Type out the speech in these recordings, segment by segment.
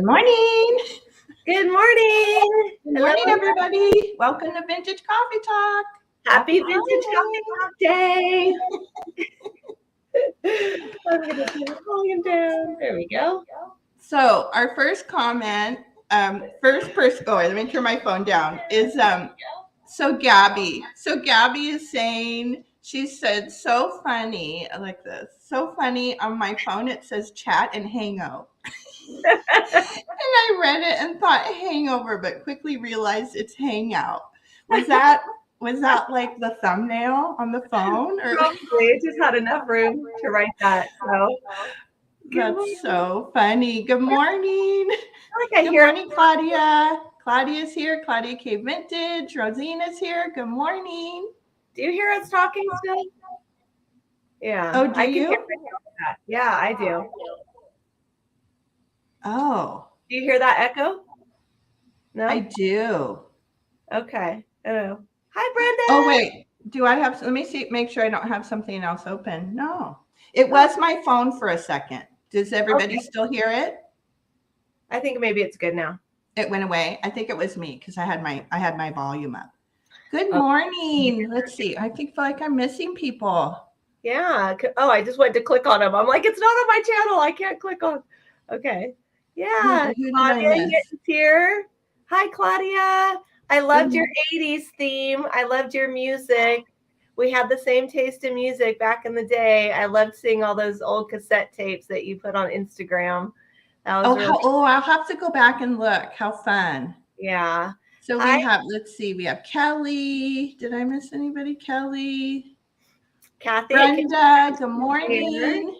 Good morning. Good morning. Good morning, everybody. Welcome to Vintage Coffee Talk. Happy Vintage Coffee Talk Day. I'm going to turn the volume down. There we go. So our first comment, first person, let me turn my phone down, is so Gabby. So Gabby is saying, she said, so funny. I like this. So funny. On my phone, it says chat and hangout. And I read it and thought hangover, but quickly realized it's hangout. Was that like the thumbnail on the phone? Or Probably. It just had enough room to write that. So that's so funny. Good morning. Good morning, Claudia. Claudia's here. Claudia K. Vintage. Rosina's here. Good morning. Do you hear us talking still? Yeah. Oh, do you? Yeah, I do. Oh. Do you hear that echo? No? I do. Okay. Oh. Hi, Brenda. Oh, wait. Do I have, let me see, make sure I don't have something else open. No. It was my phone for a second. Does everybody still hear it? I think maybe it's good now. It went away. I think it was me because I had my volume up. Good morning. Let's see. I feel like I'm missing people. Yeah. Oh, I just went to click on them. I'm like, it's not on my channel. I can't click on. Okay. Yeah. Who Claudia is here. Hi, Claudia. I loved your 80s theme. I loved your music. We had the same taste in music back in the day. I loved seeing all those old cassette tapes that you put on Instagram. That was I'll have to go back and look. How fun. Yeah. So we have, let's see, we have Kelly. Did I miss anybody? Kelly. Kathy. Brenda, good morning.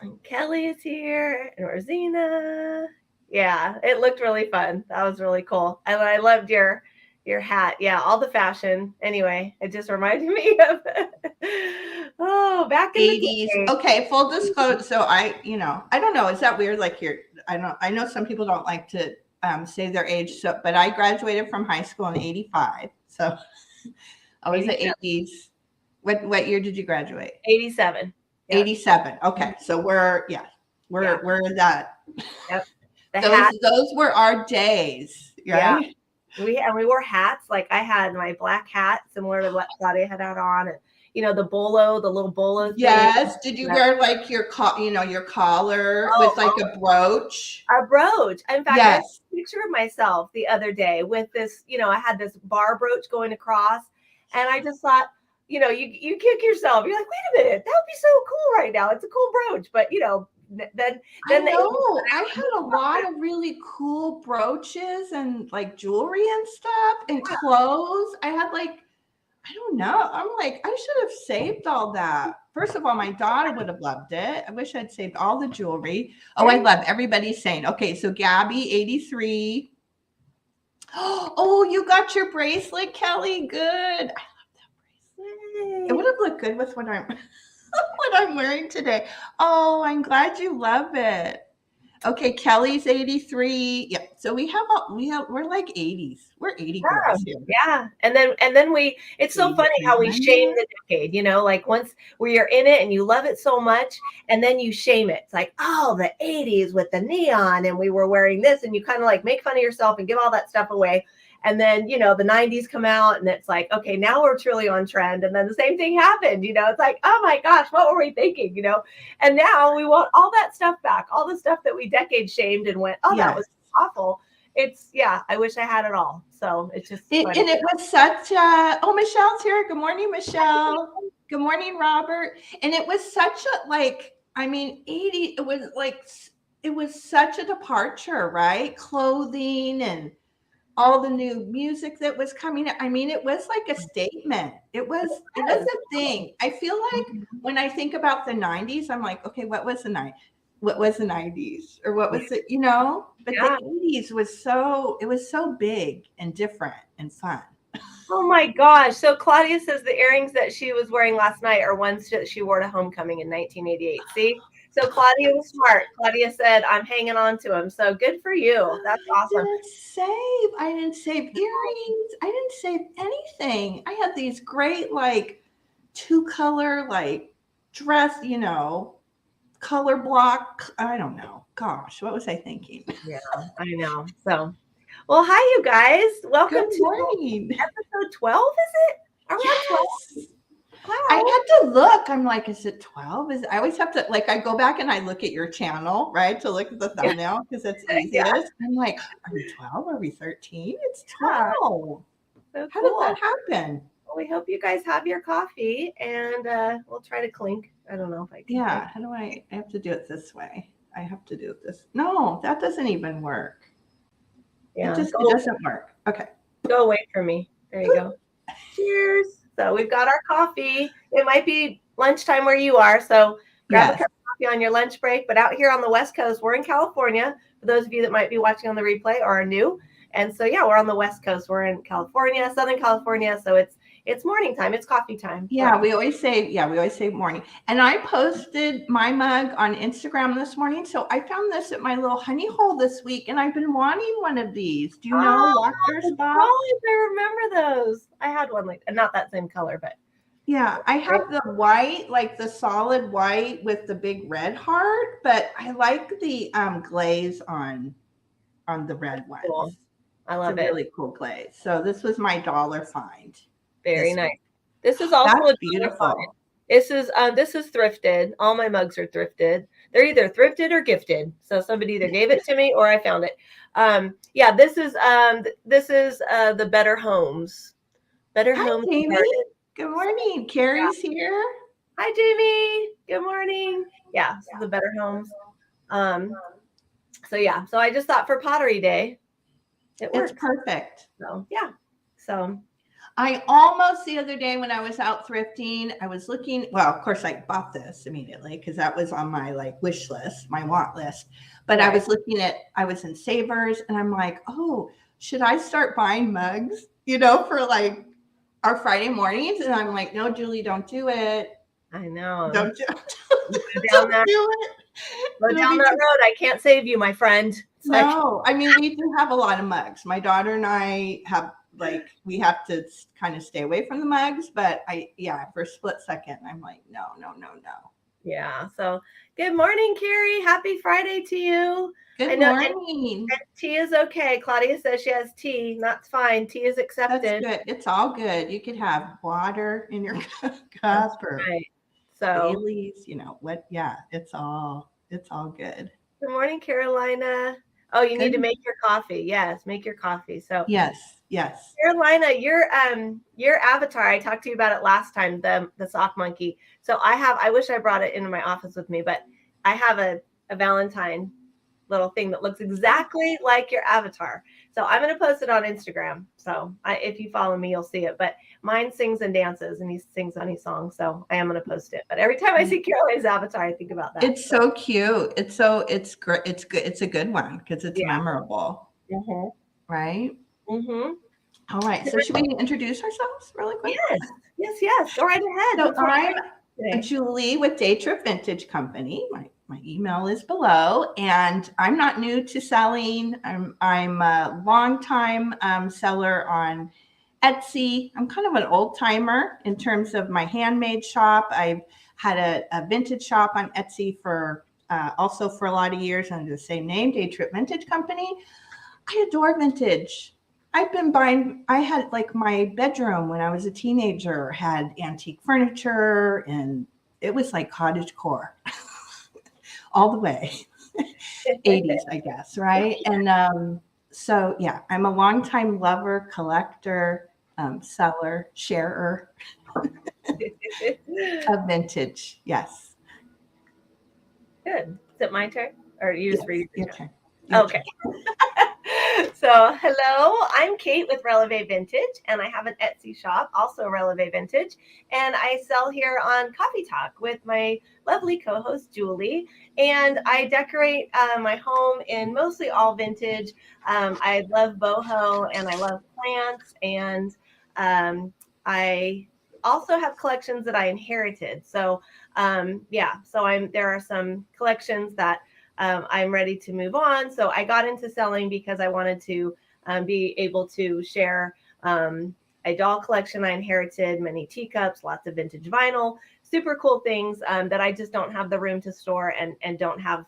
And Kelly is here. And Rosina. Yeah, it looked really fun. That was really cool. And I loved your hat. Yeah, all the fashion. Anyway, it just reminded me of back in 80s. The day. Okay, full disclosure. So I don't know. Is that weird? Like I know some people don't like to say their age. So, but I graduated from high school in 85. So I was the 80s. What year did you graduate? 87. Yep. 87. Okay, so we're that. Yep. Those were our days, right? Yeah. We wore hats. Like I had my black hat, similar to what Claudia had on, and the little bolo thing. Yes. Did you wear like your collar with like a brooch? A brooch. In fact, yes. I took a picture of myself the other day with this. I had this bar brooch going across, and I just thought, you kick yourself. You're like, wait a minute, that would be so cool right now. It's a cool brooch, but then I had a lot of really cool brooches and like jewelry and stuff and clothes. I had I don't know. I'm like, I should have saved all that. First of all, my daughter would have loved it. I wish I'd saved all the jewelry. Oh, I love everybody's saying. Okay, so Gabby, 83. Oh, you got your bracelet, Kelly. Good. I love that bracelet. It would have looked good with what I'm wearing today. Oh, I'm glad you love it. Okay, Kelly's 83. Yeah, so we're like 80s. We're 80 girls here. Yeah, and then it's so funny how we shame the decade. Like once you're in it and you love it so much, and then you shame it. It's like, oh, the 80s with the neon, and we were wearing this, and you kind of like make fun of yourself and give all that stuff away. And then, the 90s come out and it's like, okay, now we're truly on trend. And then the same thing happened, it's like, oh my gosh, what were we thinking, And now we want all that stuff back, all the stuff that we decade shamed and went, oh, that was awful. I wish I had it all. So it's just. And it was such Michelle's here. Good morning, Michelle. Good morning, Robert. And it was such a 80, it was such a departure, right? Clothing and all the new music that was coming. I mean, it was like a statement. It was a thing. I feel like when I think about the 90s, I'm like, okay, what was the 90s? Or what was it, But the 80s was so big and different and fun. Oh my gosh. So Claudia says the earrings that she was wearing last night are ones that she wore to homecoming in 1988. See? So Claudia was smart. Claudia said, I'm hanging on to them. So good for you. That's awesome. I didn't save earrings. I didn't save anything. I had these great 2-color dress, color block. I don't know. Gosh, what was I thinking? Yeah, I know. So, well, hi, you guys. Welcome Good to morning. episode 12, is it? Are we on 12? Yes. Wow. I had to look. I'm like, is it 12? I always have to, like, I go back and I look at your channel, right, to look at the thumbnail because it's easiest. I'm like, are we 12? Are we 13? It's 12. So How did cool. that happen? Well, we hope you guys have your coffee, and we'll try to clink. I don't know if I can. Yeah, how do I have to do it this way. I have to do it this. No, that doesn't even work. Yeah, it doesn't work. Okay. Go away from me. There you go. Cheers. So we've got our coffee. It might be lunchtime where you are, so grab a cup of coffee on your lunch break. But out here on the West Coast, we're in California, for those of you that might be watching on the replay or are new. And so, yeah, we're on the West Coast. We're in California, Southern California. So it's morning time. It's coffee time. Yeah, we always say morning. And I posted my mug on Instagram this morning. So I found this at my little honey hole this week, and I've been wanting one of these. Do you know Walker's Box? Oh, I remember those. I had one like not that same color, but yeah, I have the white, like the solid white with the big red heart, but I like the glaze on the red ones. Cool. I love it. Really cool glaze. So this was my dollar find. Very nice. This is also beautiful. This is thrifted. All my mugs are thrifted. They're either thrifted or gifted. So somebody either gave it to me or I found it. Yeah, this is the Better Homes. Better Homes. Jamie. Good morning. Carrie's here. Hi, Jamie. Good morning. Yeah, this is the Better Homes. So yeah, so I just thought for Pottery Day, it's perfect. So yeah, so. I almost the other day when I was out thrifting, I was looking, well, of course I bought this immediately because that was on my like wish list, my want list. But I was looking at, I was in Savers and I'm like, oh, should I start buying mugs, for like our Friday mornings? And I'm like, no, Julie, don't do it. I know. Don't do it. Go down that road. I can't save you, my friend. No, I mean, we do have a lot of mugs. My daughter and I have, we have to kind of stay away from the mugs, but for a split second, I'm like, no. Yeah. So good morning, Carrie. Happy Friday to you. Good morning. And tea is okay. Claudia says she has tea. That's fine. Tea is accepted. That's good. It's all good. You could have water in your cup or Bailey's, what? Yeah, it's all good. Good morning, Carolina. Oh, you need to make your coffee. Yes, make your coffee. So yes. Carolina, your avatar, I talked to you about it last time, the sock monkey. So I wish I brought it into my office with me, but I have a Valentine little thing that looks exactly like your avatar. So I'm going to post it on Instagram. So if you follow me, you'll see it. But mine sings and dances, and he sings honey songs. So I am going to post it. But every time I see Carolina's avatar, I think about that. It's so cute. It's great. It's good. It's a good one because it's memorable. Mm-hmm. Right? Mm-hmm. All right. So should we introduce ourselves really quick? Yes. Go right ahead. So I'm Julie with Day Trip Vintage Company. My email is below, and I'm not new to selling. I'm a longtime seller on Etsy. I'm kind of an old timer in terms of my handmade shop. I've had a vintage shop on Etsy for also for a lot of years under the same name, Day Trip Vintage Company. I adore vintage. I had like my bedroom when I was a teenager had antique furniture, and it was like cottagecore all the way. 80s, I guess, right? And so, yeah, I'm a longtime lover, collector, seller, sharer of vintage. Yes. Good. Is it my turn? Or you just read your turn? Okay. So, hello, I'm Kate with Releve Vintage, and I have an Etsy shop, also Releve Vintage, and I sell here on Coffee Talk with my lovely co-host, Julie, and I decorate my home in mostly all vintage. I love boho, and I love plants, and I also have collections that I inherited. So, there are some collections that I'm ready to move on. So I got into selling because I wanted to be able to share a doll collection I inherited, many teacups, lots of vintage vinyl, super cool things that I just don't have the room to store and don't have.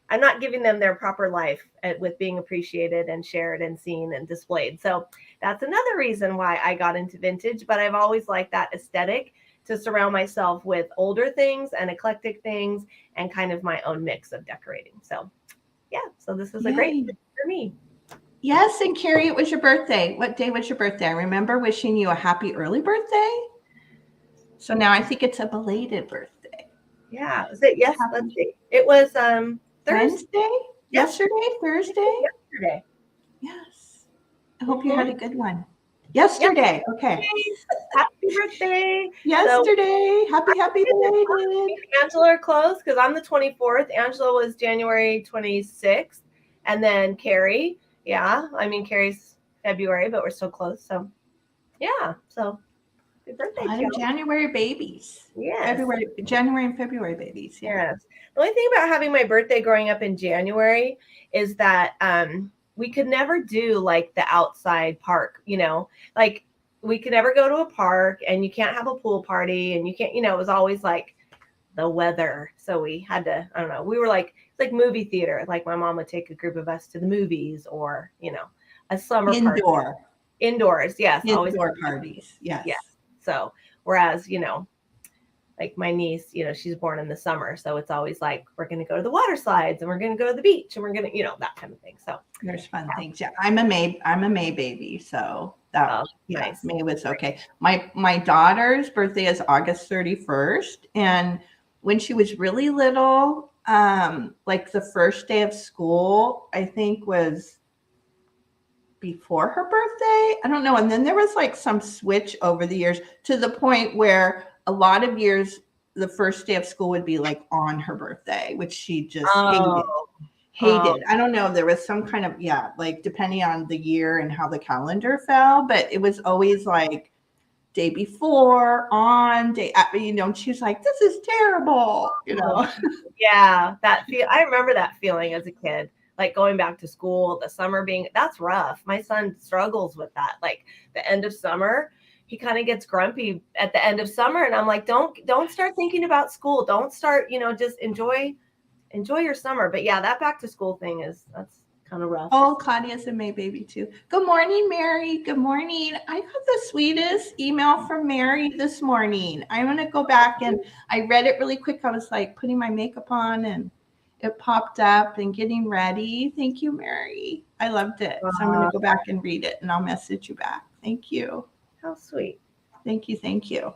I'm not giving them their proper life with being appreciated and shared and seen and displayed. So that's another reason why I got into vintage, but I've always liked that aesthetic to surround myself with older things and eclectic things and kind of my own mix of decorating. So yeah, so this is a great for me. Yes, and Carrie, it was your birthday. What day was your birthday? I remember wishing you a happy early birthday. So now I think it's a belated birthday. Yeah, is it? Yes, let's see. It was Thursday. Wednesday? Yesterday? Thursday? Yesterday. Yes. I hope you had a good one. Yesterday. Yep. Okay. Happy birthday. Yesterday. So, happy belated. Angela are close because I'm the 24th. Angela was January 26th. And then Carrie. Yeah. I mean, Carrie's February, but we're still close. So yeah. So happy birthday. January babies. Yes. January and February babies. Yeah. Yes. The only thing about having my birthday growing up in January is that we could never do like the outside park, like we could never go to a park and you can't have a pool party and you can't, it was always like the weather. So we had to, I don't know, we were like movie theater. Like my mom would take a group of us to the movies or, a summer party. Indoors. Yes. Indoor parties. Yes. Yeah. So, whereas, like my niece, she's born in the summer. So it's always like, we're going to go to the water slides and we're going to go to the beach and we're going to, that kind of thing. So there's fun things. Yeah. I'm a May baby. So that nice. May was okay. My daughter's birthday is August 31st. And when she was really little, like the first day of school, I think was before her birthday. I don't know. And then there was like some switch over the years to the point where a lot of years, the first day of school would be like on her birthday, which she just hated. I don't know. There was some kind of, like depending on the year and how the calendar fell, but it was always like day before, on day, and she's like, this is terrible, Yeah, I remember that feeling as a kid, like going back to school, the summer that's rough. My son struggles with that. Like the end of summer, he kind of gets grumpy at the end of summer. And I'm like, don't start thinking about school. Don't start, just enjoy your summer. But yeah, that back to school thing that's kind of rough. Oh, Claudia's a May baby too. Good morning, Mary. Good morning. I got the sweetest email from Mary this morning. I'm going to go back and I read it really quick. I was like putting my makeup on and it popped up and getting ready. Thank you, Mary. I loved it. So I'm going to go back and read it and I'll message you back. Thank you. How sweet. Thank you. Thank you.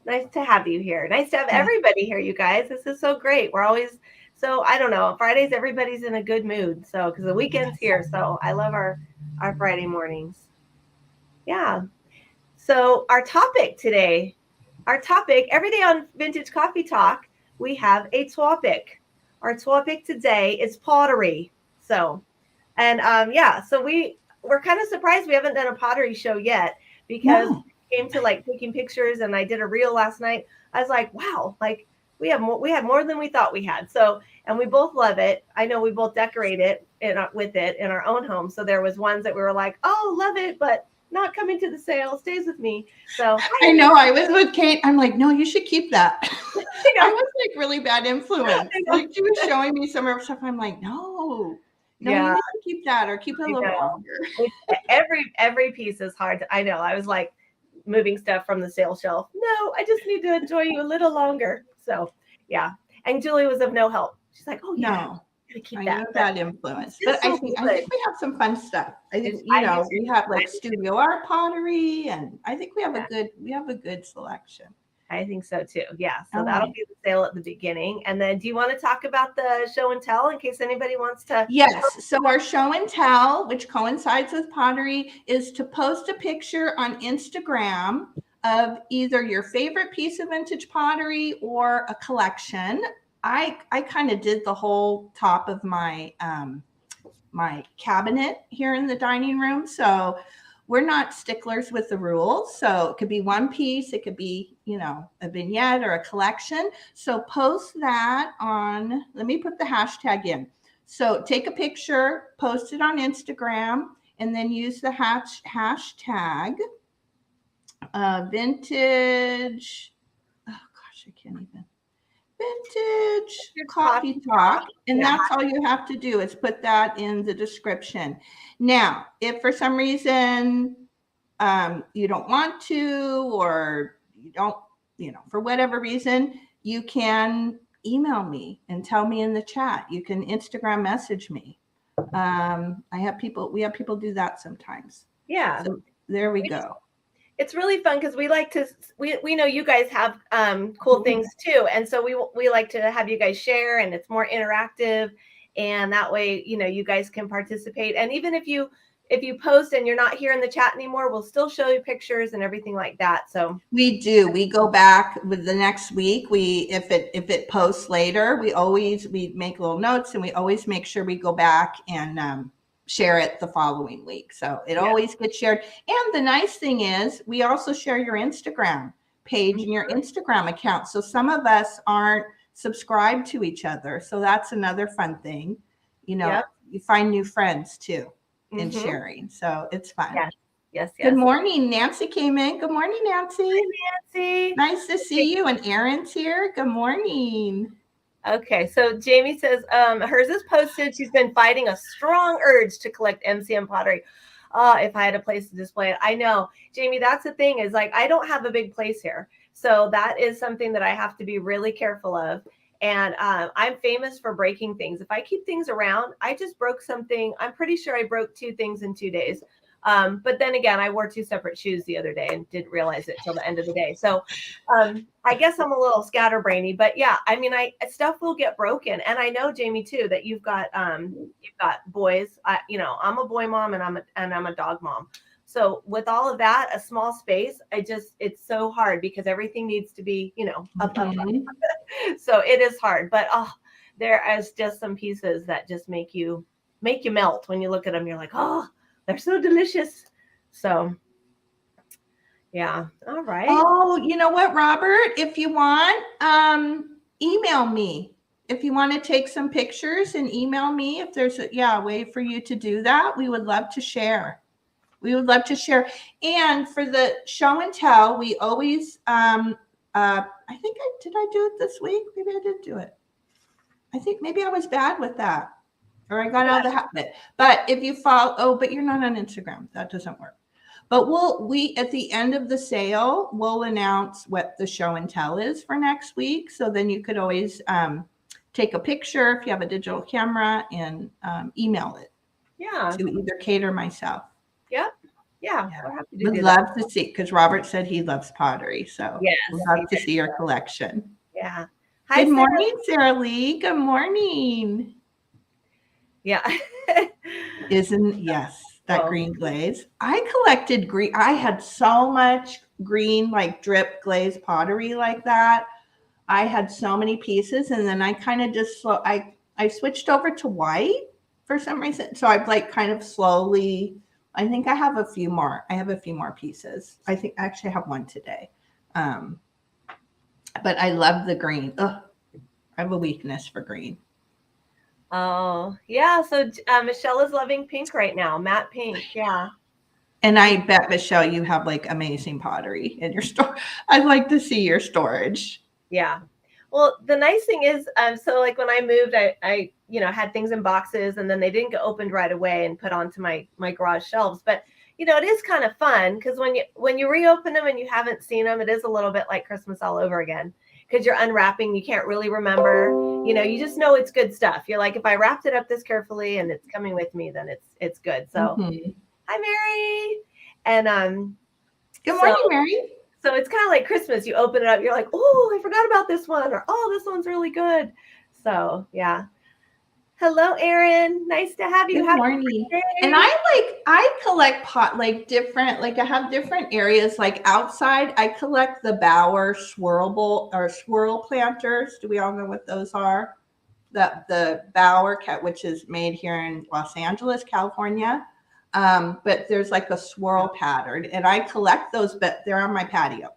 Nice to have you here. Nice to have everybody here, you guys. This is so great. We're always, so I don't know, Fridays, everybody's in a good mood. So, because the weekend's here. So I love our Friday mornings. Yeah. So our topic today, every day on Vintage Coffee Talk, we have a topic. Our topic today is pottery. So, and so we're kind of surprised we haven't done a pottery show yet because it came to like taking pictures and I did a reel last night. I was like, wow, like we had more than we thought we had. So, and we both love it. I know we both decorate it with it in our own home. So there was ones that we were like, oh, love it, but not coming to the sale, stays with me. So I know I was with Kate. I'm like, no, you should keep that. I was like really bad influence. Like she was showing me some of her stuff. I'm like, no, you need to keep that or keep it a little longer. Every piece is hard. I know. I was like moving stuff from the sale shelf. No, I just need to enjoy you a little longer. So yeah. And Julie was of no help. She's like, oh yeah. No. I know that influence, but I think we have some fun stuff. I think we have like studio art pottery, and I think we have a good selection. I think so too. Yeah. So that'll be the sale at the beginning. And then do you want to talk about the show and tell in case anybody wants to? Yes. So our show and tell, which coincides with pottery, is to post a picture on Instagram of either your favorite piece of vintage pottery or a collection. I kind of did the whole top of my my cabinet here in the dining room. So we're not sticklers with the rules. So it could be one piece. It could be, a vignette or a collection. So post that on, let me put the hashtag in. So take a picture, post it on Instagram, and then use the hashtag. Vintage. Oh gosh, I can't even. Vintage coffee talk, and that's all you have to do is put that in the description. Now, if for some reason you don't want to, or you don't, for whatever reason, you can email me and tell me in the chat. You can Instagram message me. We have people do that sometimes. Yeah. So there we go. It's really fun because we like to, we know you guys have cool things too. And so we like to have you guys share, and it's more interactive. And that way, you guys can participate. And even if you post and you're not here in the chat anymore, we'll still show you pictures and everything like that. So we do. We go back with the next week. If it posts later, we make little notes, and we always make sure we go back and share it the following week. So it always gets shared. And the nice thing is we also share your Instagram page and your Instagram account. So some of us aren't subscribed to each other. So that's another fun thing. You find new friends too in sharing. So it's fun. Yes. Good morning. Nancy came in. Good morning, Nancy. Hi, Nancy. Nice to see you. And Erin's here. Good morning. Okay, so Jamie says hers is posted. She's been fighting a strong urge to collect MCM pottery. If I had a place to display it. I know, Jamie, that's the thing is like, I don't have a big place here. So that is something that I have to be really careful of. And I'm famous for breaking things. If I keep things around, I just broke something. I'm pretty sure I broke 2 things in 2 days. But then again, I wore 2 separate shoes the other day and didn't realize it till the end of the day. So I guess I'm a little scatterbrainy, but yeah, I mean, stuff will get broken. And I know, Jamie, too, that you've got boys. I'm a boy mom and I'm a dog mom. So with all of that, a small space, it's so hard because everything needs to be, up. So it is hard, but there is just some pieces that just make you melt when you look at them. You're like, oh, they're so delicious. So yeah. All right. Oh, you know what, Robert, if you want, email me. If you want to take some pictures and email me, if there's a way for you to do that, we would love to share. And for the show and tell, we always, did I do it this week? Maybe I did do it. I think maybe I was bad with that, or I got out of the habit. But if you follow, but you're not on Instagram. That doesn't work. But we at the end of the sale, we'll announce what the show and tell is for next week. So then you could always take a picture if you have a digital camera and email it. Yeah. To either Kate or myself. Yep. Yeah. We'd love to see, because Robert said he loves pottery. So yes, we'd love to see your collection. Yeah. Hi, good morning, Sarah Lee. Good morning. Yeah. That green glaze. I collected green. I had so much green, like drip glaze pottery like that. I had so many pieces, and then I kind of just I switched over to white for some reason. So I've like kind of slowly. I think I have a few more. I have a few more pieces. I think I actually have one today. But I love the green. Ugh, I have a weakness for green. Oh, yeah. So Michelle is loving pink right now. Matte pink. Yeah. And I bet, Michelle, you have like amazing pottery in your store. I'd like to see your storage. Yeah. Well, the nice thing is, so like when I moved, I had things in boxes, and then they didn't get opened right away and put onto my garage shelves. But, it is kind of fun because when you reopen them and you haven't seen them, it is a little bit like Christmas all over again. Because you're unwrapping, you can't really remember, you just know it's good stuff. You're like, if I wrapped it up this carefully and it's coming with me, then it's good. So, Hi, Mary. And good morning, Mary. So it's kind of like Christmas. You open it up, you're like, oh, I forgot about this one, or oh, this one's really good. So yeah. Hello, Erin. Nice to have you. Good morning. And I collect different, I have different areas, like outside. I collect the Bauer swirl planters. Do we all know what those are? The Bauer which is made here in Los Angeles, California. But there's like a swirl pattern, and I collect those, but they're on my patio.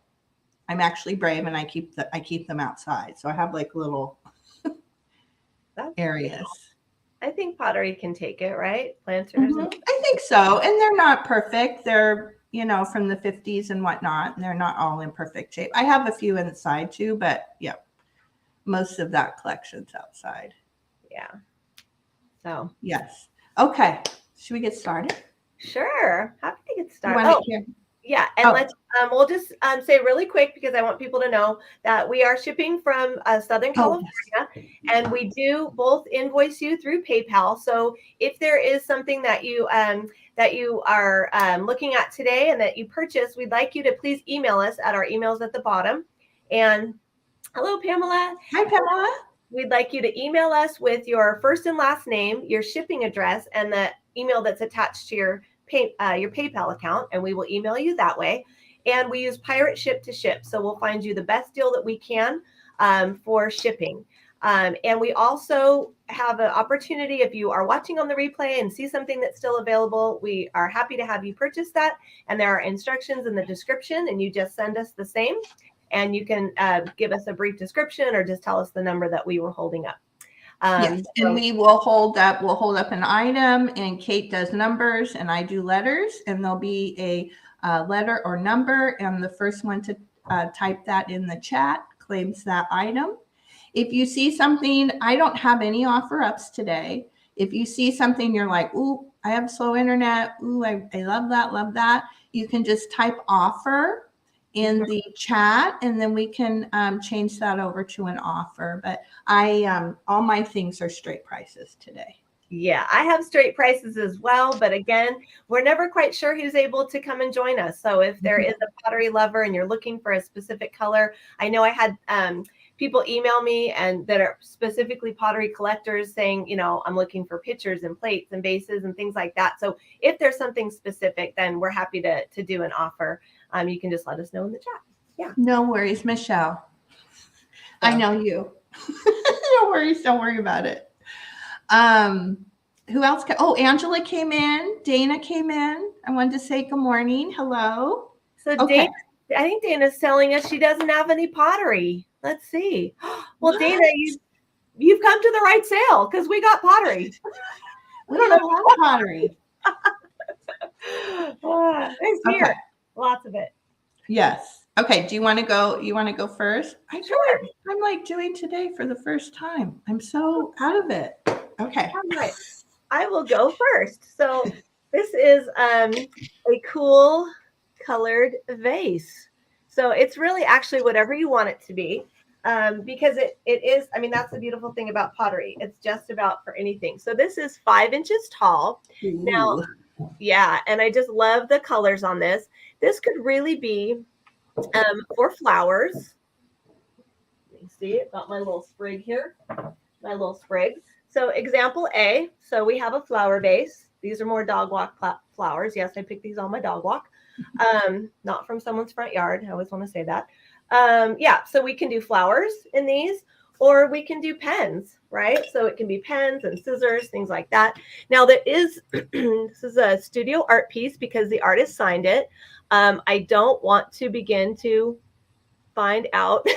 I'm actually brave, and I keep them outside. So I have like little areas. Cool. I think pottery can take it, right? Planters. I think so. And they're not perfect. They're you know, from the 50s and whatnot. And they're not all in perfect shape. I have a few inside too, but yeah, most of that collection's outside. Yeah. So yes. Okay. Should we get started? Sure. Happy to get started. Oh, yeah. And let's we'll just say really quick, because I want people to know that we are shipping from Southern California, and we do both invoice you through PayPal. So if there is something that you are looking at today and that you purchased, we'd like you to please email us at our emails at the bottom. And hello, Pamela. Hi, Pamela. We'd like you to email us with your first and last name, your shipping address, and the email that's attached to your PayPal account, and we will email you that way. And we use Pirate Ship to ship, so we'll find you the best deal that we can for shipping. And we also have an opportunity, if you are watching on the replay and see something that's still available, we are happy to have you purchase that. And there are instructions in the description, and you just send us the same. And you can give us a brief description or just tell us the number that we were holding up. Yes, and we will hold up. We'll hold up an item, and Kate does numbers, and I do letters. And there'll be a letter or number, and the first one to type that in the chat claims that item. If you see something, I don't have any offer ups today. If you see something, you're like, ooh, I have slow internet. Ooh, I love that, love that. You can just type offer in the chat, and then we can change that over to an offer. But all my things are straight prices today. Yeah, I have straight prices as well. But again, we're never quite sure who's able to come and join us. So if there is a pottery lover and you're looking for a specific color, I know I had people email me and that are specifically pottery collectors saying, you know, I'm looking for pitchers and plates and vases and things like that. So if there's something specific, then we're happy to do an offer. You can just let us know in the chat. Yeah. No worries, Michelle. I know you. No worries. Don't worry about it. Who else? Angela came in. Dana came in. I wanted to say good morning. Hello. So okay. Dana, I think Dana's telling us she doesn't have any pottery. Let's see. Well, what? Dana, you've come to the right sale because we got pottery. We don't have pottery. There's here. Lots of it. Yes. Okay. Do you want to go? You want to go first? I feel like I'm like doing today for the first time. I'm so out of it. Okay. All right. I will go first. So this is a cool colored vase. So it's really actually whatever you want it to be. Because it is, I mean, that's the beautiful thing about pottery. It's just about for anything. So this is 5 inches tall. Ooh. Now, yeah, and I just love the colors on this. This could really be for flowers. Let me see, I've got my little sprig here, my little sprig. So example A, so we have a flower vase. These are more dog walk flowers. Yes, I picked these on my dog walk, not from someone's front yard. I always want to say that. Yeah, so we can do flowers in these, or we can do pens, right? So it can be pens and scissors, things like that. Now there is, this is a studio art piece because the artist signed it. I don't want to begin to find out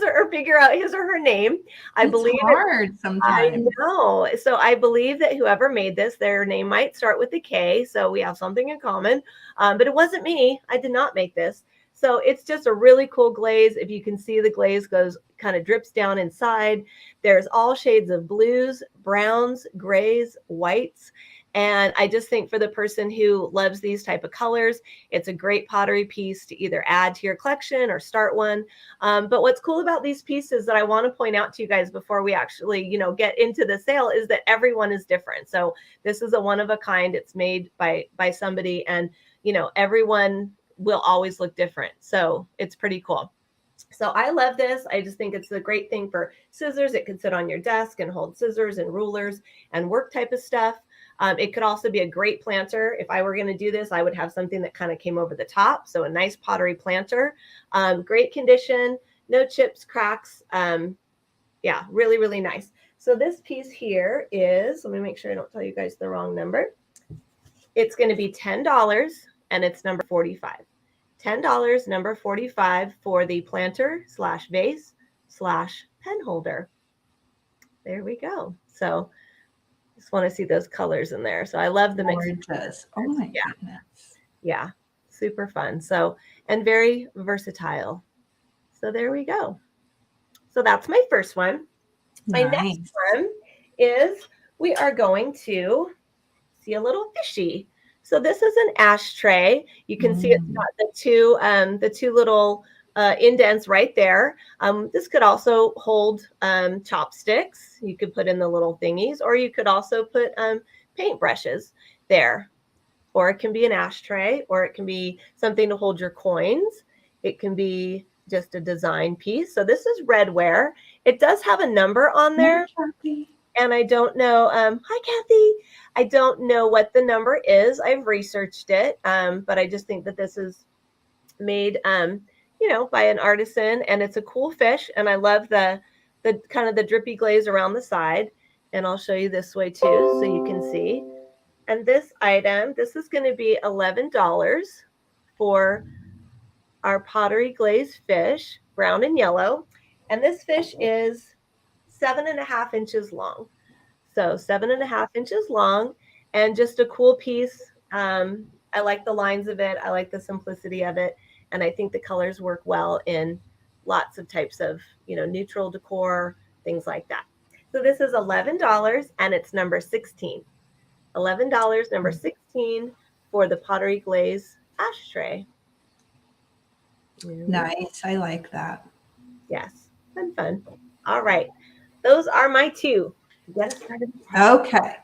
or figure out his or her name. I believe it's hard sometimes. I know. So I believe that whoever made this, their name might start with a K. So we have something in common, but it wasn't me. I did not make this. So it's just a really cool glaze. If you can see, the glaze kind of drips down inside. There's all shades of blues, browns, grays, whites. And I just think for the person who loves these type of colors, it's a great pottery piece to either add to your collection or start one. But what's cool about these pieces that I want to point out to you guys before we actually, you know, get into the sale is that everyone is different. So this is a one of a kind. It's made by somebody, and, you know, everyone will always look different. So it's pretty cool. So I love this. I just think it's a great thing for scissors. It could sit on your desk and hold scissors and rulers and work type of stuff. It could also be a great planter. If I were going to do this, I would have something that kind of came over the top. So a nice pottery planter, great condition, no chips, cracks. Yeah, really, really nice. So this piece here is, let me make sure I don't tell you guys the wrong number. It's going to be $10 and it's number 45. $10, number 45 for the planter / vase / pen holder. There we go. So just want to see those colors in there. So I love the mix. Gorgeous. Oh my goodness. Yeah. Super fun. So, and very versatile. So there we go. So that's my first one. My next one is we are going to see a little fishy. So this is an ashtray. You can see it's got the two little indents right there. This could also hold chopsticks. You could put in the little thingies, or you could also put paint brushes there. Or it can be an ashtray, or it can be something to hold your coins. It can be just a design piece. So this is redware. It does have a number on there. And I don't know. Hi, Kathy. I don't know what the number is. I've researched it, but I just think that this is made, by an artisan, and it's a cool fish. And I love the kind of the drippy glaze around the side. And I'll show you this way too, so you can see. And this item, this is going to be $11 for our pottery glazed fish, brown and yellow. And this fish is 7.5 inches long. So 7.5 inches long, and just a cool piece. I like the lines of it. I like the simplicity of it. And I think the colors work well in lots of types of, neutral decor, things like that. So this is $11 and it's number 16. $11, number 16 for the pottery glaze ashtray. Nice. I like that. Yes. Fun. All right. Those are my two. Okay.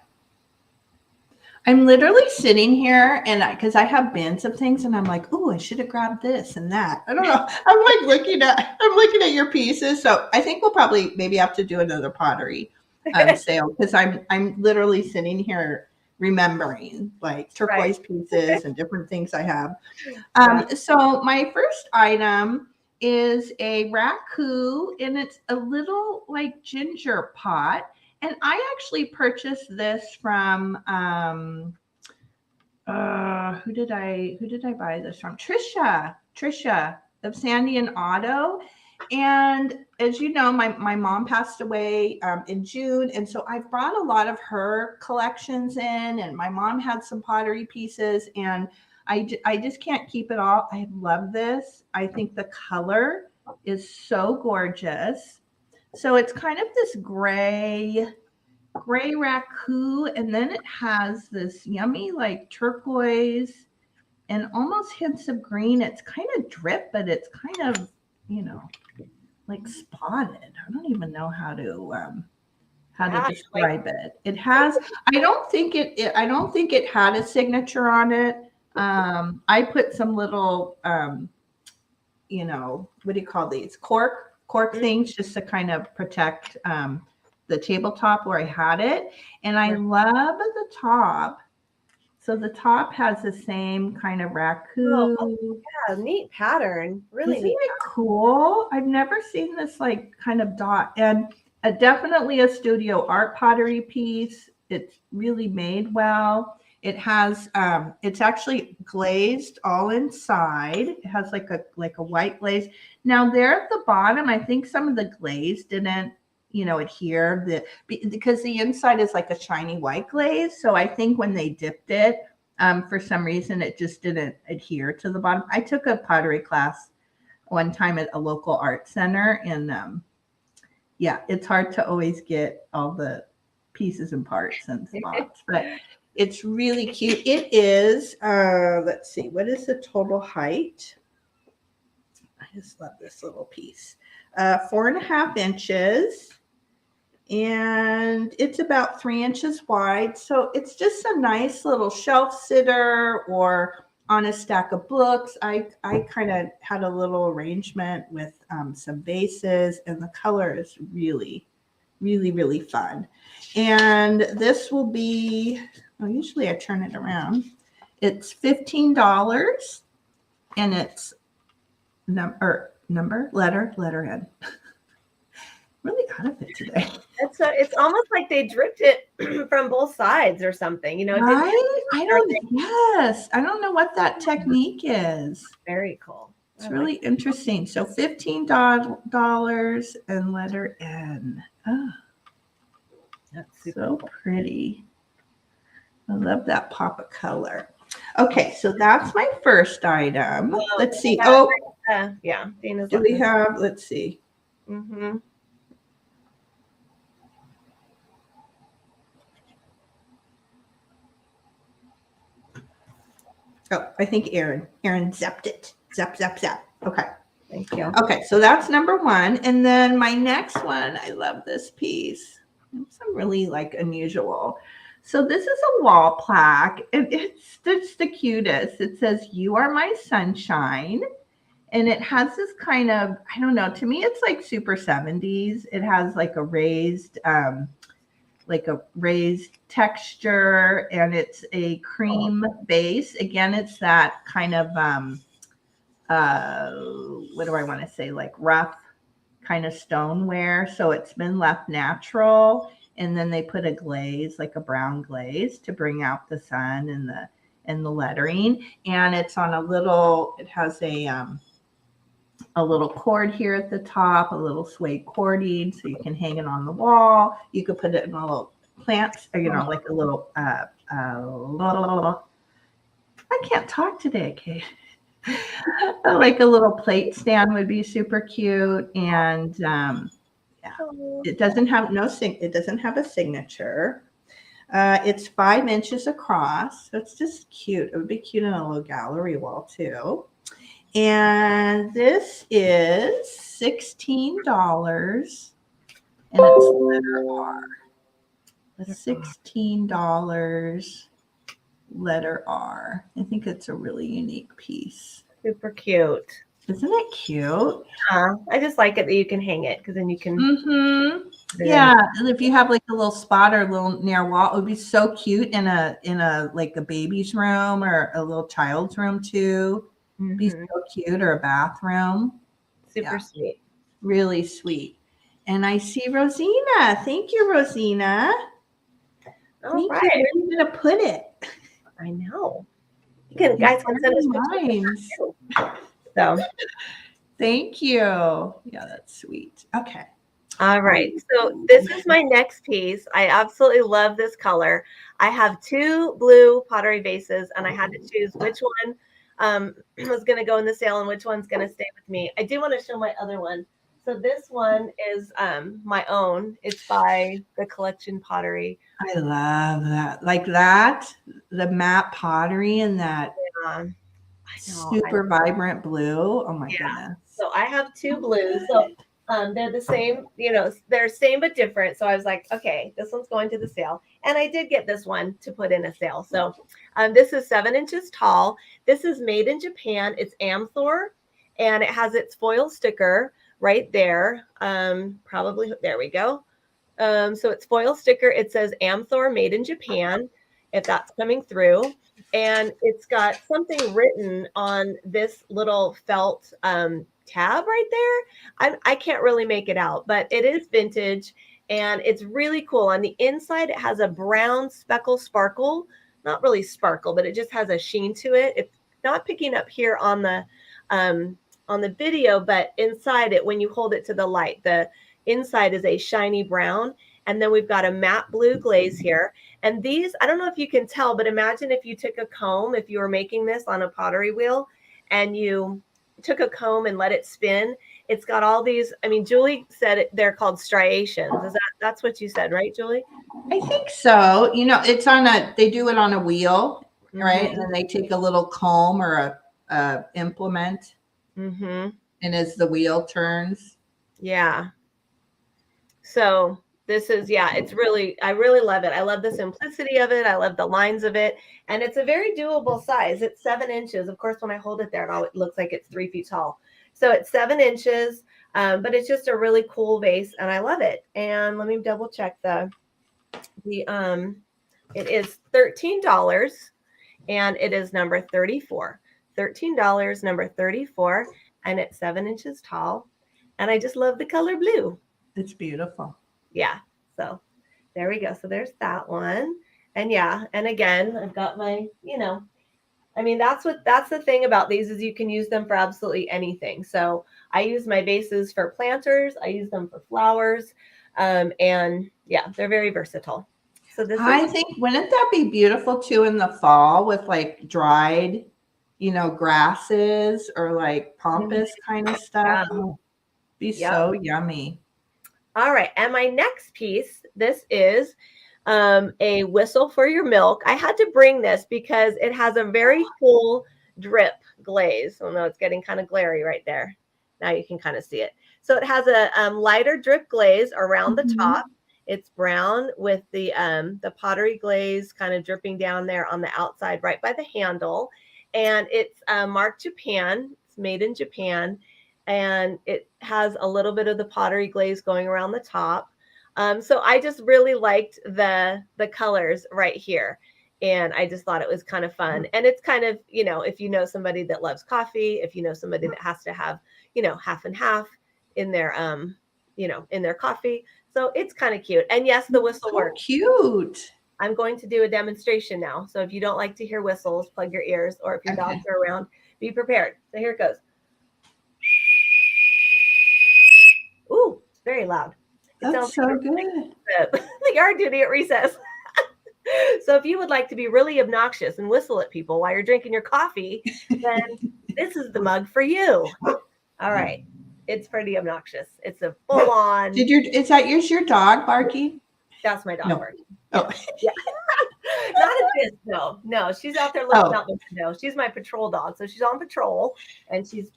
I'm literally sitting here and because I have bins of things and I'm like, oh, I should have grabbed this and that. I don't know. I'm looking at your pieces. So I think we'll probably maybe have to do another pottery sale, because I'm literally sitting here remembering like turquoise pieces and different things I have. So my first item is a raku, and it's a little like ginger pot. And I actually purchased this from who did I buy this from? Trisha of Sandy and Otto. And as you know, my mom passed away in June, and so I've brought a lot of her collections in, and my mom had some pottery pieces, and I just can't keep it all. I love this. I think the color is so gorgeous. So it's kind of this gray raku, and then it has this yummy like turquoise and almost hints of green. It's kind of drip, but it's kind of, like spotted. I don't even know how to describe it. It has, I don't think it had a signature on it. I put some little what do you call these? Cork things, just to kind of protect the tabletop where I had it. And I love the top. So the top has the same kind of raku. Oh, yeah, neat pattern. Really Isn't it cool? I've never seen this like kind of dot. And definitely a studio art pottery piece. It's really made well. It has it's actually glazed all inside. It has like a white glaze. Now there at the bottom, I think some of the glaze didn't adhere, because the inside is like a shiny white glaze. So I think when they dipped it, for some reason, it just didn't adhere to the bottom. I took a pottery class one time at a local art center, and it's hard to always get all the pieces and parts and spots, but it's really cute. It is, let's see, what is the total height? I just love this little piece. 4.5 inches. And it's about 3 inches wide. So it's just a nice little shelf sitter or on a stack of books. I kind of had a little arrangement with some vases, and the color is really, really, really fun. And this will be, usually I turn it around. It's $15, and it's letter N. Really out of it today. It's almost like they dripped it from both sides or something, Right? I don't know what that technique is. Very cool. It's really interesting. So $15 and letter N. Oh, that's so pretty. I love that pop of color. Okay, so that's my first item. Well, Let's see. yeah, Oh, yeah, Dana's do we looking. have, let's see. Mm-hmm. Oh, I think Aaron zapped it. Zap, zap, zap. Okay. Thank you. Okay, so that's number one. And then my next one, I love this piece. It's really like unusual. So this is a wall plaque, and it's the cutest. It says, "You are my sunshine." And it has this kind of, I don't know, to me it's like super 70s. It has like a raised texture, and it's a cream base. Again, it's that kind of what do I want to say, like rough kind of stoneware. So it's been left natural, and then they put a glaze, like a brown glaze, to bring out the sun and the lettering. And it's on a little, it has a little cord here at the top, a little suede cording, so you can hang it on the wall. You could put it in a little plant, or, you know, like a little I can't talk today, Kate. Like a little plate stand would be super cute. And yeah, it doesn't have it doesn't have a signature. It's 5 inches across, so it's just cute. It would be cute in a little gallery wall too. And this is $16, and it's letter R. $16, letter R. I think it's a really unique piece. Super cute. Isn't it cute? I just like it that you can hang it, because then you can. Mm-hmm. Yeah, and if you have like a little spot or a little near wall, it would be so cute in a like a baby's room or a little child's room too. Mm-hmm. Be so cute, or a bathroom. Super sweet. Really sweet. And I see Rosina. Thank you, Rosina. Thank you. Where are you going to put it? I know. Guys can send us minds. So thank you. Yeah, that's sweet. Okay. All right. So this is my next piece. I absolutely love this color. I have 2 blue pottery vases, and I had to choose which one was going to go in the sale and which one's going to stay with me. I do want to show my other one. So this one is my own. It's by the Collection Pottery. I love that. Like that, the matte pottery and that super vibrant blue. Oh my goodness. So I have 2 blues. So they're the same, you know, they're same but different. So I was like, okay, this one's going to the sale. And I did get this one to put in a sale. So this is 7 inches tall. This is made in Japan. It's Amthor, and it has its foil sticker right there. Probably, there we go. So it's foil sticker. It says Amthor made in Japan, if that's coming through. And it's got something written on this little felt tab right there. I can't really make it out, but it is vintage, and it's really cool. On the inside, it has a brown speckle sparkle. Not really sparkle, but it just has a sheen to it. It's not picking up here on the video, but inside it, when you hold it to the light, the inside is a shiny brown. And then we've got a matte blue glaze here. And these, I don't know if you can tell, but imagine if you took a comb, if you were making this on a pottery wheel, and you took a comb and let it spin. It's got all these, I mean, Julie said they're called striations. That's what you said, right, Julie? I think so. You know, it's they do it on a wheel, right? And then they take a little comb or a implement. And as the wheel turns. Yeah. So this is, it's really, I really love it. I love the simplicity of it. I love the lines of it. And it's a very doable size. It's 7 inches. Of course, when I hold it there, it looks like it's 3 feet tall. So it's 7 inches, but it's just a really cool vase, and I love it. And let me double check it is $13, and it is number 34. $13, number 34, and it's 7 inches tall. And I just love the color blue. It's beautiful. Yeah. So there we go. So there's that one. And and again, I've got my, I mean, that's the thing about these, is you can use them for absolutely anything. So I use my vases for planters. I use them for flowers. And they're very versatile. So this I think, wouldn't that be beautiful too in the fall with like dried, grasses or like pampas kind of stuff? yeah. Oh, be Yep. so yummy. All right. And my next piece, this is a whistle for your milk. I had to bring this because it has a very full drip glaze. Oh no, it's getting kind of glary right there. Now you can kind of see it. So it has a lighter drip glaze around the top. It's brown with the pottery glaze kind of dripping down there on the outside right by the handle. And it's marked Japan. It's made in Japan. And it has a little bit of the pottery glaze going around the top. So I just really liked the colors right here. And I just thought it was kind of fun. And it's kind of, if you know somebody that loves coffee, if you know somebody that has to have, half and half in their, in their coffee. So it's kind of cute. And yes, the whistle works. Cute. I'm going to do a demonstration now. So if you don't like to hear whistles, plug your ears, or if your dogs are around, be prepared. So here it goes. Ooh, it's very loud. That's so good. The yard duty at recess. So if you would like to be really obnoxious and whistle at people while you're drinking your coffee, then this is the mug for you. All right. It's pretty obnoxious. It's a full on. Is that your dog barking? That's my dog barking. Oh. Yeah. Not at this, no. No, she's out there looking out the window. She's my patrol dog. So she's on patrol and she's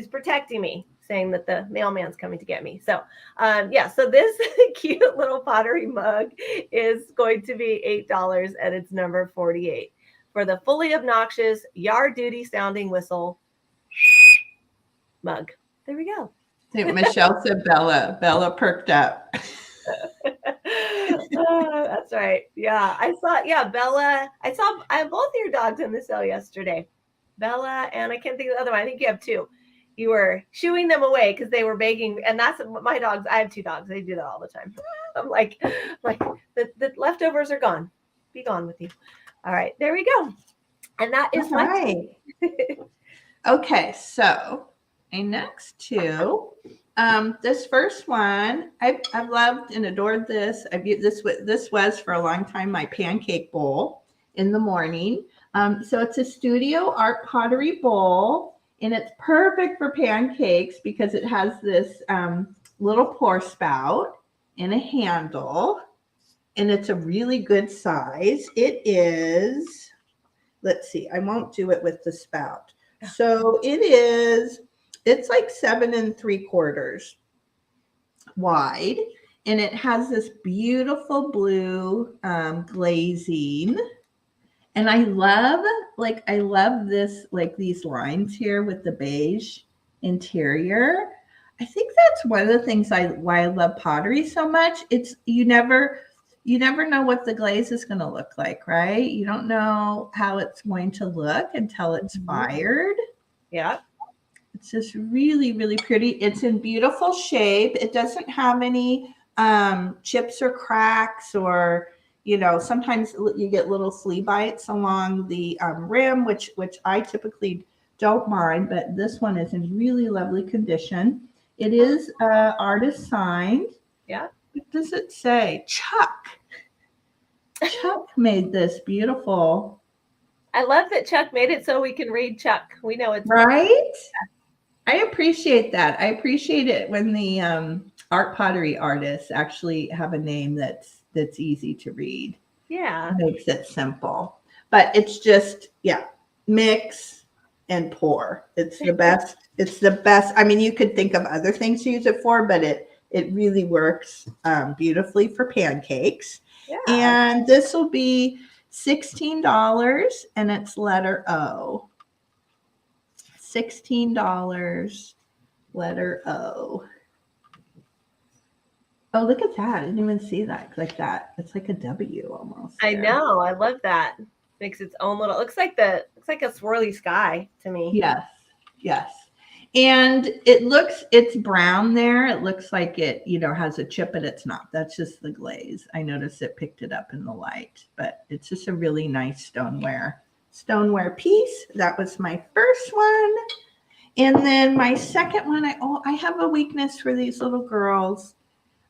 protecting me, saying that the mailman's coming to get me. So so this cute little pottery mug is going to be $8 and it's number 48 for the fully obnoxious yard duty sounding whistle mug. There we go. Michelle said Bella perked up. That's right. Yeah, I saw Bella. I have both of your dogs in the sale yesterday, Bella, and I can't think of the other one. I think you have two. You were shooing them away because they were begging, and that's my dogs. I have two dogs. They do that all the time. I'm like the leftovers are gone. Be gone with you. All right, there we go. And that is right. Okay, so my next two. This first one, I've loved and adored this. This was for a long time my pancake bowl in the morning. So it's a studio art pottery bowl. And it's perfect for pancakes because it has this little pour spout and a handle. And it's a really good size. It is, let's see, I won't do it with the spout. So it's like 7 3/4 wide. And it has this beautiful blue glazing. And I love this, like these lines here with the beige interior. I think that's one of the things why I love pottery so much. It's you never know what the glaze is going to look like, right? You don't know how it's going to look until it's fired. Yeah. It's just really, really pretty. It's in beautiful shape. It doesn't have any chips or cracks or sometimes you get little flea bites along the rim, which I typically don't mind, but this one is in really lovely condition. It is artist signed. Yeah. What does it say? Chuck made this beautiful. I love that Chuck made it so we can read Chuck. We know it's right. I appreciate that. I appreciate it when the art pottery artists actually have a name that's easy to read. Yeah. It makes it simple. But it's just, mix and pour. It's the best. It's the best. I mean, you could think of other things to use it for, but it really works beautifully for pancakes. Yeah. And this will be $16 and it's letter O. $16, letter O. Oh, look at that. I didn't even see that like that. It's like a W almost. There. I know. I love that. Makes its own little, looks like a swirly sky to me. Yes. Yes. And it's brown there. It looks like it, has a chip, but it's not. That's just the glaze. I noticed it picked it up in the light, but it's just a really nice stoneware piece. That was my first one. And then my second one, I have a weakness for these little girls.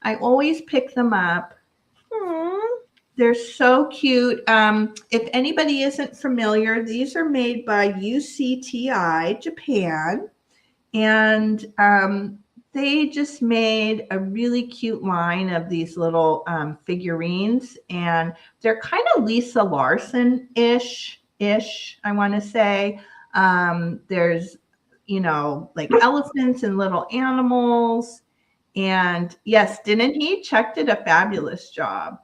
I always pick them up. They're so cute. If anybody isn't familiar, these are made by UCTI Japan, and they just made a really cute line of these little figurines, and they're kind of Lisa Larson-ish, I want to say. There's, like elephants and little animals. And yes, didn't he? Chuck did a fabulous job.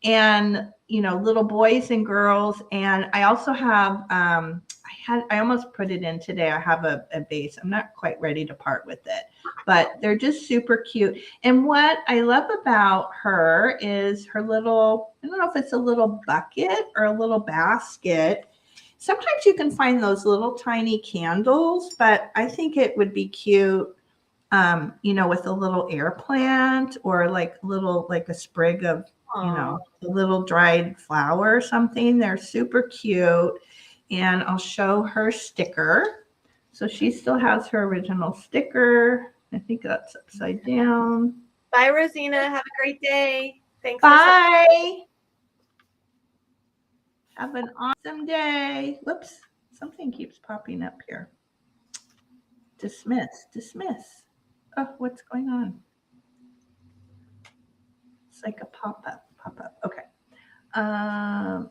And, little boys and girls. And I also have, I almost put it in today. I have a vase. I'm not quite ready to part with it, but they're just super cute. And what I love about her is her little, I don't know if it's a little bucket or a little basket. Sometimes you can find those little tiny candles, but I think it would be cute, with a little air plant or like a sprig of, a little dried flower or something. They're super cute. And I'll show her sticker. So she still has her original sticker. I think that's upside down. Bye, Rosina. Have a great day. Thanks. Bye. Have an awesome day. Whoops. Something keeps popping up here. Dismiss. Oh, what's going on? It's like a pop-up. Okay.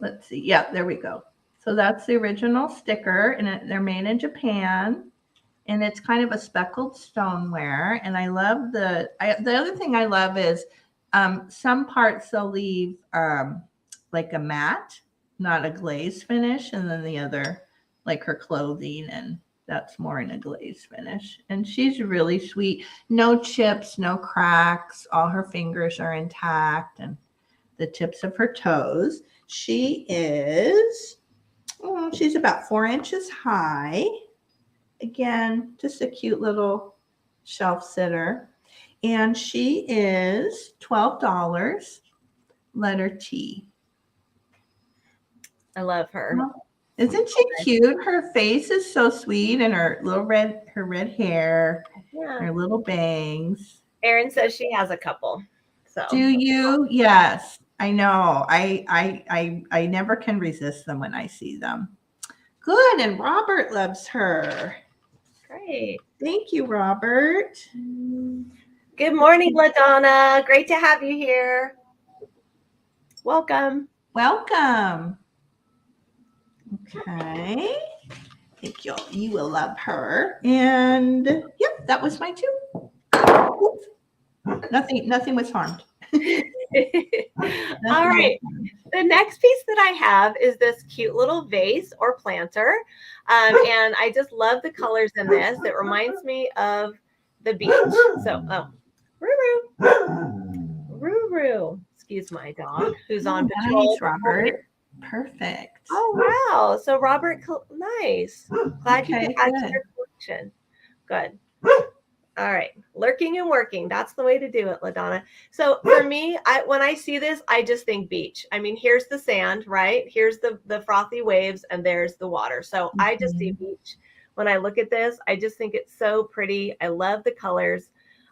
Let's see. Yeah, there we go. So that's the original sticker, and they're made in Japan, and it's kind of a speckled stoneware. And I love the other thing I love is some parts they'll leave like a matte, not a glaze finish, and then the other, like her clothing, and that's more in a glaze finish. And she's really sweet. No chips, no cracks. All her fingers are intact, and the tips of her toes. She is, she's about 4 inches high. Again, just a cute little shelf sitter. And she is $12, letter T. I love her. Isn't she cute? Her face is so sweet, and her red hair, her little bangs. Erin says she has a couple. So do you? Yes, I know. I never can resist them when I see them. Good, and Robert loves her. Great. Thank you, Robert. Good morning, LaDonna. Great to have you here. Welcome. Okay. I think you will love her. And yep, that was my two. Oops. Nothing was harmed. All right. The next piece that I have is this cute little vase or planter. And I just love the colors in this. It reminds me of the beach. So, Ruru. Excuse my dog who's on patrol. Nice, Robert. Perfect. Oh, wow. So, Robert, nice. Glad you could add to your collection. Good. All right. Lurking and working. That's the way to do it, LaDonna. So for me, when I see this, I just think beach. I mean, here's the sand, right? Here's the frothy waves, and there's the water. So I just see beach. When I look at this, I just think it's so pretty. I love the colors.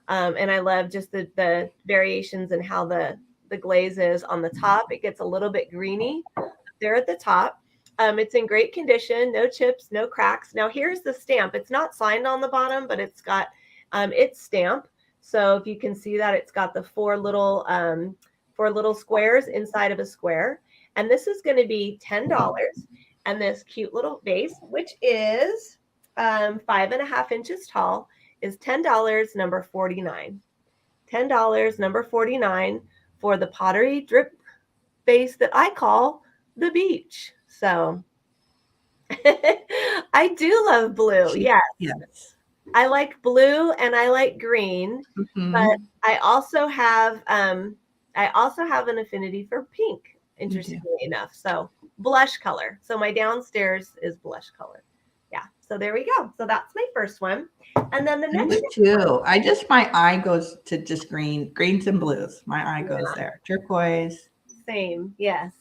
And I love just the variations and how the glaze is on the top. It gets a little bit greeny there at the top. It's in great condition. No chips, no cracks. Now here's the stamp. It's not signed on the bottom, but it's got its stamp. So if you can see that, it's got the four little squares inside of a square. And this is going to be $10. And this cute little vase, which is 5.5 inches tall, is $10, number 49. $10, number 49 for the Pottery drip vase that I call the beach. So I do love blue. Yes. I like blue and I like green, but I also have an affinity for pink, interestingly enough. So blush color. So my downstairs is blush color. Yeah. So there we go. So that's my first one. And then the next too. My eye goes to just greens and blues. My eye goes there. Turquoise. Same. Yes.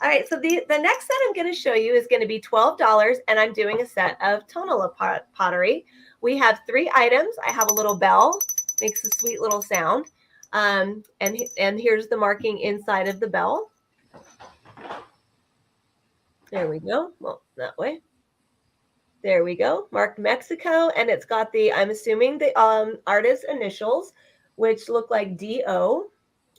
All right, so the next set I'm going to show you is going to be $12, and I'm doing a set of tonal pottery. We have 3 items. I have a little bell, makes a sweet little sound, and here's the marking inside of the bell. There we go. Well, that way. There we go. Marked Mexico. And it's got the, I'm assuming the artist initials, which look like DO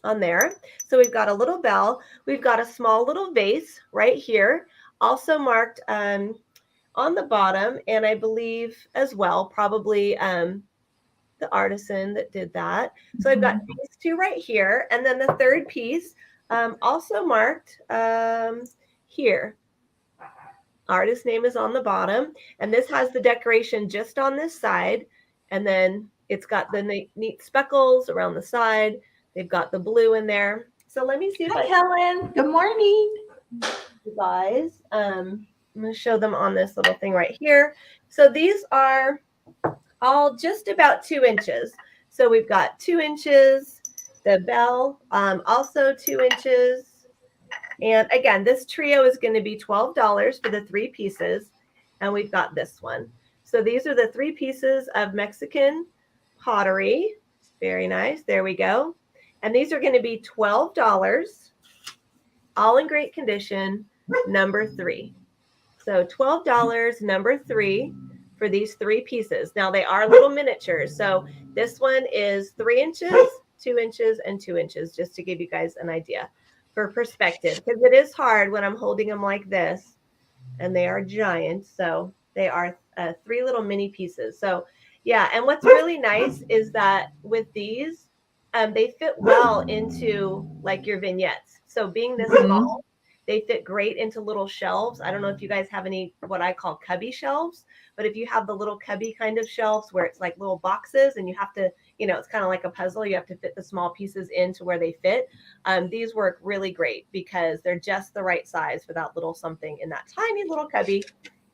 on there. So we've got a little bell. We've got a small little vase right here, also marked on the bottom. And I believe as well, probably the artisan that did that. So I've got these two right here. And then the third piece also marked here. Artist name is on the bottom. And this has the decoration just on this side. And then it's got the neat speckles around the side. They've got the blue in there. So let me see if Hi, Helen. Good morning. You guys. I'm going to show them on this little thing right here. So these are all just about 2 inches. So we've got 2 inches, the bell, also 2 inches. And again, this trio is going to be $12 for the 3 pieces. And we've got this one. So these are the 3 pieces of Mexican pottery. Very nice. There we go. And these are going to be $12, all in great condition, number 3. So $12, number 3 for these 3 pieces. Now they are little miniatures. So this one is 3 inches, 2 inches, and 2 inches, just to give you guys an idea for perspective, because it is hard when I'm holding them like this, and they are giant. So they are 3 little mini pieces. So yeah, and what's really nice is that with these, they fit well into like your vignettes. So being this small, they fit great into little shelves. I don't know if you guys have any, what I call cubby shelves, but if you have the little cubby kind of shelves where it's like little boxes and you have to, you know, it's kind of like a puzzle. You have to fit the small pieces into where they fit. These work really great because they're just the right size for that little something in that tiny little cubby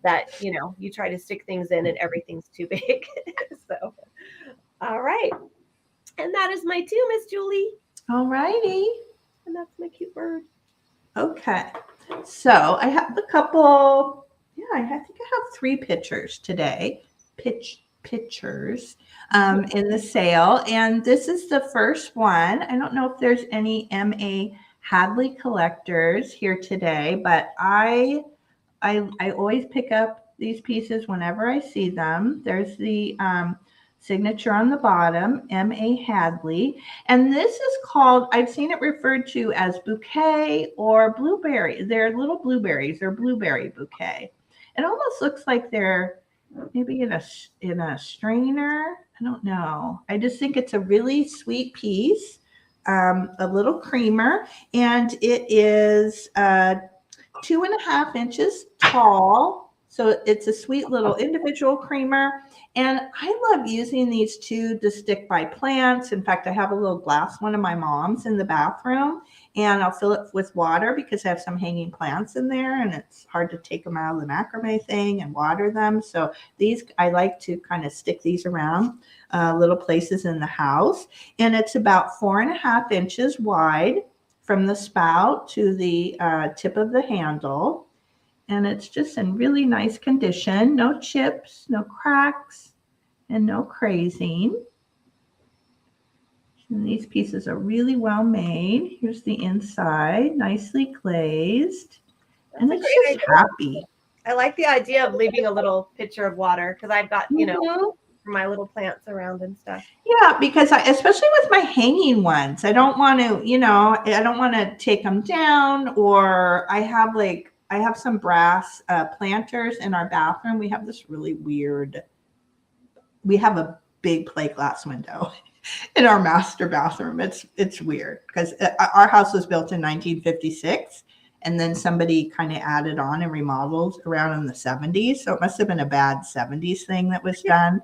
that, you know, you try to stick things in and everything's too big. So, all right. And that is my 2, Miss Julie. All righty. And that's my cute bird. Okay. So I have a couple, I think I have 3 pictures today. Pictures in the sale. And this is the first one. I don't know if there's any M.A. Hadley collectors here today, but I always pick up these pieces whenever I see them. There's the signature on the bottom, M.A. Hadley. And this is called, I've seen it referred to as bouquet or blueberry. They're little blueberries or blueberry bouquet. It almost looks like they're maybe in a strainer. I don't know. I just think it's a really sweet piece, a little creamer, and it is 2.5 inches tall. So it's a sweet little individual creamer. And I love using these too to stick by plants. In fact, I have a little glass one of my mom's in the bathroom, and I'll fill it with water because I have some hanging plants in there and it's hard to take them out of the macrame thing and water them. So these, I like to kind of stick these around little places in the house. And it's about 4.5 inches wide from the spout to the tip of the handle. And it's just in really nice condition. No chips, no cracks, and no crazing. And these pieces are really well made. Here's the inside, nicely glazed. And it's just happy. I like the idea of leaving a little pitcher of water because I've got, you know, my little plants around and stuff. Yeah, because especially with my hanging ones, I don't want to, you know, I don't want to take them down, or I have some brass planters in our bathroom. We have this really weird, we have a big plate glass window in our master bathroom. It's weird because our house was built in 1956, and then somebody kind of added on and remodeled around in the 70s. So it must have been a bad 70s thing that was done.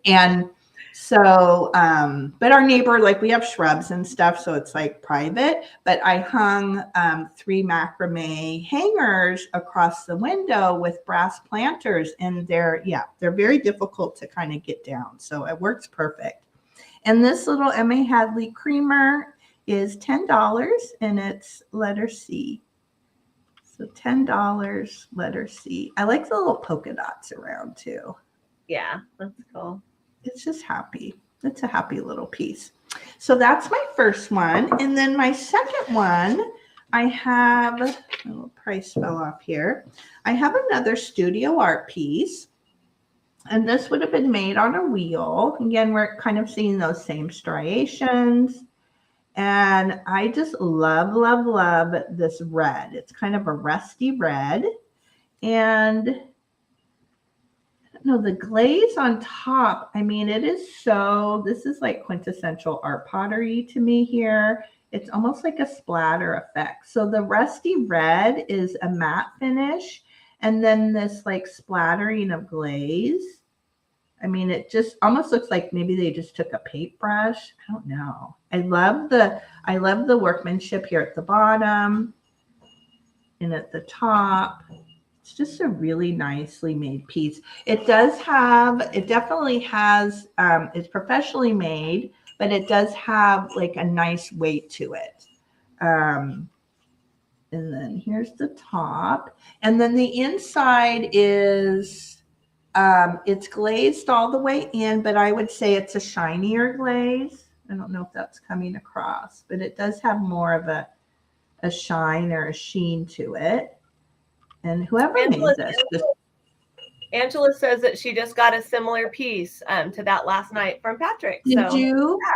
And so, but our neighbor, like, we have shrubs and stuff, so it's like private, but I hung 3 macrame hangers across the window with brass planters, and they're very difficult to kind of get down. So it works perfect. And this little M.A. Hadley creamer is $10, and it's letter C. So $10, letter C. I like the little polka dots around too. Yeah, that's cool. It's just happy. It's a happy little piece. So that's my first one. And then my second one, I have, a little price fell off here. I have another studio art piece. And this would have been made on a wheel. Again, we're kind of seeing those same striations. And I just love, love, love this red. It's kind of a rusty red. And I don't know, the glaze on top, I mean, it is so, this is like quintessential art pottery to me here. It's almost like a splatter effect. So the rusty red is a matte finish. And then this like splattering of glaze. I mean, it just almost looks like maybe they just took a paintbrush. I don't know. I love the workmanship here at the bottom and at the top. It's just a really nicely made piece. It definitely has, it's professionally made, but it does have like a nice weight to it. And then here's the top. And then the inside is, it's glazed all the way in, but I would say it's a shinier glaze. I don't know if that's coming across, but it does have more of a shine or a sheen to it. And whoever made this. Angela says that she just got a similar piece to that last night from Patrick. Did you? Yeah.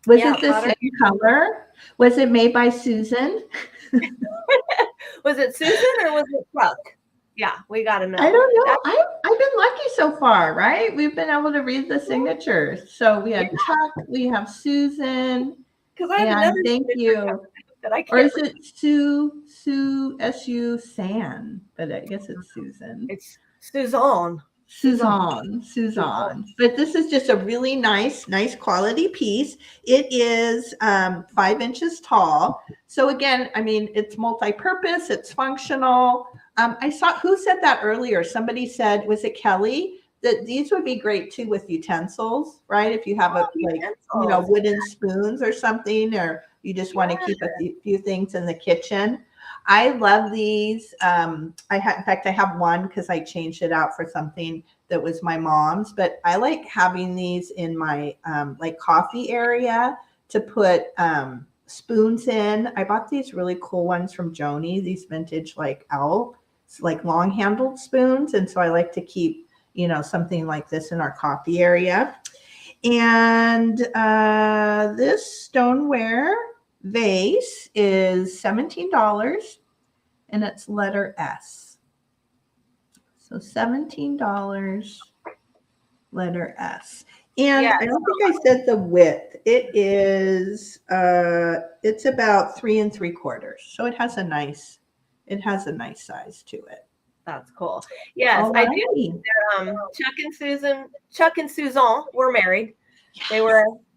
Was it the same color? Was it made by Susan? Was it Susan or was it Chuck? Yeah, we got to know. I don't know. I've been lucky so far, right? We've been able to read the signatures. So we have Chuck, we have Susan. Because I have another thank you. Or is it Sue S-U San? But I guess it's Susan. It's Suzanne. Suzanne. But this is just a really nice quality piece. It is 5 inches tall. So again, I mean, it's multi-purpose, it's functional. I saw, who said that earlier? Somebody said, was it Kelly? That these would be great too with utensils, right? If you have wooden spoons or something, or you just want to keep a few things in the kitchen. I love these. In fact, I have one because I changed it out for something that was my mom's, but I like having these in my like coffee area to put spoons in. I bought these really cool ones from Joni, these vintage like owl, like long handled spoons. And so I like to keep, something like this in our coffee area. And this stoneware vase is $17 and it's letter S. So $17, letter S. And I don't think I said the width. It is, it's about 3 3/4. So it has a nice size to it. That's cool. Yes, I do. Chuck and Suzanne were married. Yes.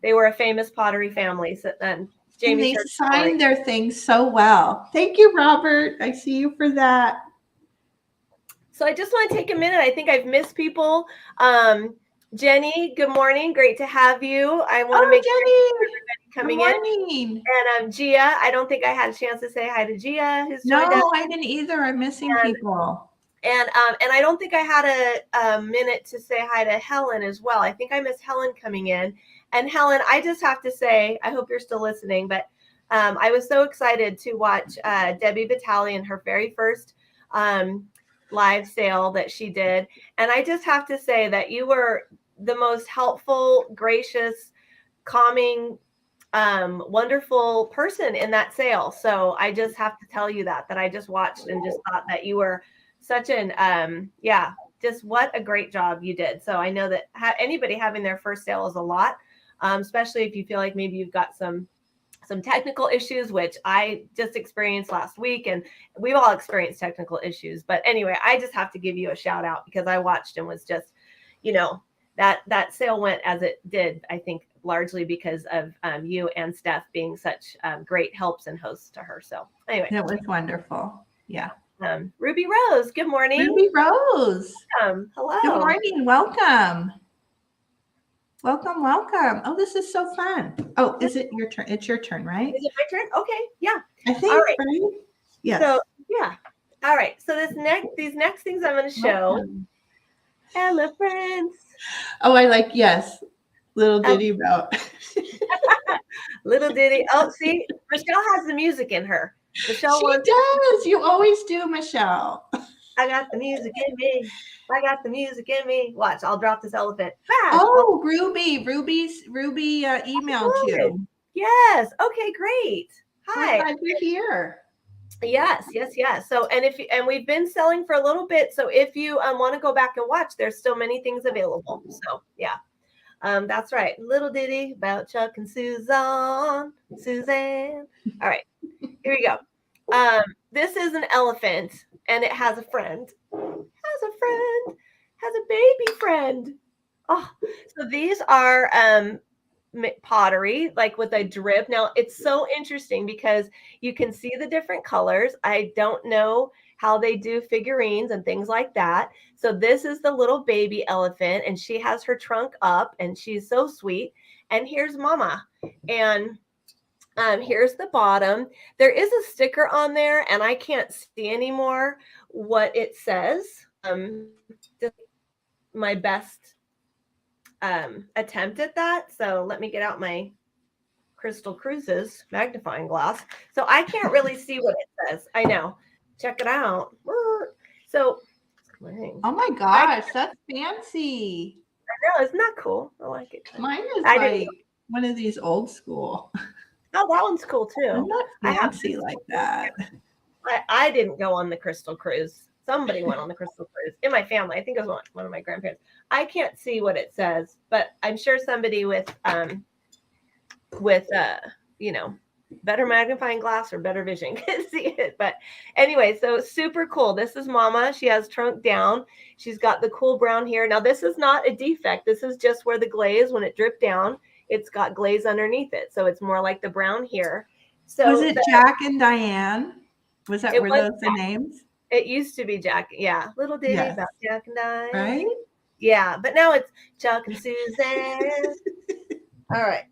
They were a famous pottery family. So then Jamie, and they signed their things so well. Thank you, Robert. I see you for that. So I just want to take a minute. I think I've missed people. Jenny, good morning. Great to have you. I want to make sure everybody coming in. And Gia, I don't think I had a chance to say hi to Gia. No, I didn't either. I'm missing people. And I don't think I had a minute to say hi to Helen as well. I think I missed Helen coming in. And Helen, I just have to say, I hope you're still listening, but I was so excited to watch Debbie Vitale in her very first live sale that she did. And I just have to say that you were the most helpful, gracious, calming, wonderful person in that sale. So I just have to tell you that I just watched and just thought that you were such an, just what a great job you did. So I know that anybody having their first sale is a lot, especially if you feel like maybe you've got some technical issues, which I just experienced last week, and we've all experienced technical issues. But anyway, I just have to give you a shout out because I watched and was just, that sale went as it did, I think largely because of you and Steph being such great helps and hosts to her. So anyway. It was wonderful. Yeah. Ruby Rose, good morning. Ruby Rose. Hello. Good morning. Welcome. Welcome. Oh, this is so fun. Oh, is it your turn? It's your turn, right? Is it my turn? Okay. Yeah. I think. All right. Yes. So, yeah. All right. So these next things I'm going to show. Elephants. Oh, I like, yes. Little ditty about. Little ditty. Oh, see, Michelle has the music in her. Michelle She wants. does. You always do, Michelle. I got the music in me. I got the music in me. Watch, I'll drop this elephant. Bash. Oh, Ruby emailed you. Yes. Okay, great. We're Hi. glad you're here. Yes. So, and we've been selling for a little bit. So if you want to go back and watch, there's still many things available. So yeah. That's right. Little ditty about Chuck and Suzanne. All right, here we go. This is an elephant and it has a friend. Has a baby friend. Oh, so these are pottery, like with a drip. Now it's so interesting because you can see the different colors. I don't know how they do figurines and things like that. So this is the little baby elephant and she has her trunk up and she's so sweet. And here's mama. And here's the bottom. There is a sticker on there and I can't see anymore what it says. Just my best attempt at that. So let me get out my Crystal Cruises magnifying glass. So I can't really see what it says. I know. Check it out. So, oh my gosh, that's fancy. I know, isn't that cool? I like it. Mine is like one of these old school. Oh, that one's cool too. I'm not fancy like that. I didn't go on the Crystal Cruise. Somebody went on the Crystal Cruise in my family. I think it was one of my grandparents. I can't see what it says, but I'm sure somebody with better magnifying glass or better vision can see it. But anyway, so super cool. This is mama. She has trunk down. She's got the cool brown here. Now this is not a defect. This is just where the glaze, when it dripped down, it's got glaze underneath it. So it's more like the brown here. So was it Jack and Diane? Were those the names? It used to be Jack. Yeah. Little ditty about Jack and Diane. Right? Yeah. But now it's Chuck and Suzanne. All right.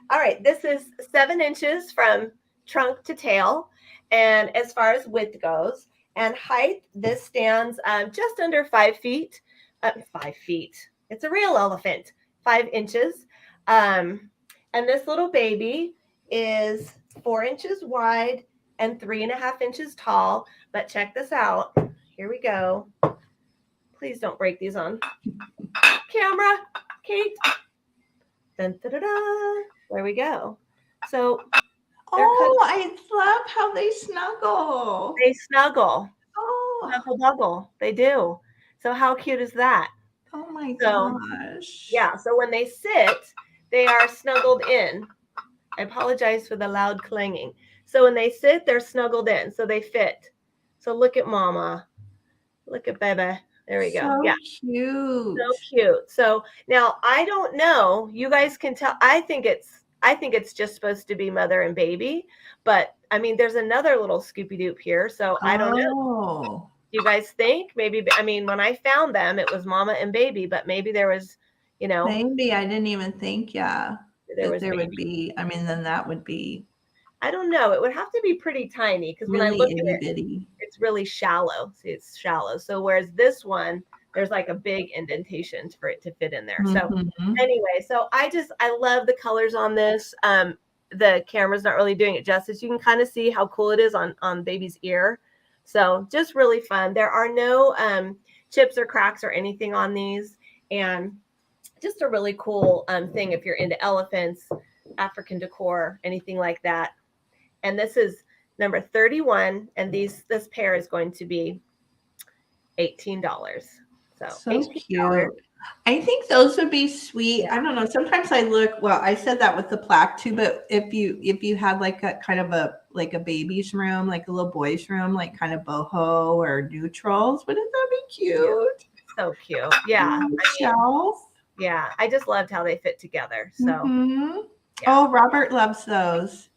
All right. This is 7 inches from trunk to tail. And as far as width goes and height, this stands just under 5 feet. 5 feet. It's a real elephant. 5 inches. And this little baby is 4 inches wide and 3.5 inches tall. But check this out. Here we go. Please don't break these on camera, Kate. Dun, da, da, da. There we go. So, I love how they snuggle. They snuggle. Oh, Snuggle buggle. They do. So how cute is that? Oh my gosh. Yeah. So when they sit, they are snuggled in. I apologize for the loud clanging. So when they sit, they're snuggled in. So they fit. So look at mama. Look at baby. There we go. So yeah. Cute. So cute. So now I don't know. You guys can tell. I think it's just supposed to be mother and baby. But I mean, there's another little Scoopy Doop here. So I don't know. You guys think maybe, I mean, when I found them, it was mama and baby, but maybe there was, maybe I didn't even think, there would be, I mean, then that would be, I don't know. It would have to be pretty tiny because when I look at it, it's really shallow. See, it's shallow. So whereas this one, there's like a big indentation for it to fit in there. So anyway, so I love the colors on this. The camera's not really doing it justice. You can kind of see how cool it is on baby's ear. So just really fun. There are no chips or cracks or anything on these. And just a really cool thing if you're into elephants, African decor, anything like that. And this is number 31. And this pair is going to be $18. So cute. I think those would be sweet. I don't know. Sometimes I look, well, I said that with the plaque too, but if you had like a kind of a baby's room, like a little boy's room, like kind of boho or neutrals, wouldn't that be cute? So cute. Yeah. Shelf. Yeah. I just loved how they fit together. So yeah. Oh, Robert loves those.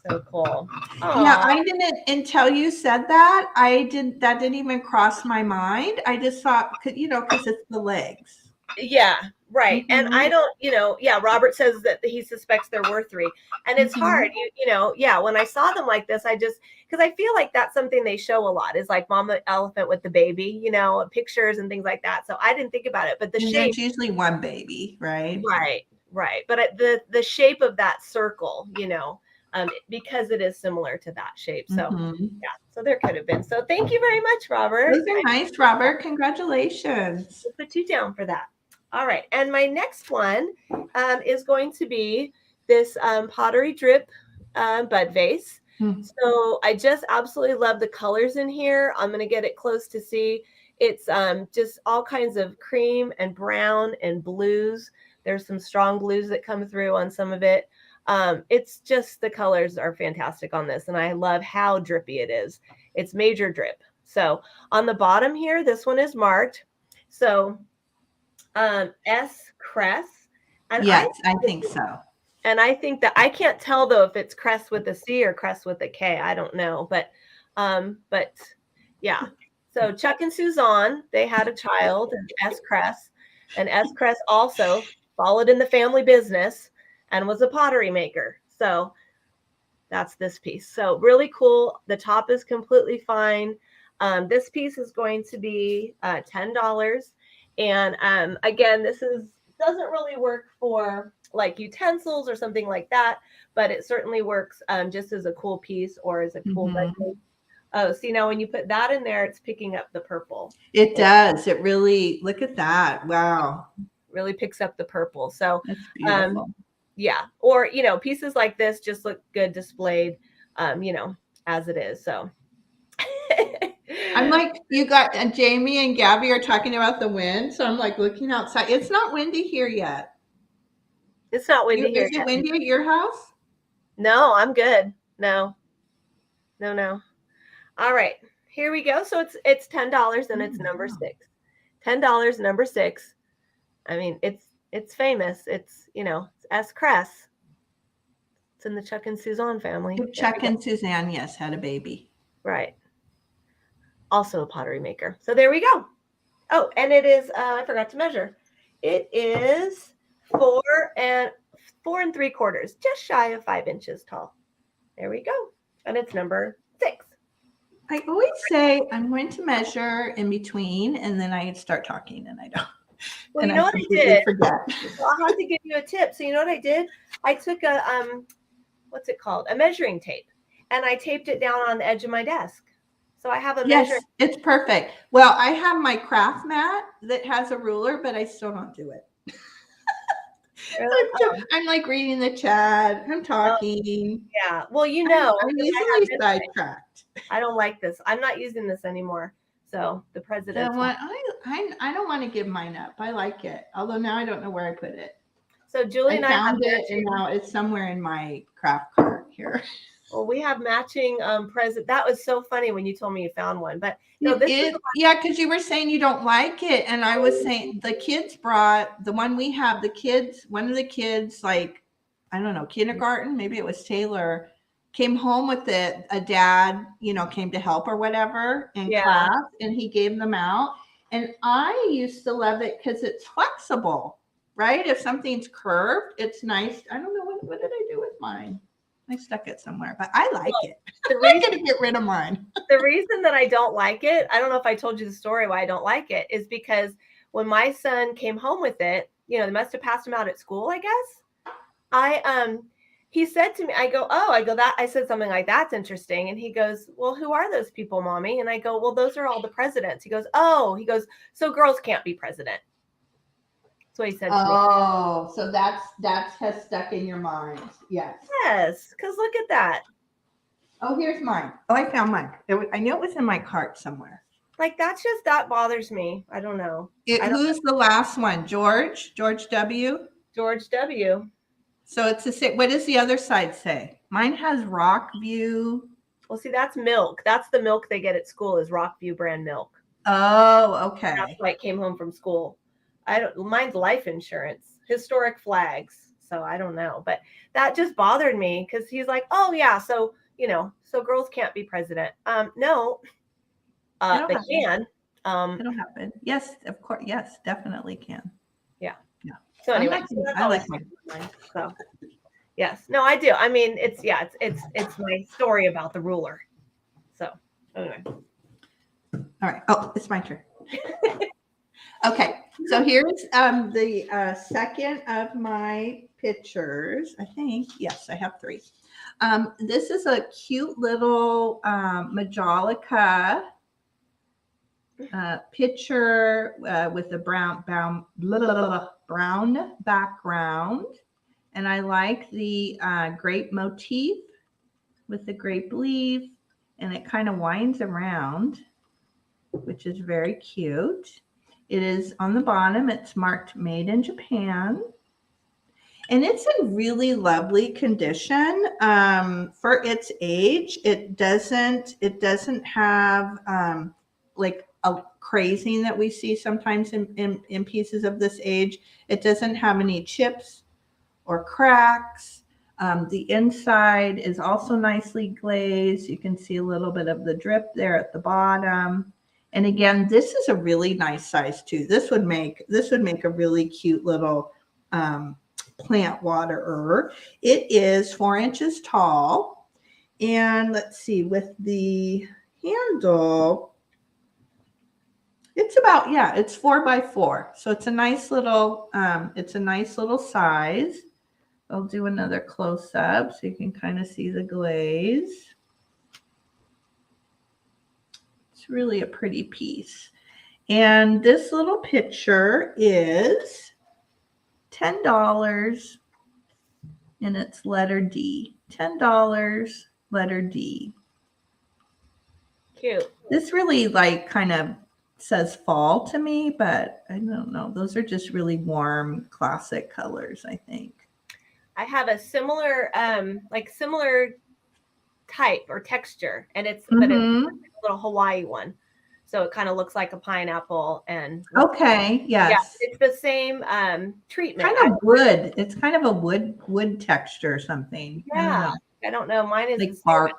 So cool. Aww. Yeah, I didn't until you said that. That didn't even cross my mind. I just thought, because it's the legs. Yeah, right. And I don't, Robert says that he suspects there were 3. And it's hard, when I saw them like this, because I feel like that's something they show a lot is like mama elephant with the baby, pictures and things like that. So I didn't think about it, but the shape. There's usually one baby, right? Right. But the shape of that circle, because it is similar to that shape. So Mhm. yeah, so there could have been. So thank you very much, Robert. Those are nice, Robert. Congratulations. We'll put you down for that. All right. And my next one is going to be this Pottery drip bud vase. So I just absolutely love the colors in here. I'm going to get it close to see. It's just all kinds of cream and brown and blues. There's some strong blues that come through on some of it. It's just the colors are fantastic on this. And I love how drippy it is. It's major drip. So on the bottom here, this one is marked. So S Cress. And yes, I think so. And I think that I can't tell though if it's Cress with a C or Cress with a K. I don't know, but yeah. So Chuck and Suzanne, they had a child, S Cress, and S Cress also followed in the family business and was a pottery maker. So that's this piece. So really cool. The top is completely fine. This piece is going to be $10. And again, this doesn't really work for like utensils or something like that, but it certainly works just as a cool piece or as a cool Oh, see, now when you put that in there, it's picking up the purple. It does. It really, look at that. Wow. Really picks up the purple. So that's beautiful. Yeah. Or, you know, pieces like this just look good displayed, you know, as it is. So I'm like, you got Jamie and Gabby are talking about the wind. So I'm like looking outside. It's not windy here yet. It's not windy here. Is it windy at your house? No, I'm good. No. All right, here we go. So it's $10 and it's number 6. $10, number 6. I mean, it's famous. It's, you know, it's S Cress. It's in the Chuck and Suzanne family. Chuck and Suzanne, yes, had a baby. Right. Also a pottery maker. So there we go. Oh, and it is, I forgot to measure. It is 4 3/4, just shy of 5 inches tall. There we go. And it's number 6. I always say I'm going to measure in between, and then I start talking, and I don't. Well, you know what I did? Forget. Well, I'll have to give you a tip. So you know what I did? I took a what's it called? A measuring tape, and I taped it down on the edge of my desk. So I have a measuring. It's perfect. Well, I have my craft mat that has a ruler, but I still don't do it. Really? I'm like reading the chat. I'm talking. Yeah. Well, you know, I'm easily sidetracked. I don't like this. I'm not using this anymore. So the president. I don't want to give mine up. I like it. Although now I don't know where I put it. So Julie and I found it, and now it's somewhere in my craft cart here. Well, we have matching present. That was so funny when you told me you found one. But no, yeah, because you were saying you don't like it, and I was saying the kids brought the one we have. One of the kids, like I don't know, kindergarten, maybe it was Taylor, came home with it. A dad, you know, came to help or whatever in class, and he gave them out. And I used to love it because it's flexible, right? If something's curved, it's nice. I don't know what did I do with mine. I stuck it somewhere, but I like it. I'm going to get rid of mine. The reason that I don't like it, I don't know if I told you the story why I don't like it, is because when my son came home with it, you know, they must have passed him out at school, I guess. He said to me, I said something like, that's interesting. And he goes, well, who are those people, Mommy? And I go, well, those are all the presidents. He goes, so girls can't be president. That's what he said to me. Oh, so that has stuck in your mind. Yes. Yes, because look at that. Oh, here's mine. Oh, I found mine. I knew it was in my cart somewhere. Like that bothers me. I don't know. Who's the last one? George W. George W. So it's the same. What does the other side say? Mine has Rockview. Well, see, that's milk. That's the milk they get at school is Rockview brand milk. Oh, okay. That's why I came home from school. Mine's life insurance, historic flags. So I don't know, but that just bothered me because he's like, oh yeah, so you know, so girls can't be president. No, they can. It'll happen. Yes, of course. Yes, definitely can. Yeah. Yeah. So anyway, I like mine. So yes, no, I do. I mean, it's my story about the ruler. So anyway. All right. Oh, it's my turn. Okay, so here's the second of my pictures. I think, yes, I have 3. This is a cute little Majolica picture with a brown background. And I like the grape motif with the grape leaf, and it kind of winds around, which is very cute. It is on the bottom, it's marked made in Japan. And it's in really lovely condition for its age. It doesn't have like a crazing that we see sometimes in pieces of this age. It doesn't have any chips or cracks. The inside is also nicely glazed. You can see a little bit of the drip there at the bottom. And again, this is a really nice size too. This would make a really cute little plant waterer. It is 4 inches tall. And let's see, with the handle, it's about, yeah, it's 4 by 4. So it's a nice little size. I'll do another close up so you can kind of see the glaze. It's really a pretty piece. And this little picture is $10 and it's letter D. $10, letter D. Cute. This really like kind of says fall to me, but I don't know. Those are just really warm, classic colors, I think. I have a similar type or texture, and it's but it's a little Hawaii one, so it kind of looks like a pineapple. And okay, yes, yeah, it's the same treatment. Kind of wood. It's kind of a wood texture or something. Yeah, I don't know. Mine is like bark.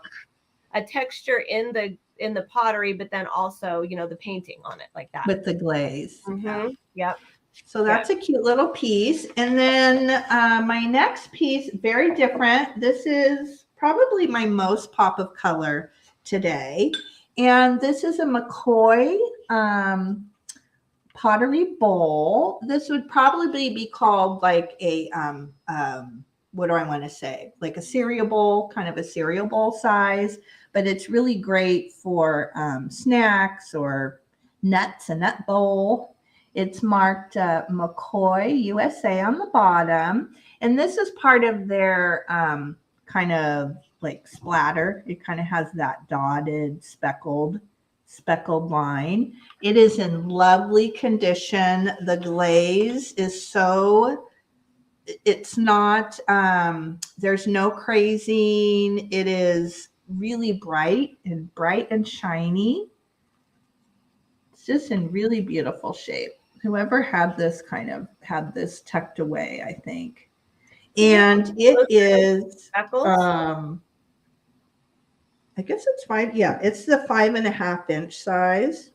A texture in the pottery, but then also the painting on it like that with the glaze. Mm-hmm. Yep. So that's a cute little piece. And then my next piece, very different. This is probably my most pop of color today. And this is a McCoy pottery bowl. This would probably be called like a, what do I want to say? Like a cereal bowl, kind of a cereal bowl size. But it's really great for snacks or nuts, a nut bowl. It's marked McCoy USA on the bottom. And this is part of their kind of like splatter. It kind of has that dotted, speckled line. It is in lovely condition. The glaze is it's not, there's no crazing. It is really bright and shiny. It's just in really beautiful shape. Whoever had this kind of had this tucked away, I think. And it is, I guess it's 5. Yeah, it's the 5.5 inch size.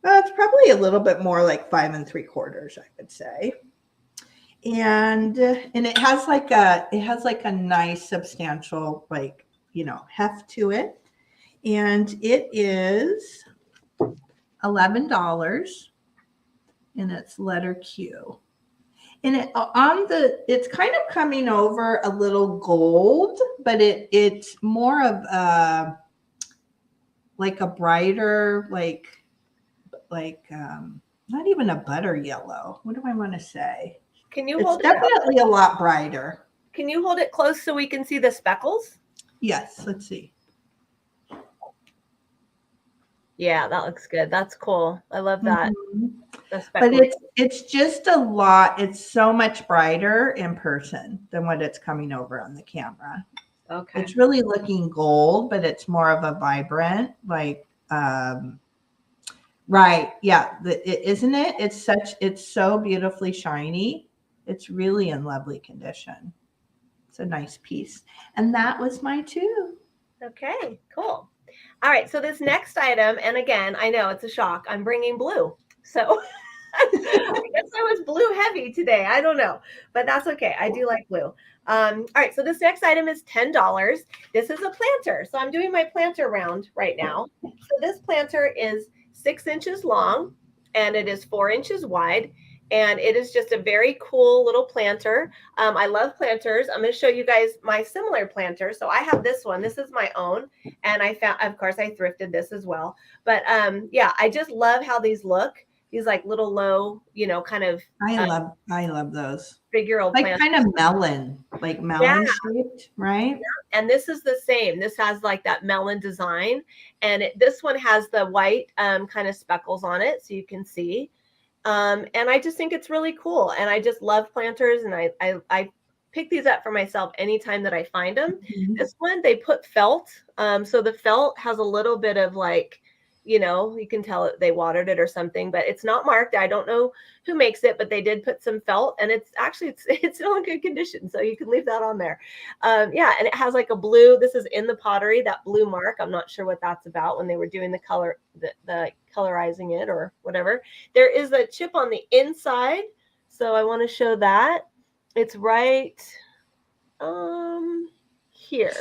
It's probably a little bit more like 5 3/4, I would say. And it has like a nice substantial heft to it. And it is $11. And it's letter Q. And it's kind of coming over a little gold, but it's more of like a brighter, like not even a butter yellow. What do I want to say? Can you hold it? It's definitely a lot brighter. Can you hold it close so we can see the speckles? Yes, let's see. Yeah, that looks good. That's cool. I love that. Mm-hmm. But it's just a lot. It's so much brighter in person than what it's coming over on the camera. Okay. It's really looking gold, but it's more of a vibrant, like, right. Yeah. Isn't it? It's so beautifully shiny. It's really in lovely condition. It's a nice piece. And that was my 2. Okay, cool. All right, so this next item, and again, I know it's a shock, I'm bringing blue. So I guess I was blue heavy today. I don't know, but that's okay. I do like blue. All right, so this next item is $10. This is a planter. So I'm doing my planter round right now. So this planter is 6 inches long, and it is 4 inches wide. And it is just a very cool little planter. I love planters. I'm going to show you guys my similar planter. So I have this one. This is my own. And I found, of course, I thrifted this as well. But yeah, I just love how these look. These like little low, you know, kind of. I love those. Figural like planters. kind of melon, like melon shaped, right? Yeah. And this is the same. This has like that melon design. And this one has the white kind of speckles on it. So you can see. And I just think it's really cool. And I just love planters. And I pick these up for myself anytime that I find them. Mm-hmm. This one, they put felt. So the felt has a little bit of like, you know, you can tell they watered it or something, but it's not marked. I don't know who makes it, but they did put some felt, and it's actually, it's still in good condition. So you can leave that on there. Yeah. And it has like a blue, this is in the pottery, that blue mark. I'm not sure what that's about when they were doing the color, the colorizing it or whatever. There is a chip on the inside. So I want to show that. It's right here.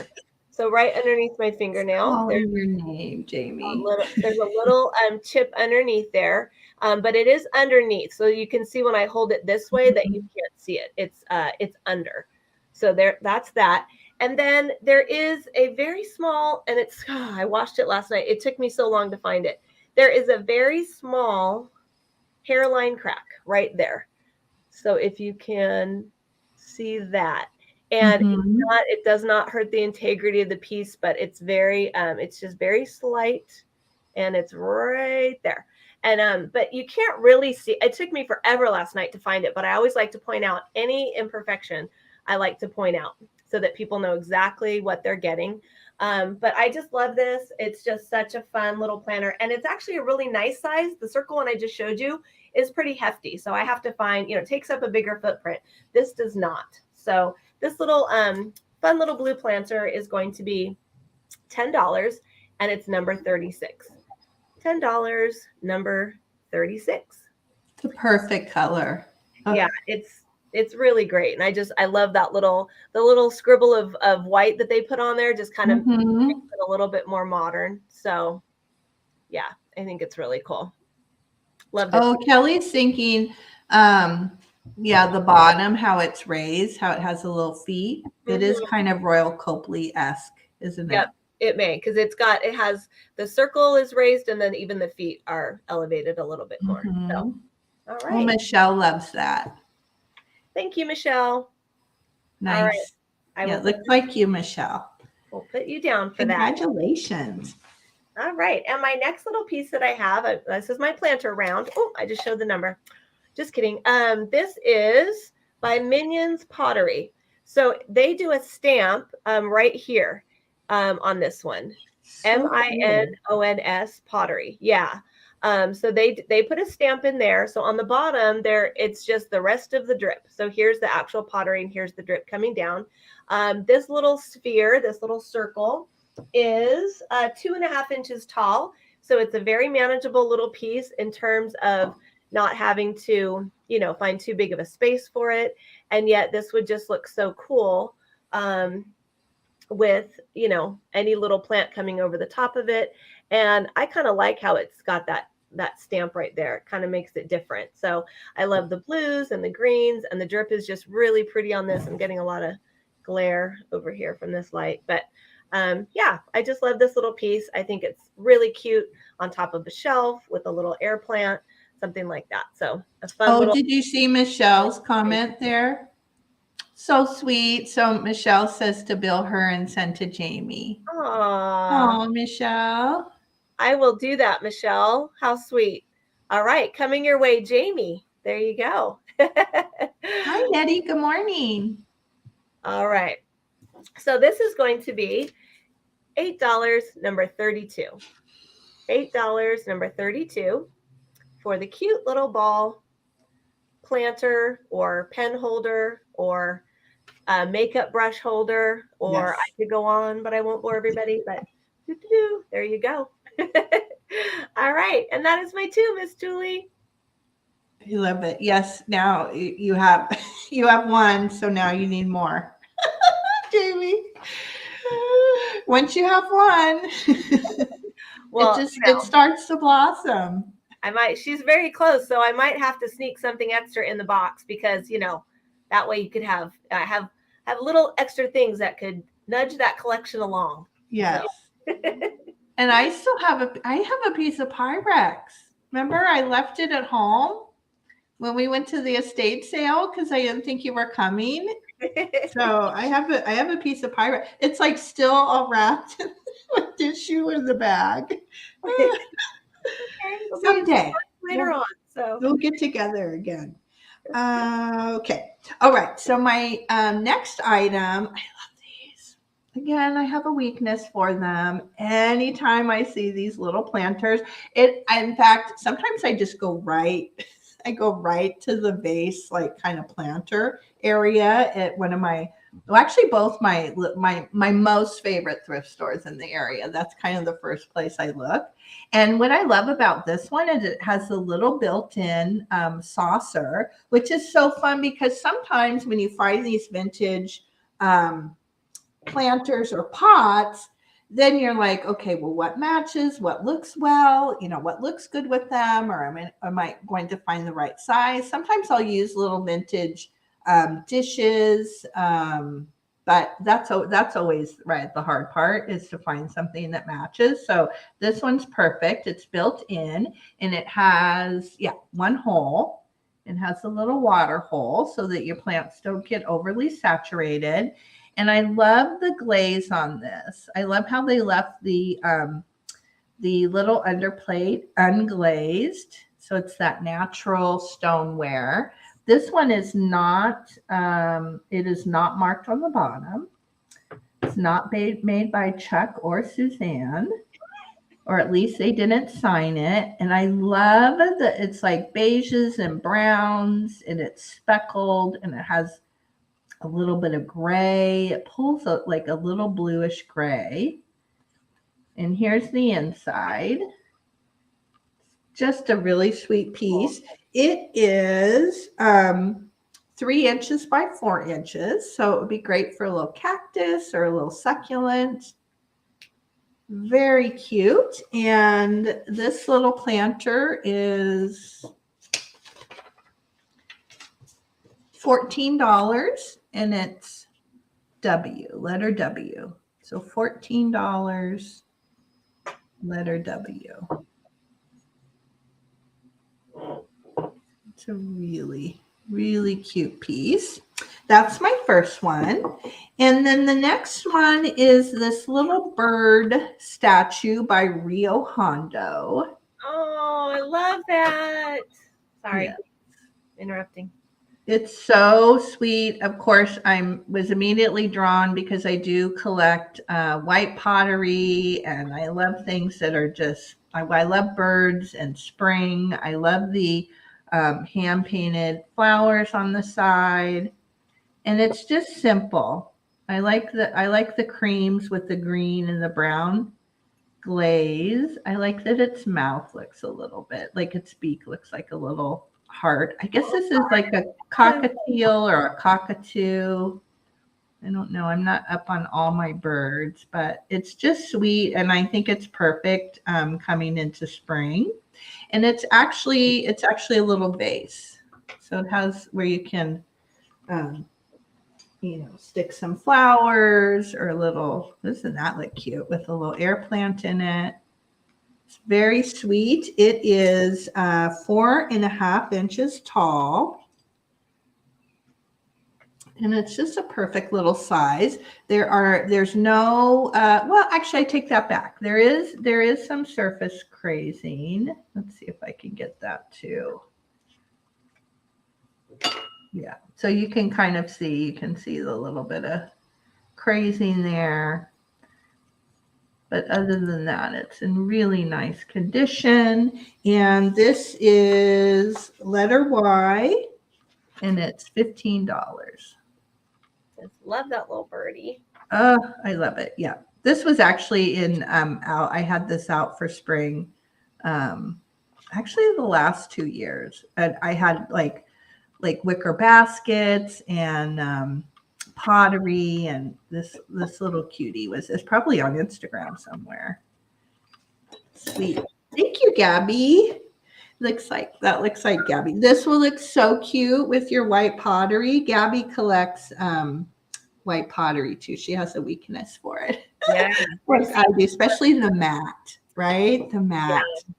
So right underneath my fingernail. There's your name, Jamie. There's a little chip underneath there, but it is underneath. So you can see when I hold it this way that you can't see it. It's under. So that's that. And then there is a very small, and it's, I washed it last night. It took me so long to find it. There is a very small hairline crack right there. So if you can see that. And it does not hurt the integrity of the piece, but it's very, it's just very slight, and it's right there. And, but you can't really see, it took me forever last night to find it, but I always like to point out any imperfection. I like to point out so that people know exactly what they're getting. But I just love this. It's just such a fun little planner, and it's actually a really nice size. The circle one I just showed you is pretty hefty. So I have to find, you know, it takes up a bigger footprint. This does not. So this little fun little blue planter is going to be $10, and it's number 36. $10, number 36. It's a perfect color. Yeah, it's really great. And I love that the little scribble of white that they put on there, just kind of makes it a little bit more modern. So yeah, I think it's really cool. Love this. Oh, Kelly's thinking, yeah, the bottom, how it's raised, how it has the little feet. It is kind of Royal Copley-esque, isn't it? Yep, it may, because it has the circle is raised, and then even the feet are elevated a little bit more. So, all right. Well, Michelle loves that. Thank you, Michelle. Nice. All right. Yeah, it looks like you, Michelle. We'll put you down for Congratulations. All right. And my next little piece that I have, this is my planter round. Oh, I just showed the number. Just kidding. This is by Minions Pottery. So they do a stamp right here on this one. So Mins Pottery. Yeah. So they put a stamp in there. So on the bottom there, it's just the rest of the drip. So here's the actual pottery, and here's the drip coming down. This little sphere, this little circle is 2.5 inches tall. So it's a very manageable little piece in terms of not having to, you know, find too big of a space for it. And yet this would just look so cool with, you know, any little plant coming over the top of it. And I kind of like how it's got that stamp right there. It kind of makes it different. So I love the blues and the greens, and the drip is just really pretty on this. I'm getting a lot of glare over here from this light, but yeah, I just love this little piece. I think it's really cute on top of a shelf with a little air plant, something like that. So a fun did you see Michelle's comment there? So sweet. So Michelle says to bill her and send to Jamie. Oh, Michelle. I will do that, Michelle. How sweet. All right, coming your way, Jamie. There you go. Hi, Nettie. Good morning. All right. So this is going to be $8, number 32. $8, number 32 for the cute little ball planter or pen holder or makeup brush holder, or I could go on, but I won't bore everybody. But there you go. All right. And that is my two, Miss Julie. I love it. Yes. Now you have one. So now you need more. Jamie. Once you have one, it starts to blossom. she's very close, so I might have to sneak something extra in the box because, that way you could have little extra things that could nudge that collection along. Yes. So. And I still have a piece of Pyrex. Remember, I left it at home when we went to the estate sale because I didn't think you were coming. So I have a piece of Pyrex. It's like still all wrapped with tissue in the bag. Okay, someday later on, so we'll get together again. Okay. All right. So my next item, I love these. Again, I have a weakness for them. Anytime I see these little planters, in fact, sometimes I just go right to the vase, like kind of planter area at one of my, actually both my most favorite thrift stores in the area. That's kind of the first place I look. And what I love about this one is it has a little built-in saucer, which is so fun because sometimes when you find these vintage planters or pots, then you're like, okay, well, what matches, what looks well, what looks good with them, or am I going to find the right size? Sometimes I'll use little vintage dishes, but that's always right. The hard part is to find something that matches. So this one's perfect. It's built in, and it has one hole. It has a little water hole so that your plants don't get overly saturated. And I love the glaze on this. I love how they left the little underplate unglazed. So it's that natural stoneware. This one is not, it is not marked on the bottom. It's not made by Chuck or Suzanne, or at least they didn't sign it. And I love that it's like beiges and browns, and it's speckled, and it has a little bit of gray. It pulls like a little bluish gray. And here's the inside. Just a really sweet piece. It is 3 inches by 4 inches. So it would be great for a little cactus or a little succulent. Very cute. And this little planter is $14. And it's letter W. So $14, letter W. It's a really, really cute piece. That's my first one. And then the next one is this little bird statue by Rio Hondo. Oh, I love that. Sorry, interrupting. It's so sweet. Of course, I was immediately drawn because I do collect white pottery, and I love things that are just, I love birds and spring. I love the hand-painted flowers on the side, and it's just simple. I like the creams with the green and the brown glaze. I like that its mouth looks a little bit like its beak looks like a little heart. I guess this is like a cockatiel or a cockatoo. I don't know. I'm not up on all my birds, but it's just sweet, and I think it's perfect coming into spring. And it's actually a little vase, so it has where you can stick some flowers or a little. Doesn't that look cute with a little air plant in it? It's very sweet. It is 4.5 inches tall. And it's just a perfect little size. There's no, well, actually I take that back. There is some surface crazing. Let's see if I can get that too. Yeah, so you can kind of see, you can see the little bit of crazing there. But other than that, it's in really nice condition. And this is letter Y, and it's $15. Just love that little birdie. Oh, I love it. Yeah. This was actually in out. I had this out for spring. Actually the last 2 years. And I had like wicker baskets and pottery, and this little cutie is probably on Instagram somewhere. Sweet. Thank you, Gabby. That looks like Gabby. This will look so cute with your white pottery. Gabby collects white pottery too. She has a weakness for it. Yeah. Like I do, especially the matte, right? The matte. Yeah.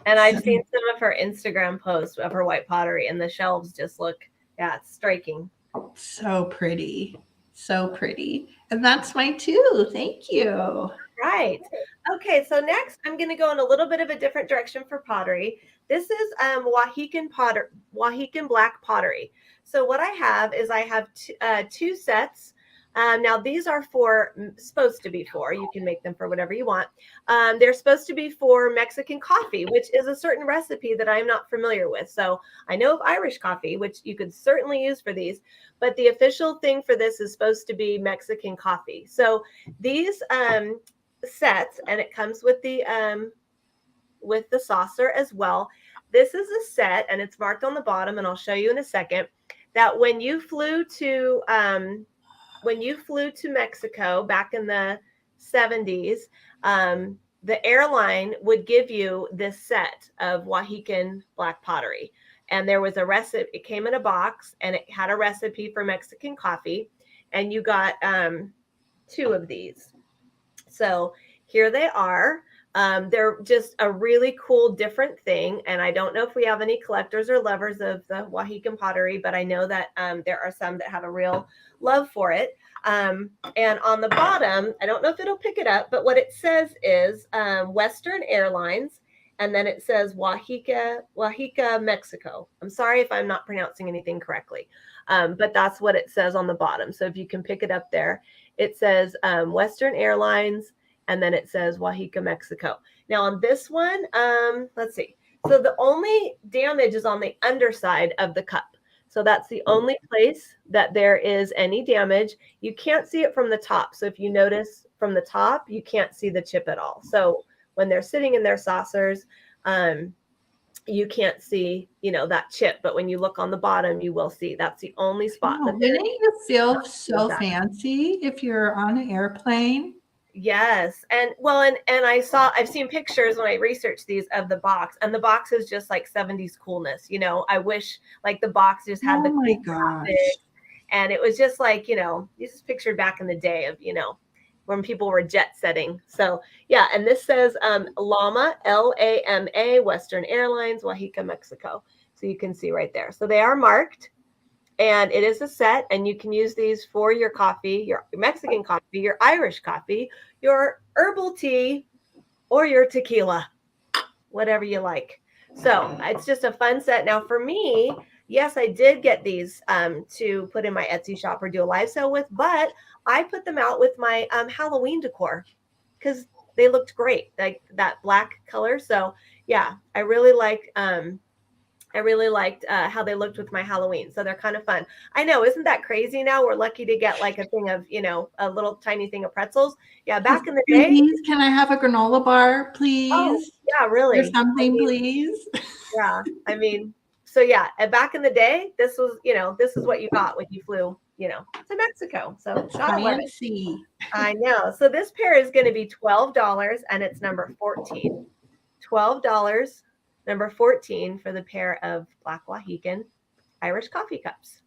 And I've seen some of her Instagram posts of her white pottery, and the shelves just look, it's striking. So pretty. So pretty. And that's my two. Thank you. Right. Okay, so next I'm going to go in a little bit of a different direction for pottery. This is Mohican black pottery. So what I have is I have two sets. Now these are supposed to be for, you can make them for whatever you want. They're supposed to be for Mexican coffee, which is a certain recipe that I'm not familiar with. So I know of Irish coffee, which you could certainly use for these, but the official thing for this is supposed to be Mexican coffee. So these sets, and it comes with the saucer as well. This is a set, and it's marked on the bottom, and I'll show you in a second, that when you flew to Mexico back in the 70s, the airline would give you this set of Mohican black pottery. And there was a recipe. It came in a box, and it had a recipe for Mexican coffee. And you got two of these. So here they are. They're just a really cool, different thing. And I don't know if we have any collectors or lovers of the Mohican pottery, but I know that there are some that have a real love for it. And on the bottom, I don't know if it'll pick it up, but what it says is Western Airlines. And then it says Oaxaca, Mexico. I'm sorry if I'm not pronouncing anything correctly, but that's what it says on the bottom. So if you can pick it up there, it says Western Airlines, and then it says Oaxaca, Mexico. Now on this one, let's see. So the only damage is on the underside of the cup. So that's the only place that there is any damage. You can't see it from the top. So if you notice from the top, you can't see the chip at all. So when they're sitting in their saucers, you can't see, that chip. But when you look on the bottom, you will see. That's the only spot. Wouldn't you feel so fancy if you're on an airplane? Yes. And I've seen pictures when I researched these of the box, and the box is just like 70s coolness. I wish like the box just had the my gosh. And it was just like, this is pictured back in the day of, when people were jet setting. So yeah, and this says Lama, Lama, Western Airlines, Oaxaca, Mexico. So you can see right there. So they are marked, and it is a set, and you can use these for your coffee, your Mexican coffee, your Irish coffee, your herbal tea, or your tequila, whatever you like. So it's just a fun set. Now for me, yes, I did get these to put in my Etsy shop or do a live sale with, but I put them out with my Halloween decor because they looked great, like that black color. So yeah, I really liked how they looked with my Halloween. So they're kind of fun. I know, isn't that crazy? Now we're lucky to get like a thing of, a little tiny thing of pretzels. Yeah, back in the day. Please, can I have a granola bar, please? Oh, yeah, really. Or something, please. Yeah, so yeah, and back in the day, this was, this is what you got when you flew, to Mexico. So fancy. I know. So this pair is going to be $12, and it's number 14. $12, number 14 for the pair of black Mohican Irish coffee cups.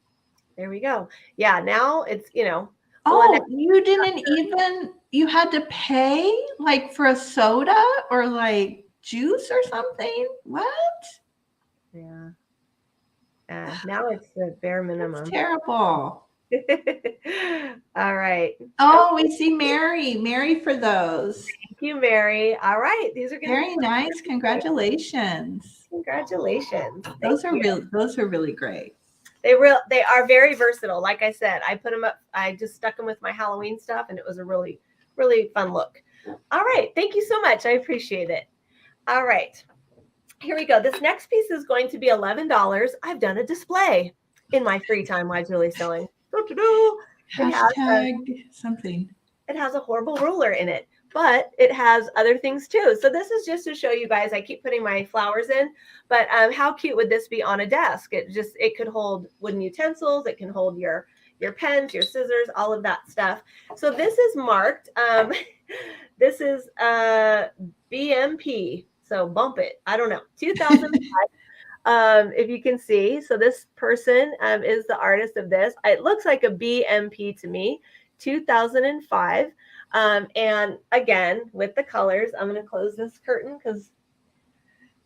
There we go. Yeah, now it's, you didn't even, you had to pay like for a soda or like juice or something? What? Yeah. Now it's the bare minimum. That's terrible. All right. Oh, we see Mary for those. Thank you, Mary. All right. These are very nice. Congratulations. Congratulations. Those are really great. They are very versatile. Like I said, I put them up. I just stuck them with my Halloween stuff, and it was a really, really fun look. All right. Thank you so much. I appreciate it. All right. Here we go. This next piece is going to be $11. I've done a display in my free time while Julie's really selling. Hashtag something. It has a horrible ruler in it, but it has other things too. So this is just to show you guys, I keep putting my flowers in, but how cute would this be on a desk? It could hold wooden utensils. It can hold your pens, your scissors, all of that stuff. So this is marked. This is BMP. So bump it. I don't know. 2005. if you can see. So this person is the artist of this. It looks like a BMP to me, 2005. And again, with the colors, I'm going to close this curtain because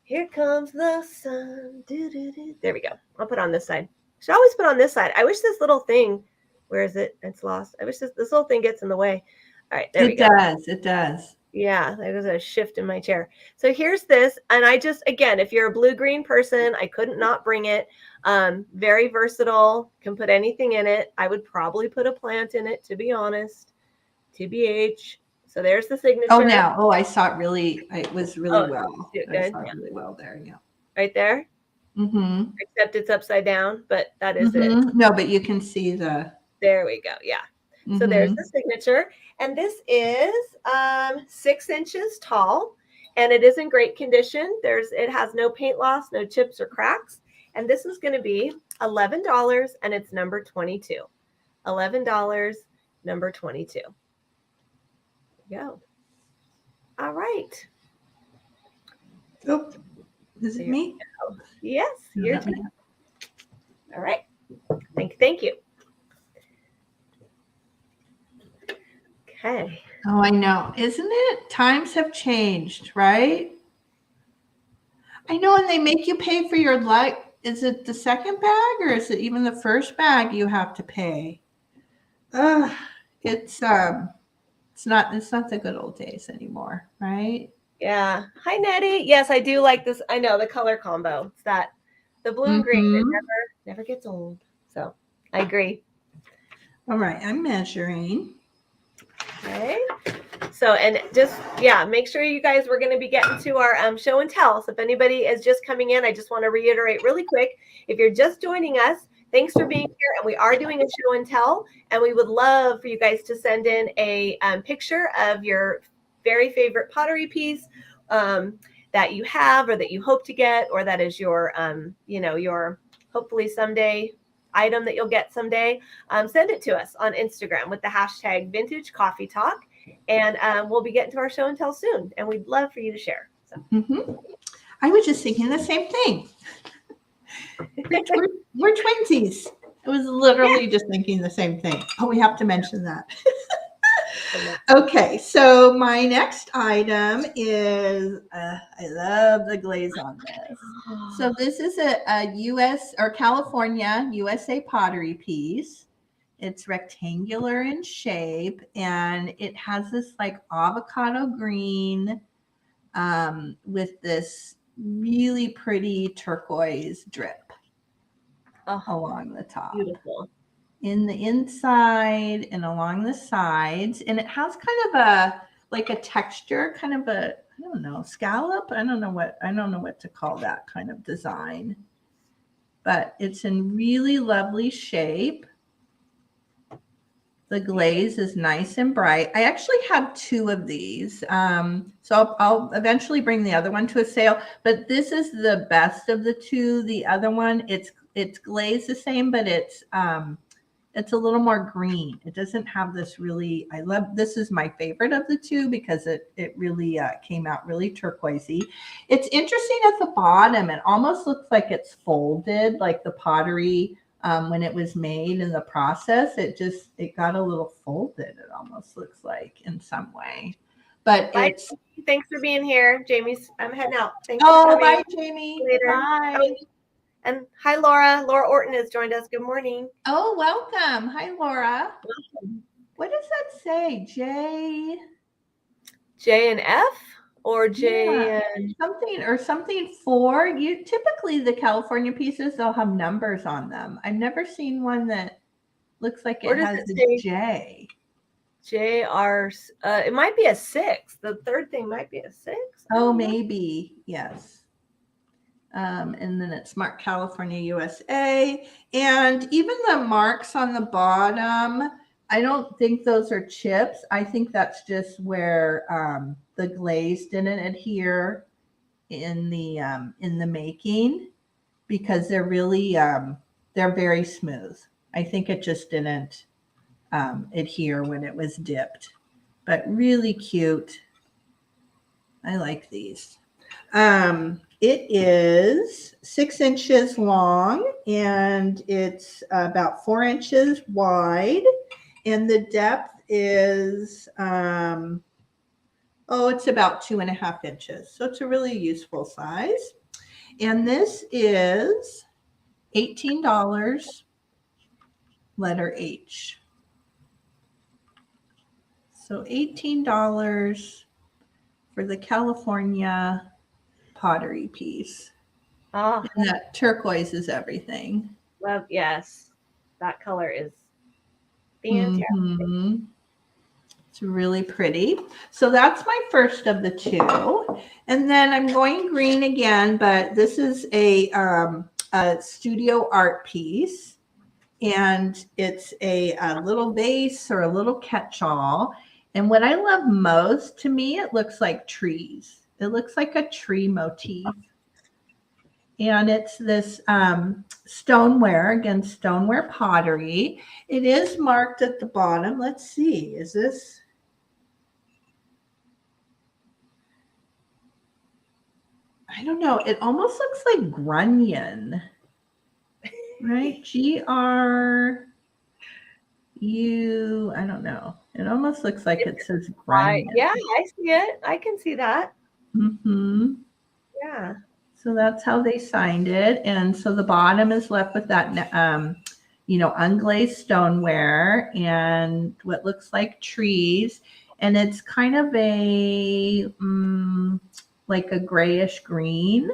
here comes the sun. There we go. I'll put on this side. Should always put on this side. I wish this little thing, where is it? It's lost. I wish this little thing gets in the way. All right, there we go. It does. Yeah, there was a shift in my chair. So here's this. And I just, again, if you're a blue-green person, I couldn't not bring it. Very versatile. Can put anything in it. I would probably put a plant in it, to be honest. TBH. So there's the signature. Oh, now. Oh, I saw it really. It was really well. I saw it really well there. Yeah. Right there. Mm-hmm. Except it's upside down, but that is it. No, but you can see the. There we go. Yeah. Mm-hmm. So there's the signature. And this is 6 inches tall. And it is in great condition. It has no paint loss, no chips or cracks. And this is going to be $11, and it's number 22. $11, number 22. Go. All right. Oh, is it me? Yes, you're good. All right. Thank you. Okay. Oh, I know. Isn't it? Times have changed, right? I know, and they make you pay for your is it the second bag or is it even the first bag you have to pay? It's not the good old days anymore, right? Yeah. Hi, Nettie. Yes, I do like this. I know the color combo. It's that the blue and green. It never gets old. So I agree. All right, I'm measuring. Okay. So, and just, yeah, make sure you guys, we're going to be getting to our show and tell. So if anybody is just coming in, I just want to reiterate really quick. If you're just joining us, thanks for being here. And we are doing a show and tell. And we would love for you guys to send in a picture of your very favorite pottery piece that you have or that you hope to get, or that is your, your hopefully someday item that you'll get someday. Send it to us on Instagram with the hashtag Vintage Coffee Talk. And we'll be getting to our show and tell soon. And we'd love for you to share. So. I was just thinking the same thing. We're twinsies. I was literally just thinking the same thing. Oh, we have to mention that. Okay, so my next item is, I love the glaze on this. So this is a U.S. or California, USA pottery piece. It's rectangular in shape, and it has this like avocado green with this really pretty turquoise drip along the top. Beautiful. In the inside and along the sides, and it has kind of a texture, kind of a, I don't know, scallop. I don't know what to call that kind of design, but it's in really lovely shape. The glaze is nice and bright. I actually have 2 of these. So I'll eventually bring the other one to a sale, but this is the best of the 2. The other one, it's glazed the same, but it's a little more green. It doesn't have this really, this is my favorite of the 2 because it really came out really turquoisey. It's interesting at the bottom. It almost looks like it's folded, like the pottery when it was made in the process. It got a little folded. It almost looks like in some way, but thanks for being here. Jamie's, I'm heading out. Thanks. Bye, Jamie. Later. Bye. Oh, and hi, Laura. Laura Orton has joined us. Good morning. Oh, welcome. Hi, Laura. Welcome. What does that say? J and F or J and something 4. You typically, the California pieces, they'll have numbers on them. I've never seen one that looks like it has a J. JR. It might be a 6. The third thing might be a 6. Oh, maybe. Yes. And then it's marked California, USA. And even the marks on the bottom, I don't think those are chips. I think that's just where the glaze didn't adhere in the making, because they're really they're very smooth. I think it just didn't adhere when it was dipped, but really cute. I like these. It is 6 inches long and it's about 4 inches wide. And the depth is, it's about 2.5 inches. So it's a really useful size. And this is $18, letter H. So $18 for the California pottery piece. Oh, and that turquoise is everything. Love, yes. That color is fantastic. Mm-hmm. It's really pretty. So that's my first of the two. And then I'm going green again, but this is a studio art piece. And it's a little vase or a little catch-all. And what I love most, to me, it looks like trees. It looks like a tree motif. And it's this stoneware, again, stoneware pottery. It is marked at the bottom. Let's see, is this? I don't know. It almost looks like grunion, right? G-R-U, I don't know. It almost looks like it says grunion. Yeah, I see it. I can see that. Mm-hmm. Yeah. So that's how they signed it. And so the bottom is left with that, unglazed stoneware and what looks like trees. And it's kind of a, like a grayish green.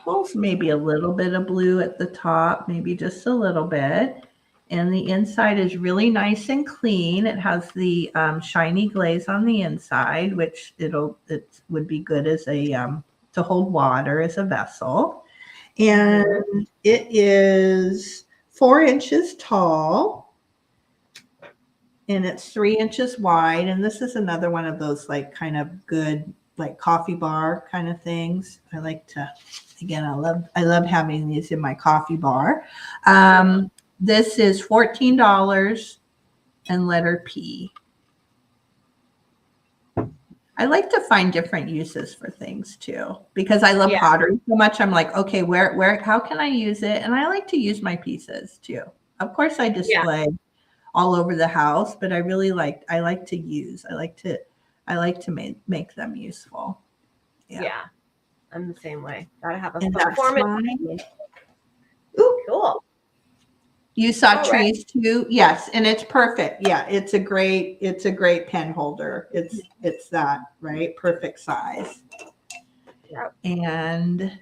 Pulls maybe a little bit of blue at the top, maybe just a little bit. And the inside is really nice and clean. It has the shiny glaze on the inside, which it would be good as a to hold water as a vessel. And it is 4 inches tall, and it's 3 inches wide. And this is another one of those like kind of good like coffee bar kind of things. I like to, again, I love having these in my coffee bar. This is $14 and letter P. I like to find different uses for things too, because I love pottery so much. I'm like, okay, how can I use it? And I like to use my pieces too. Of course, I display all over the house, but I like to make them useful. Yeah. I'm the same way. Gotta have a performance. Ooh, cool. You saw trees too? Yes, and it's perfect. Yeah, it's a great pen holder. It's that, right? Perfect size. Yep. And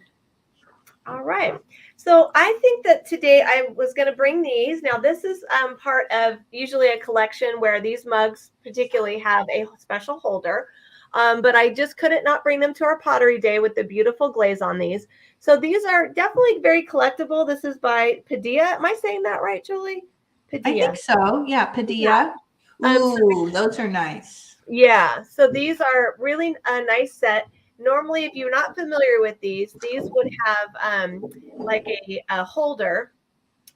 all right. So I think that today I was going to bring these. Now this is part of usually a collection where these mugs particularly have a special holder. But I just couldn't not bring them to our pottery day with the beautiful glaze on these. So these are definitely very collectible. This is by Padilla. Am I saying that right, Julie? Padilla. I think so. Yeah, Padilla. Yeah. Ooh, those are nice. Yeah. So these are really a nice set. Normally, if you're not familiar with these would have like a holder,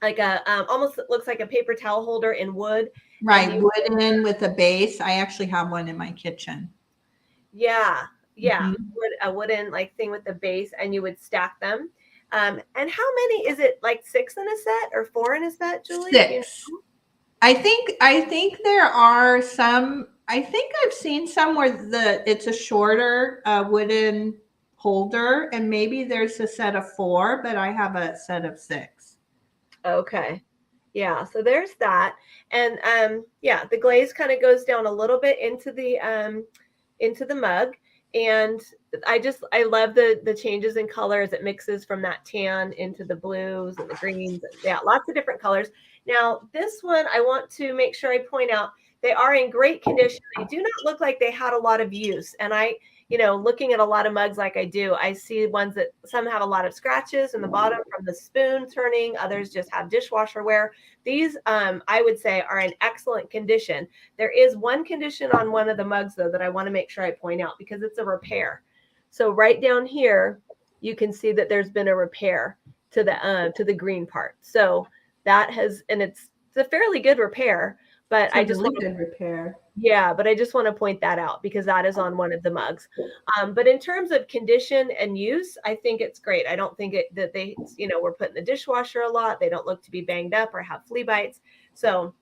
like a almost looks like a paper towel holder in wood. Right, wooden with a base. I actually have one in my kitchen. Yeah. Mm-hmm. A wooden like thing with the base, and you would stack them. And how many is it? Like 6 in a set or 4 in a set, Julie? 6. You know? I think there are some. I think I've seen some where it's a shorter wooden holder, and maybe there's a set of 4, but I have a set of 6. Okay. Yeah. So there's that, and the glaze kind of goes down a little bit into the mug. And I love the changes in colors. It mixes from that tan into the blues and the greens. Yeah, lots of different colors. Now, this one, I want to make sure I point out, they are in great condition. They do not look like they had a lot of use. And looking at a lot of mugs like I do, I see ones that some have a lot of scratches in the bottom from the spoon turning. Others just have dishwasher wear. These, I would say, are in excellent condition. There is one condition on one of the mugs, though, that I want to make sure I point out because it's a repair. So right down here, you can see that there's been a repair to the green part. So that has, and it's a fairly good repair. But It's I a just really want to, good repair. yeah, but I just want to point that out because that is on one of the mugs. But in terms of condition and use, I think it's great. I don't think that they, were put in the dishwasher a lot. They don't look to be banged up or have flea bites. So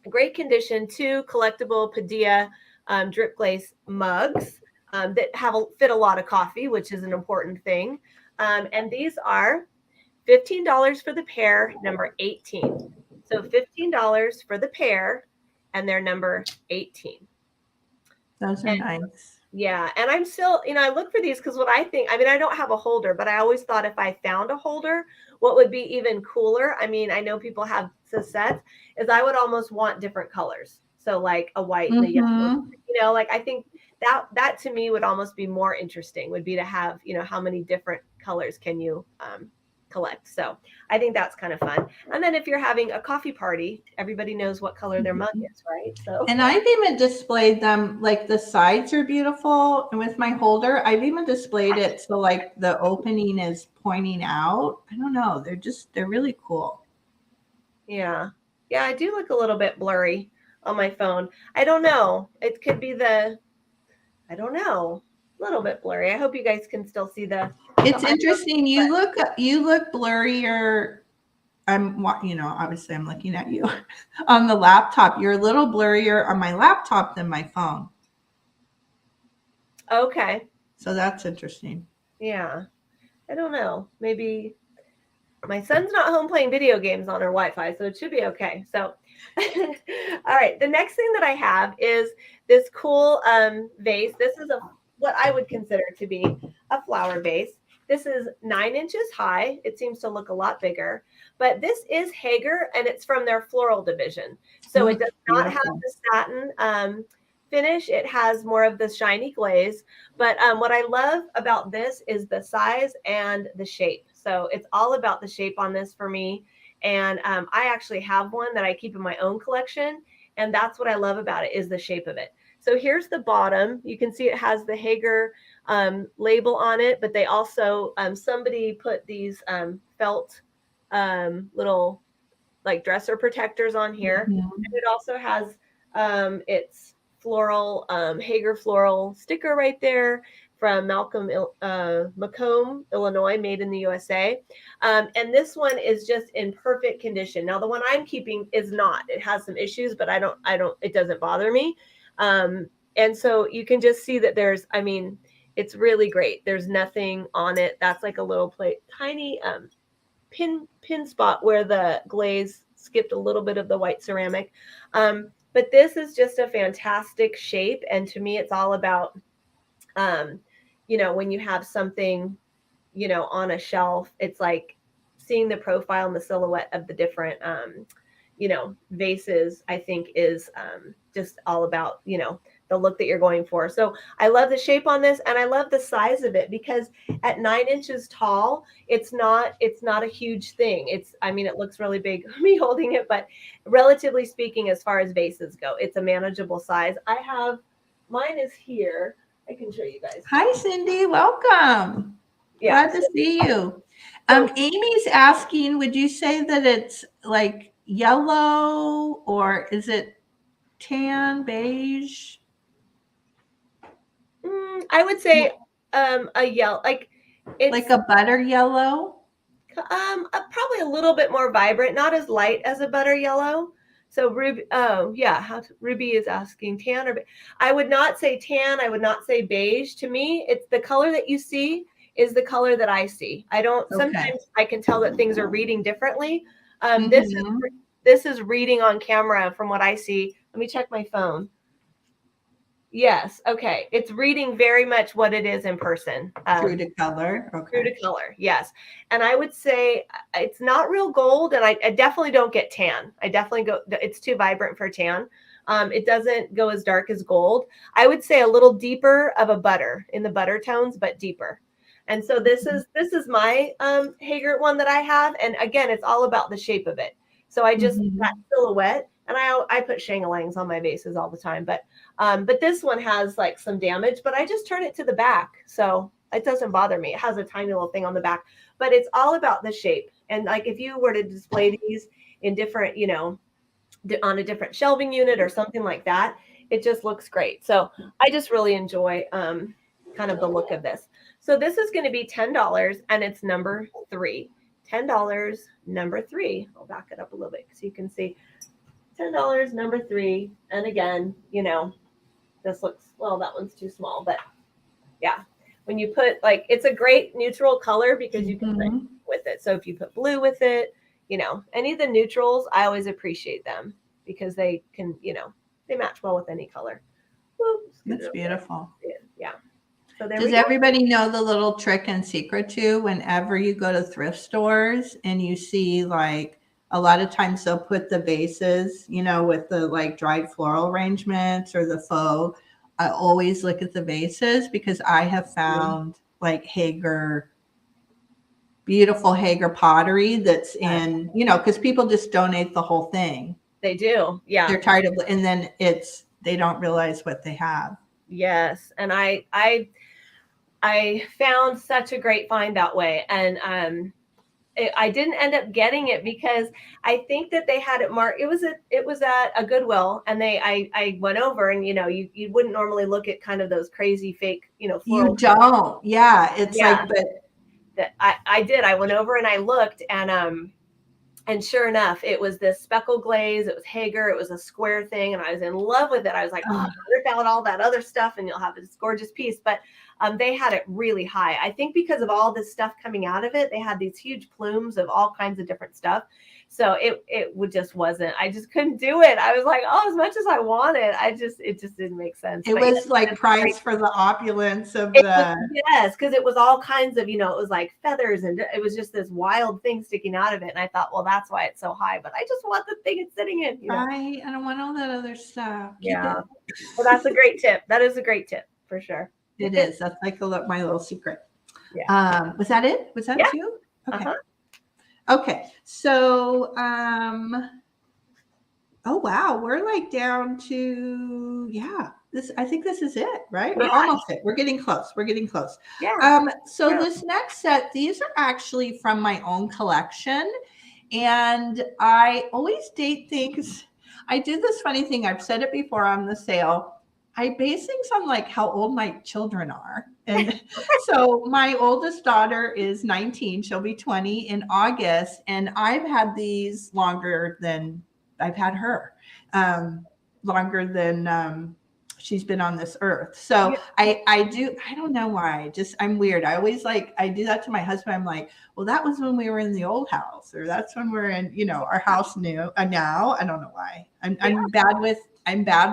great condition. 2 collectible Padilla drip glaze mugs that fit a lot of coffee, which is an important thing. And these are $15 for the pair, number 18. So $15 for the pair, and they're number 18. Those are nice. Yeah. And I'm still, I look for these because what I think, I don't have a holder, but I always thought if I found a holder, what would be even cooler, I know people have sets, is I would almost want different colors. So like a white and a yellow, like I think that to me would almost be more interesting, would be to have, how many different colors can you collect. So I think that's kind of fun. And then if you're having a coffee party, everybody knows what color their mug is, right? So, and I've even displayed them, like the sides are beautiful, and with my holder I've even displayed it so like the opening is pointing out. I don't know, they're really cool. Yeah, I do look a little bit blurry on my phone. I don't know, it could be I don't know, a little bit blurry. I hope you guys can still see it's interesting. You look blurrier. Obviously I'm looking at you on the laptop. You're a little blurrier on my laptop than my phone. Okay. So that's interesting. Yeah. I don't know. Maybe my son's not home playing video games on our Wi-Fi, so it should be okay. So, all right. The next thing that I have is this cool vase. This is what I would consider to be a flower vase. This is 9 inches high. It seems to look a lot bigger, but this is Hager, and it's from their floral division. So it does not have the satin finish. It has more of the shiny glaze. But what I love about this is the size and the shape. So it's all about the shape on this for me. And I actually have one that I keep in my own collection. And that's what I love about it, is the shape of it. So here's the bottom. You can see it has the Hager label on it, but they also, somebody put these felt little like dresser protectors on here. And it also has its floral, Hager floral sticker right there from Macomb, Illinois, made in the USA. And this one is just in perfect condition. Now the one I'm keeping is not. It has some issues, but it doesn't bother me. And so you can just see that it's really great. There's nothing on it. That's like a little tiny pin spot where the glaze skipped a little bit of the white ceramic. But this is just a fantastic shape. And to me, it's all about, when you have something, on a shelf, it's like seeing the profile and the silhouette of the different, vases, I think is just all about, the look that you're going for. So I love the shape on this, and I love the size of it, because at 9 inches tall, it's not a huge thing. It looks really big me holding it, but relatively speaking, as far as vases go, it's a manageable size. Mine is here. I can show you guys. Hi, Cindy. Welcome. Yeah. Glad to see you. Amy's asking, would you say that it's like yellow, or is it tan, beige? I would say a yellow, it's like a butter yellow. Probably a little bit more vibrant, not as light as a butter yellow. So Ruby, Ruby is asking tan or I would not say tan. I would not say beige. To me, it's the color that you see is the color that I see. Sometimes I can tell that things are reading differently. This is reading on camera from what I see. Let me check my phone. Yes. Okay. It's reading very much what it is in person. True to color. Okay. True to color. Yes. And I would say it's not real gold, and I definitely don't get tan. It's too vibrant for tan. It doesn't go as dark as gold. I would say a little deeper of a butter, in the butter tones, but deeper. And so this is my Hager one that I have. And again, it's all about the shape of it. So I just, that silhouette, and I put shangalangs on my vases all the time, but this one has like some damage, but I just turn it to the back. So it doesn't bother me. It has a tiny little thing on the back, but it's all about the shape. And like, if you were to display these in different, on a different shelving unit or something like that. It just looks great. So I just really enjoy kind of the look of this. So this is going to be $10 and it's number 3. $10, number 3. I'll back it up a little bit so you can see. $10, number 3. And again, you know, this looks, well, that one's too small, but yeah. When you put like, it's a great neutral color because you can play with it. So if you put blue with it, you know, any of the neutrals, I always appreciate them because they can, you know, they match well with any color. Oops, that's beautiful. Yeah. So there Does everybody know the little trick and secret too? Whenever you go to thrift stores and you see like a lot of times they'll put the vases, you know, with the like dried floral arrangements or the faux. I always look at the vases because I have found like Hager, beautiful Hager pottery that's in, you know, because people just donate the whole thing. They do. Yeah. They're tired of, and then they don't realize what they have. Yes. And I found such a great find that way. And I didn't end up getting it because I think that they had it marked. It was at a Goodwill, and I went over, and you know, you wouldn't normally look at kind of those crazy fake, you know, floral. You don't. Yeah. It's like, but that I did. I went over and I looked, and sure enough, it was this speckle glaze. It was Hager. It was a square thing, and I was in love with it. I was like, oh, rip out all that other stuff, and you'll have this gorgeous piece. But they had it really high. I think because of all this stuff coming out of it, they had these huge plumes of all kinds of different stuff. So it just wasn't. I just couldn't do it. I was like, oh, as much as I wanted, it just didn't make sense. It was like price for the opulence of yes, because it was all kinds of, you know, it was like feathers, and it was just this wild thing sticking out of it. And I thought, well, that's why it's so high. But I just want the thing it's sitting in. You know? I don't want all that other stuff. Yeah. Well, that's a great tip. That is a great tip for sure. It is. That's like my little secret. Yeah. Was that it? Was that you? Okay. Okay. So, oh wow, we're like down to this. I think this is it, right? We're almost it. We're getting close. We're getting close. Yeah. So this next set, these are actually from my own collection, and I always date things. I did this funny thing. I've said it before on the sale. I base things on like how old my children are. And so my oldest daughter is 19. She'll be 20 in August. And I've had these longer than I've had her, longer than she's been on this earth. So I don't know why. I'm weird. I always I do that to my husband. I'm like, well, that was when we were in the old house, or that's when we're in, you know, our house now. I don't know why. I'm bad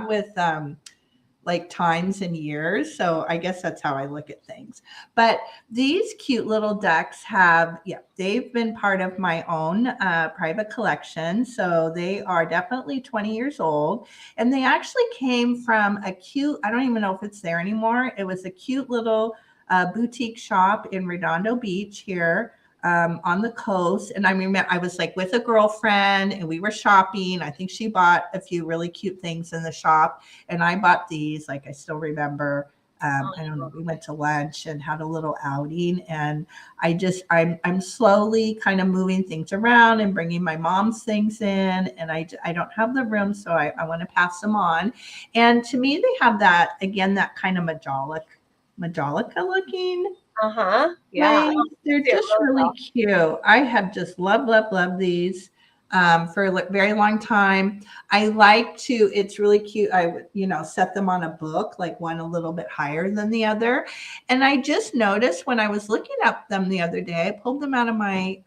with like times and years. So I guess that's how I look at things. But these cute little decks they've been part of my own private collection. So they are definitely 20 years old. And they actually came from a cute, I don't even know if it's there anymore. It was a cute little boutique shop in Redondo Beach here. On the coast. And I remember I was like with a girlfriend and we were shopping. I think she bought a few really cute things in the shop, and I bought these. Like I still remember, I don't know, we went to lunch and had a little outing, and I'm slowly kind of moving things around and bringing my mom's things in, and I don't have the room, so I want to pass them on. And to me, they have that kind of Majolica looking. Yeah. They're just really cute. I have just loved these for a very long time. I like to, it's really cute. I would, you know, set them on a book, like one a little bit higher than the other. And I just noticed when I was looking at them the other day, I pulled them out of my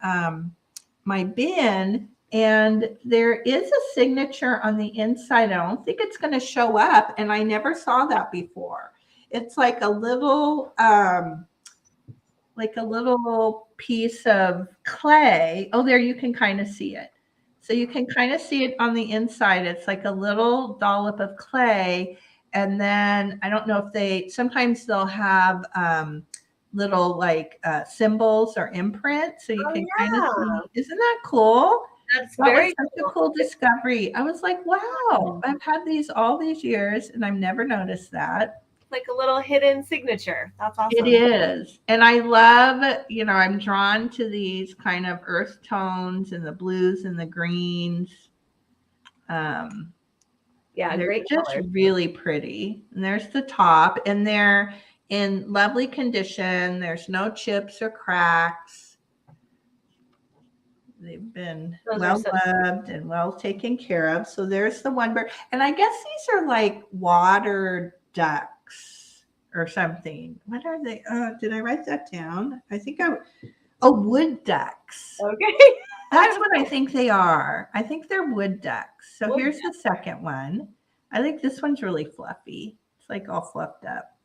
my bin, and there is a signature on the inside. I don't think it's going to show up, and I never saw that before. It's like a little piece of clay. Oh, there you can kind of see it. So you can kind of see it on the inside. It's like a little dollop of clay. And then I don't know if sometimes they'll have little like symbols or imprints. So you can kind of see. Isn't that cool? That's very such a cool discovery. I was like, wow, I've had these all these years and I've never noticed that. Like a little hidden signature. That's awesome. It is. And I love, you know, I'm drawn to these kind of earth tones and the blues and the greens. Yeah, they're great just colors. really pretty. And there's the top, and they're in lovely condition. There's no chips or cracks. They've been well loved and well taken care of. So there's the one bird. And I guess these are like water ducks or something. What are they? Did I write that down? I think wood ducks. Okay. That's what I think they are. I think they're wood ducks. So here's the second one. I think this one's really fluffy. It's like all fluffed up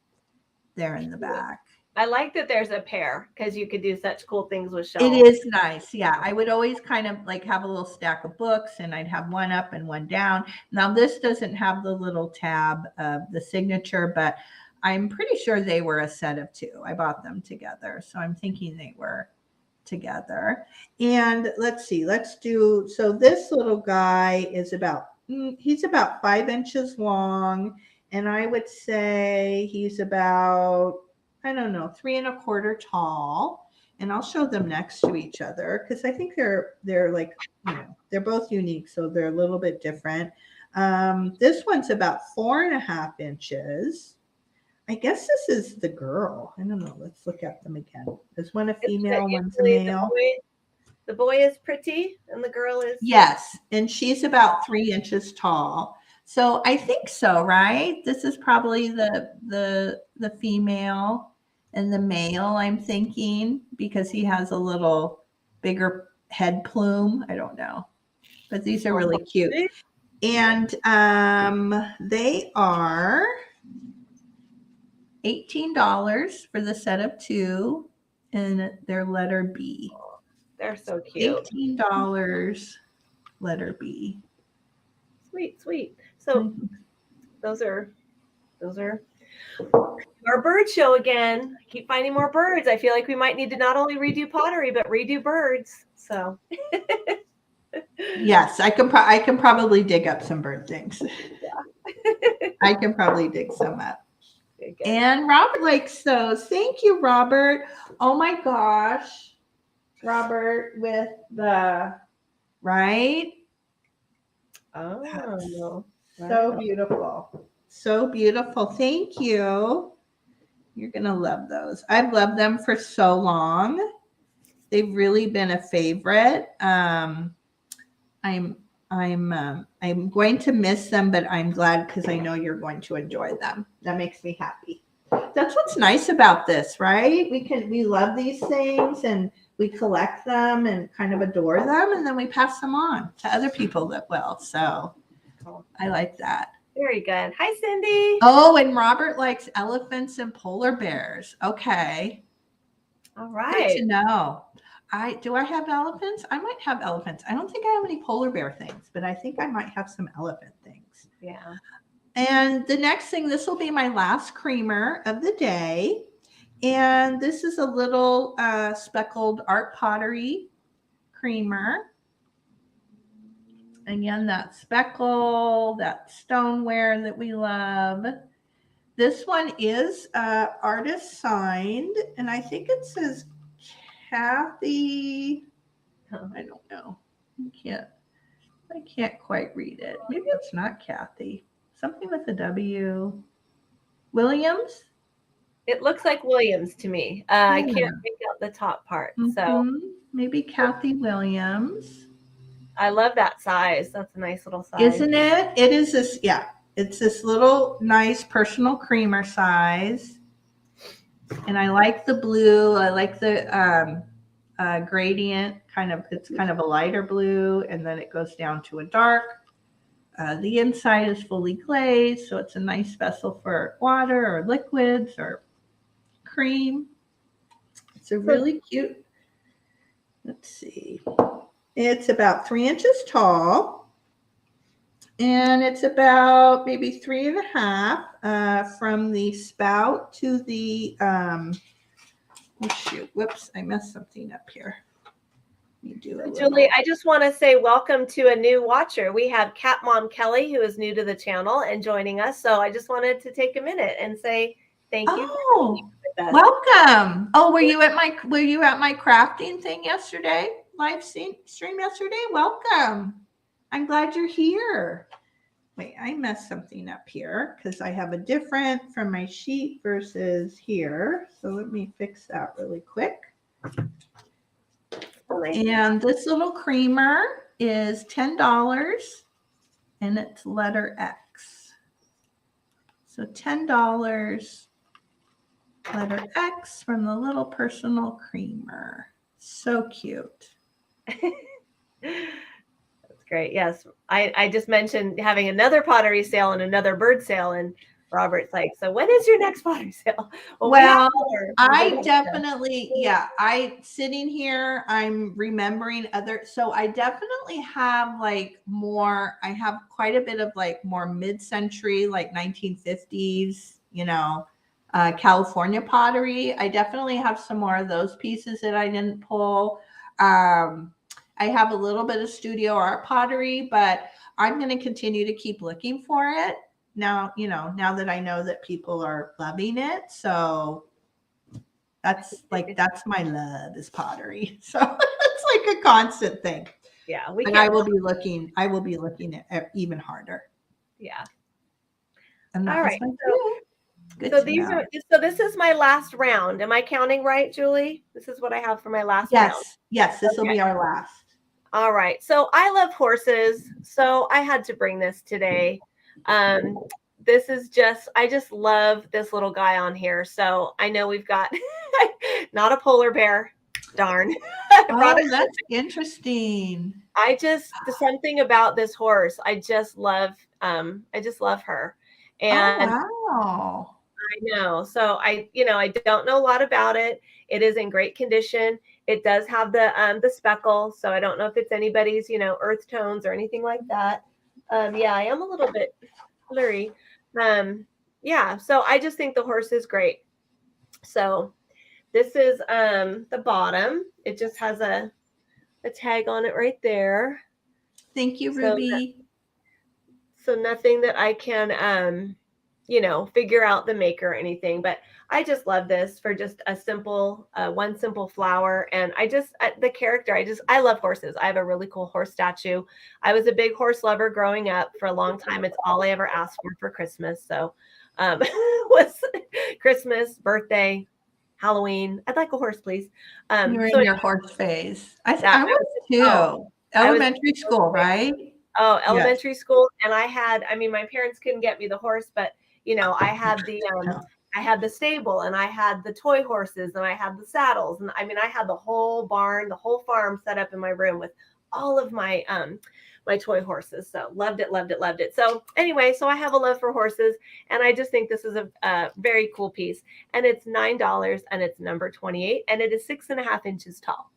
there in the back. I like that there's a pair because you could do such cool things with shelves. It is nice. Yeah. I would always kind of like have a little stack of books and I'd have one up and one down. Now this doesn't have the little tab of the signature, but I'm pretty sure they were a set of two. I bought them together. So I'm thinking they were together. And let's see, so this little guy is he's about 5 inches long. And I would say he's about, I don't know, 3 1/4 tall. And I'll show them next to each other because I think they're like, they're both unique. So they're a little bit different. This one's about 4 1/2 inches. I guess this is the girl. I don't know. Let's look at them again. There's one a female, one's a male. The boy is pretty and the girl is. Yes. And she's about 3 inches tall. So I think so, right? This is probably the female and the male, I'm thinking, because he has a little bigger head plume. I don't know. But these are really cute. And they are $18 for the set of 2, and they're letter B. They're so cute. $18, letter B. Sweet. So those are our bird show again. I keep finding more birds. I feel like we might need to not only redo pottery but redo birds. So yes, I can probably dig up some bird things. Yeah. I can probably dig some up. And Robert likes those. Thank you, Robert. Oh my gosh. Robert with the right. Oh, so beautiful. So beautiful. Thank you. You're going to love those. I've loved them for so long. They've really been a favorite. I'm going to miss them, but I'm glad because I know you're going to enjoy them. That makes me happy. That's what's nice about this, right? We love these things and we collect them and kind of adore them, and then we pass them on to other people that will. So I like that. Very good. Hi, Cindy. Oh, and Robert likes elephants and polar bears. Okay. All right. Good to know. Do I have elephants? I might have elephants. I don't think I have any polar bear things, but I think I might have some elephant things. Yeah. And the next thing, this will be my last creamer of the day. And this is a little speckled art pottery creamer. Again, that speckle, that stoneware that we love. This one is artist signed, and I think it says Kathy. I don't know. I can't quite read it. Maybe it's not Kathy. Something with a W. Williams? It looks like Williams to me. I can't make out the top part. So maybe Kathy Williams. I love that size. That's a nice little size. Isn't it? It is this, yeah. It's this little nice personal creamer size. And I like the blue. I like the gradient. It's kind of a lighter blue, and then it goes down to a dark. The inside is fully glazed, so it's a nice vessel for water or liquids or cream. It's a really cute. Let's see. It's about 3 inches tall, and it's about maybe 3 1/2 from the spout to the. Oh shoot! Whoops! I messed something up here. Julie, I just want to say welcome to a new watcher. We have Cat Mom Kelly, who is new to the channel and joining us. So I just wanted to take a minute and say thank you. Oh, welcome. Oh, were you at my crafting thing yesterday? Live stream yesterday? Welcome. I'm glad you're here. Wait, I messed something up here because I have a different from my sheet versus here. So let me fix that really quick. And this little creamer is $10 and it's letter X. So $10, letter X from the little personal creamer. So cute. That's great. Yes. I just mentioned having another pottery sale and another bird sale, and Robert's like, so when is your next pottery sale? Well, I definitely, sitting here, I'm remembering so I definitely have like more, I have quite a bit of like more mid-century, like 1950s, California pottery. I definitely have some more of those pieces that I didn't pull. I have a little bit of studio art pottery, but I'm going to continue to keep looking for it. Now, now that I know that people are loving it. So that's my love is pottery. So it's like a constant thing. Yeah. I will be looking at even harder. Yeah. And all right. So this is my last round. Am I counting right, Julie? This is what I have for my last round. Yes. This will be our last. All right. So I love horses. So I had to bring this today. This is I just love this little guy on here. So I know we've got not a polar bear. Darn. Oh, that's interesting. Something about this horse. I just love her. And wow. I know. So I don't know a lot about it. It is in great condition. It does have the speckle. So I don't know if it's anybody's, earth tones or anything like that. I am a little bit blurry. So I just think the horse is great. So this is the bottom. It just has a tag on it right there. Thank you, Ruby. So nothing that I can figure out the maker or anything, but I just love this for just a simple, one simple flower. And the character, I love horses. I have a really cool horse statue. I was a big horse lover growing up for a long time. It's all I ever asked for Christmas. So, was Christmas, birthday, Halloween. I'd like a horse, please. You're in your horse phase. I was too. Elementary school, right? Oh, elementary school. And my parents couldn't get me the horse, but I had I had the stable and I had the toy horses and I had the saddles. And I had the whole barn, the whole farm set up in my room with all of my, my toy horses. So loved it. So anyway, so I have a love for horses and I just think this is a very cool piece, and it's $9 and it's number 28 and it is 6.5 inches tall.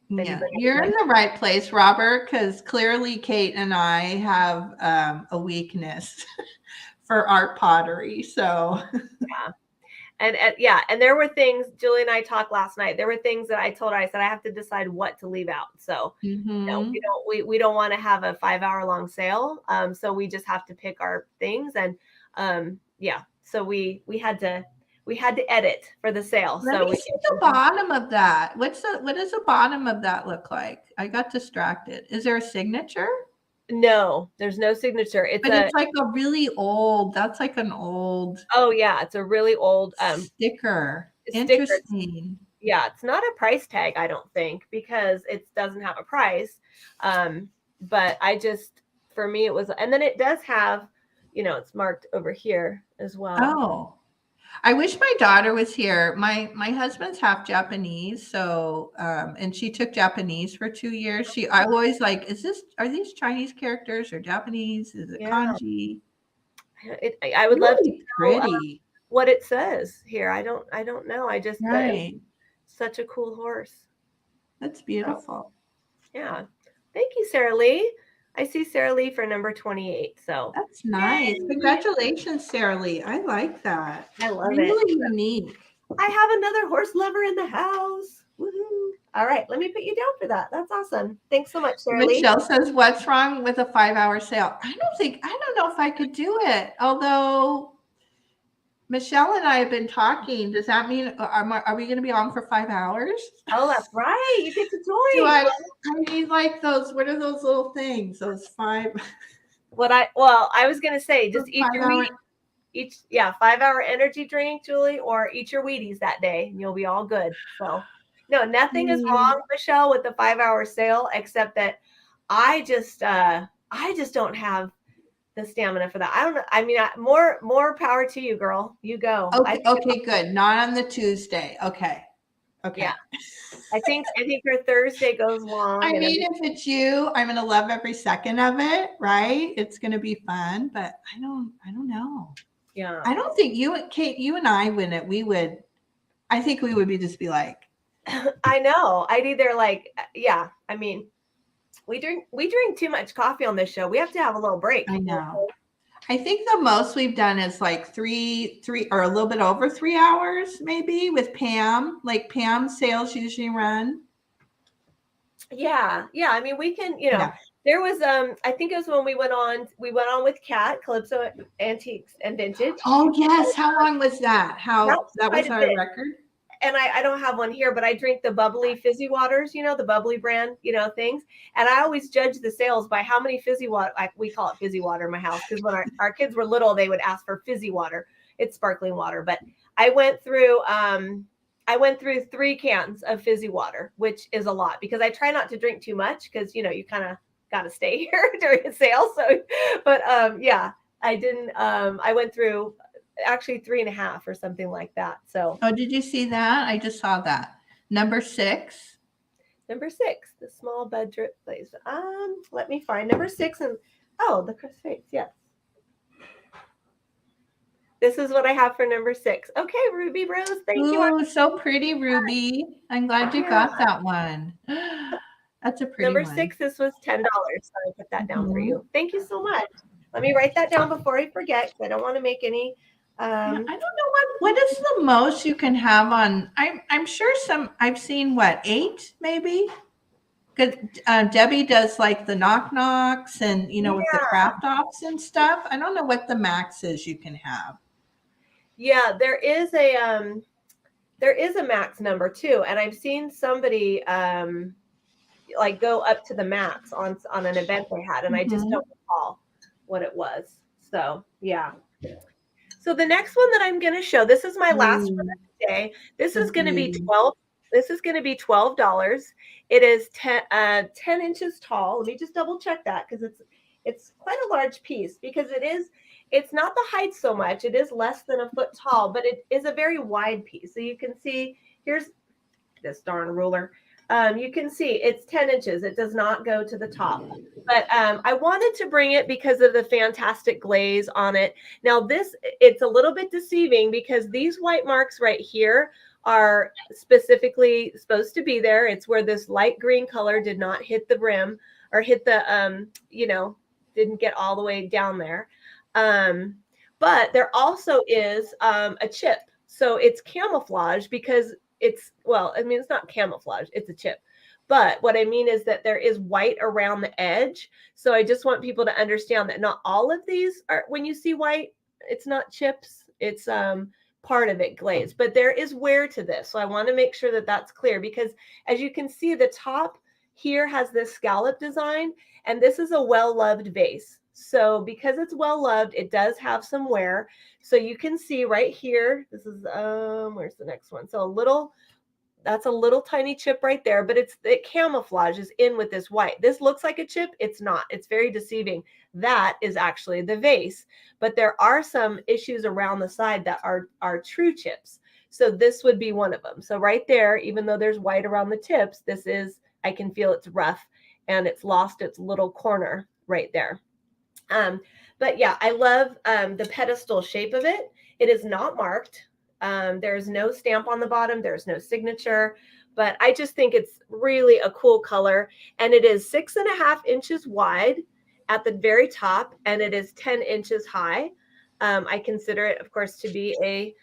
Yeah, you're in the right place, Robert, because clearly Kate and I have a weakness for art pottery. So yeah. And there were things, Julie and I talked last night. There were things that I told her, I said, I have to decide what to leave out. So we don't want to have a 5-hour long sale. So we just have to pick our things. And so we had to edit for the sale. Let me see the bottom of that. What does the bottom of that look like? I got distracted. Is there a signature? No, there's no signature. It's like a really old. That's like an old. Oh yeah, it's a really old sticker. Interesting. Yeah, it's not a price tag, I don't think, because it doesn't have a price. But for me it was, and then it does have, it's marked over here as well. Oh. I wish my daughter was here. My husband's half Japanese, so and she took Japanese for 2 years. I always like, are these Chinese characters or Japanese? Is it kanji? I would love to know pretty what it says here. I don't know. I just such a cool horse. That's beautiful. Yeah. Thank you, Sarah Lee. I see Sarah Lee for number 28. So that's nice. Yay. Congratulations, Sarah Lee. I like that. I love it. Really unique. I have another horse lover in the house. Woohoo. All right. Let me put you down for that. That's awesome. Thanks so much, Sarah Lee. Michelle says, what's wrong with a 5-hour sale? I don't know if I could do it. Although Michelle and I have been talking. Does that mean are we going to be on for 5 hours? Oh, that's right. You get to Do join. I need like those? What are those little things? Those 5. I was gonna say just eat your 5 hour. 5 hour energy drink, Julie, or eat your Wheaties that day, and you'll be all good. So, no, nothing is wrong, Michelle, with the 5 hour sale, except that I just don't have the stamina for that. I don't know. I mean, more power to you, girl. You go. Okay, good. Not on the Tuesday. Okay. Yeah. I think your Thursday goes long. I mean, if it's you, I'm gonna love every second of it, right? It's gonna be fun, but I don't know. Yeah. I don't think Kate, you and I I think we would just be like, I know. I'd either I mean, we drink too much coffee on this show. We have to have a little break. I know. I think the most we've done is like three or a little bit over 3 hours, maybe with Pam. Like Pam's sales usually run. Yeah. I mean, we can, there was I think it was when we went on with Kat, Calypso Antiques and Vintage. Oh yes. How long was that? That was our record? And I don't have one here, but I drink the bubbly fizzy waters, the bubbly brand, things. And I always judge the sales by how many fizzy water, like we call it fizzy water in my house. Because when our kids were little, they would ask for fizzy water. It's sparkling water. But I went through 3 cans of fizzy water, which is a lot because I try not to drink too much because, you kind of got to stay here during a sale. So, but I didn't, I went through actually 3.5 or something like that. So, did you see that? I just saw that. Number 6, the small bud drip place. Let me find number 6 and the crossface. Yes. This is what I have for number 6. Okay, Ruby Rose, thank you. Oh, so pretty, Ruby. I'm glad you got that one. That's a pretty number one. 6. This was $10. So I put that down for you. Thank you so much. Let me write that down before I forget because I don't want to make any. I don't know what is the most you can have on. I'm sure I've seen 8 maybe. Because Debbie does like the knock knocks and with the craft offs and stuff. I don't know what the max is you can have. Yeah, there is a max number too, and I've seen somebody go up to the max on an event they had, and I just don't recall what it was. So yeah. So the next one that I'm going to show, this is my last one of the day. This is going to be $12. This is going to be $12. It is 10 inches tall. Let me just double check that because it's quite a large piece because it's not the height so much. It is less than a foot tall, but it is a very wide piece. So you can see, here's this darn ruler. You can see it's 10 inches. It does not go to the top. But I wanted to bring it because of the fantastic glaze on it. Now it's a little bit deceiving because these white marks right here are specifically supposed to be there. It's where this light green color did not hit the brim or hit the, didn't get all the way down there. But there also is a chip. So it's camouflage because it's not camouflage, it's a chip. But what I mean is that there is white around the edge. So I just want people to understand that not all of these are, when you see white, it's not chips, it's part of it glazed. But there is wear to this. So I want to make sure that that's clear because as you can see, the top here has this scallop design, and this is a well-loved vase. So because it's well-loved, it does have some wear. So you can see right here, this is, where's the next one? So that's a little tiny chip right there, but it camouflages in with this white. This looks like a chip. It's not. It's very deceiving. That is actually the vase, but there are some issues around the side that are true chips. So this would be one of them. So right there, even though there's white around the tips, I can feel it's rough and it's lost its little corner right there. But yeah, I love the pedestal shape of it. It is not marked. There's no stamp on the bottom. There's no signature, but I just think it's really a cool color. And it is 6.5 inches wide at the very top, and it is 10 inches high. I consider it, of course, to be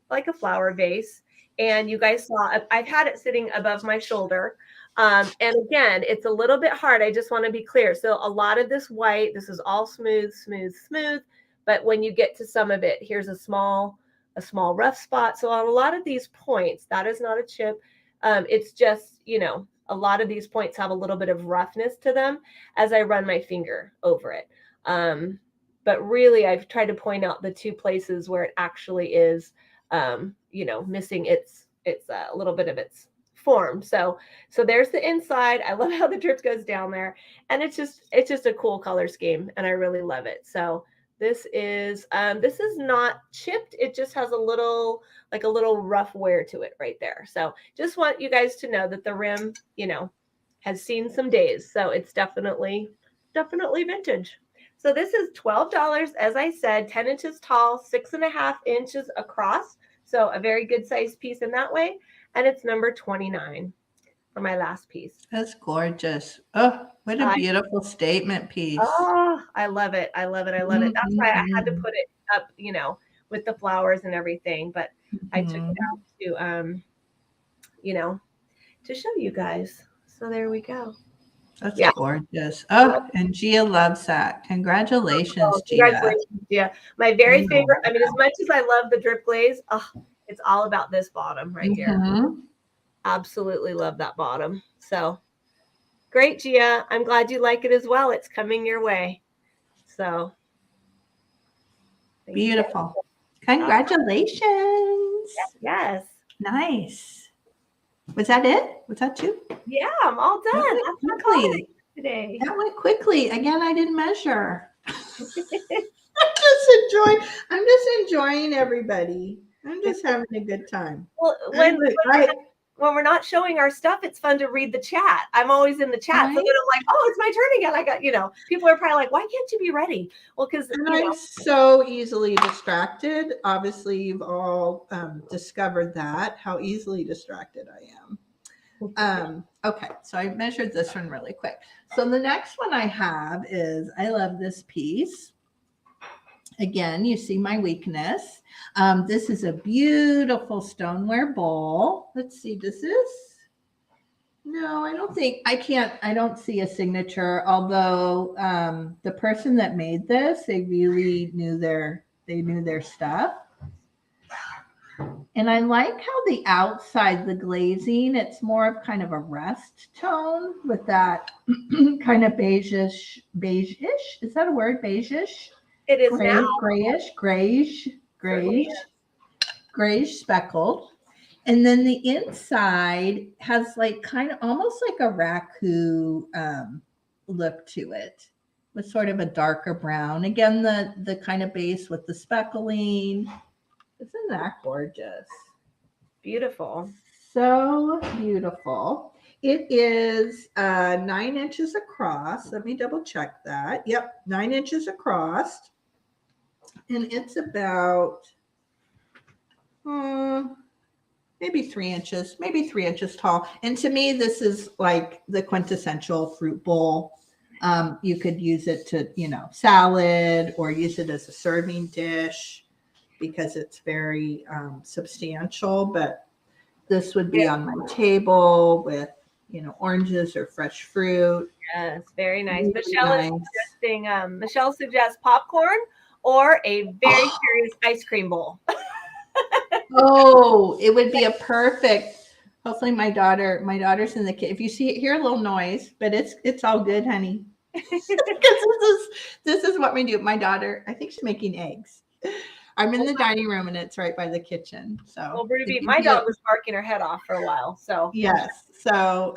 like a flower vase. And you guys saw, I've had it sitting above my shoulder. And again, it's a little bit hard. I just want to be clear. So a lot of this white, this is all smooth, but when you get to some of it, here's a small rough spot. So on a lot of these points, that is not a chip. It's just, a lot of these points have a little bit of roughness to them as I run my finger over it. But really, I've tried to point out the two places where it actually is, missing its a little bit of its form. So there's the inside. I love how the drip goes down there, and it's just a cool color scheme, and I really love it. So this is not chipped. It just has a little rough wear to it right there. So just want you guys to know that the rim, has seen some days. So it's definitely vintage. So this is $12, as I said, 10 inches tall, 6.5 inches across. So a very good sized piece in that way. And it's number 29 for my last piece. That's gorgeous. Oh, what a beautiful statement piece. Oh, I love it. I love it. I love it. That's why I had to put it up, with the flowers and everything. But I took it out to, to show you guys. So there we go. That's gorgeous. Oh, and Gia loves that. Congratulations, Gia. Gia. My very favorite. I mean, as much as I love the drip glaze, it's all about this bottom right here. Absolutely love that bottom. So great, Gia. I'm glad you like it as well. It's coming your way. So beautiful. Congratulations. Yes. Nice. Was that it? Was that two? Yeah, I'm all done. That's quickly today. That went quickly. Again, I didn't measure. I'm just enjoying everybody. I'm just having a good time. Well, when we're not showing our stuff, it's fun to read the chat. I'm always in the chat. Right? So then I'm like, oh, it's my turn again. I got, people are probably like, why can't you be ready? Well, because I'm so easily distracted. Obviously, you've all discovered that, how easily distracted I am. Okay, so I measured this one really quick. So the next one I have is, I love this piece. Again, you see my weakness. This is a beautiful stoneware bowl. Let's see, no, I don't see a signature, although the person that made this, they really knew their stuff. And I like how the outside, the glazing, it's more of kind of a rust tone with that kind of beige-ish. Is that a word? Beige-ish? It is now. Grayish speckled. And then the inside has like kind of almost like a raccoon look to it with sort of a darker brown. Again, the kind of base with the speckling. Isn't that gorgeous? Beautiful. So beautiful. It is 9 inches across. Let me double check that. Yep, 9 inches across. And it's about maybe 3 inches tall. And to me, this is like the quintessential fruit bowl. You could use it to, salad, or use it as a serving dish because it's very substantial. But this would be on my table with, oranges or fresh fruit. Yes, very nice. Michelle suggests popcorn or a very serious ice cream bowl. Oh, it would be a perfect. Hopefully my daughter's in the kitchen. If you hear a little noise, but it's all good, honey. this is what we do. My daughter, I think she's making eggs. I'm in the dining room and it's right by the kitchen. So well, Ruby, my dog was barking her head off for a while. So yes. So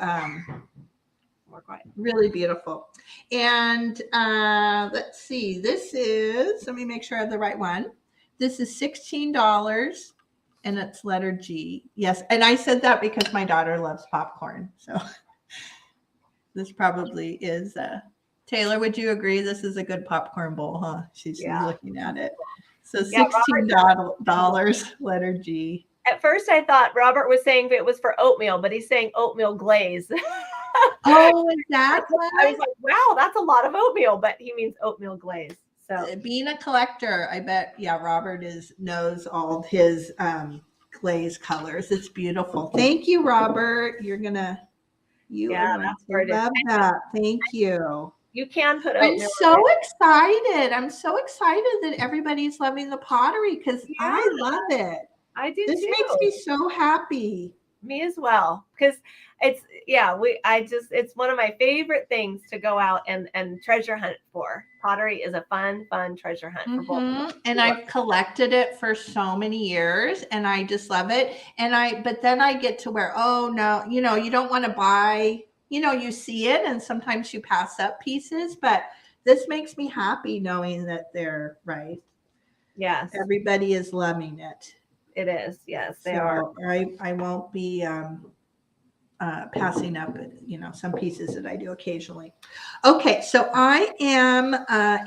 more quiet. Really beautiful. And let's see. Let me make sure I have the right one. This is $16 and it's letter G. Yes. And I said that because my daughter loves popcorn. So this probably is Taylor, would you agree this is a good popcorn bowl, huh? She's looking at it. So $16, letter G. At first I thought Robert was saying it was for oatmeal, but he's saying oatmeal glaze. Oh, is that what? I was like, wow, that's a lot of oatmeal, but he means oatmeal glaze. So being a collector, I bet, Robert knows all of his glaze colors. It's beautiful. Thank you, Robert. You're gonna love that. Thank you. You can put I'm oatmeal so in it. excited. I'm so excited that everybody's loving the pottery because Yeah, I love it. I do This makes too. me so happy. Me as well. Because it's it's one of my favorite things to go out and treasure hunt for. Pottery is a fun treasure hunt for both of us. And I've collected it for so many years and I just love it. But then I get to where, oh no, you don't want to buy, you see it and sometimes you pass up pieces, but this makes me happy knowing that they're right. Yes. Everybody is loving it. It is. Yes, they So are. I won't be passing up, some pieces that I do occasionally. Okay, so I am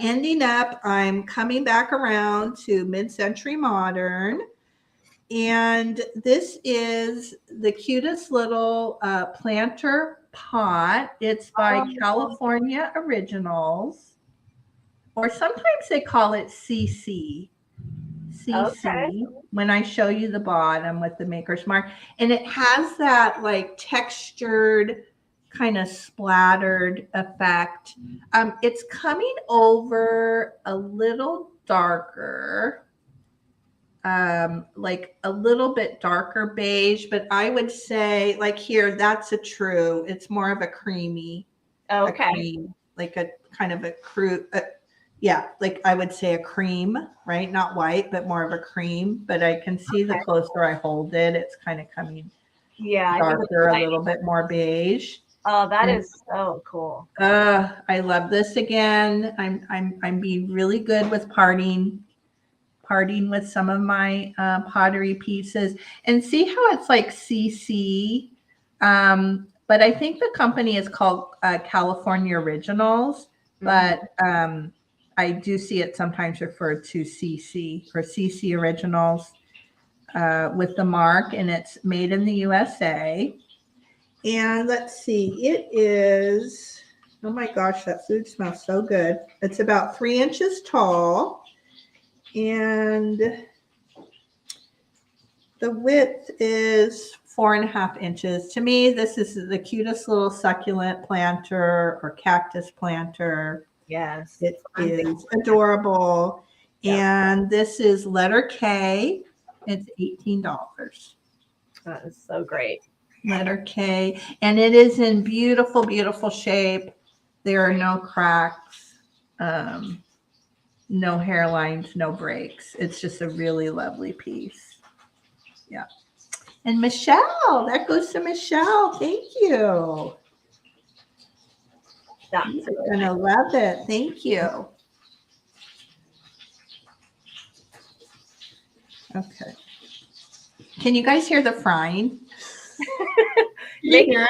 ending up. I'm coming back around to mid-century modern, and this is the cutest little planter pot. It's by California Originals, or sometimes they call it CC. Okay. When I show you the bottom with the maker's mark. And it has that like textured, kind of splattered effect. It's coming over a little darker, like a little bit darker beige, but I would say like here, that's it's more of a creamy, Okay. a cream, like a kind of a crude, yeah, like I would say a cream, right? Not white, but more of a cream. But I can see the closer I hold it, it's kind of coming darker, a little bit more beige. Oh, that is so cool. I love this again. I'm being really good with parting with some of my pottery pieces, and see how it's like CC. But I think the company is called California Originals, but I do see it sometimes referred to CC or CC Originals with the mark, and it's made in the USA. And let's see, it is, oh my gosh, that food smells so good. It's about 3 inches tall, and the width is 4.5 inches. To me, this is the cutest little succulent planter or cactus planter. Yes. It is adorable. Yeah. And this is letter K. It's $18. That is so great. Letter K. And it is in beautiful, beautiful shape. There are no cracks, no hairlines, no breaks. It's just a really lovely piece. Yeah. And Michelle, that goes to Michelle. Thank you. You're going to love it. Thank you. Okay. Can you guys hear the frying? You hear it?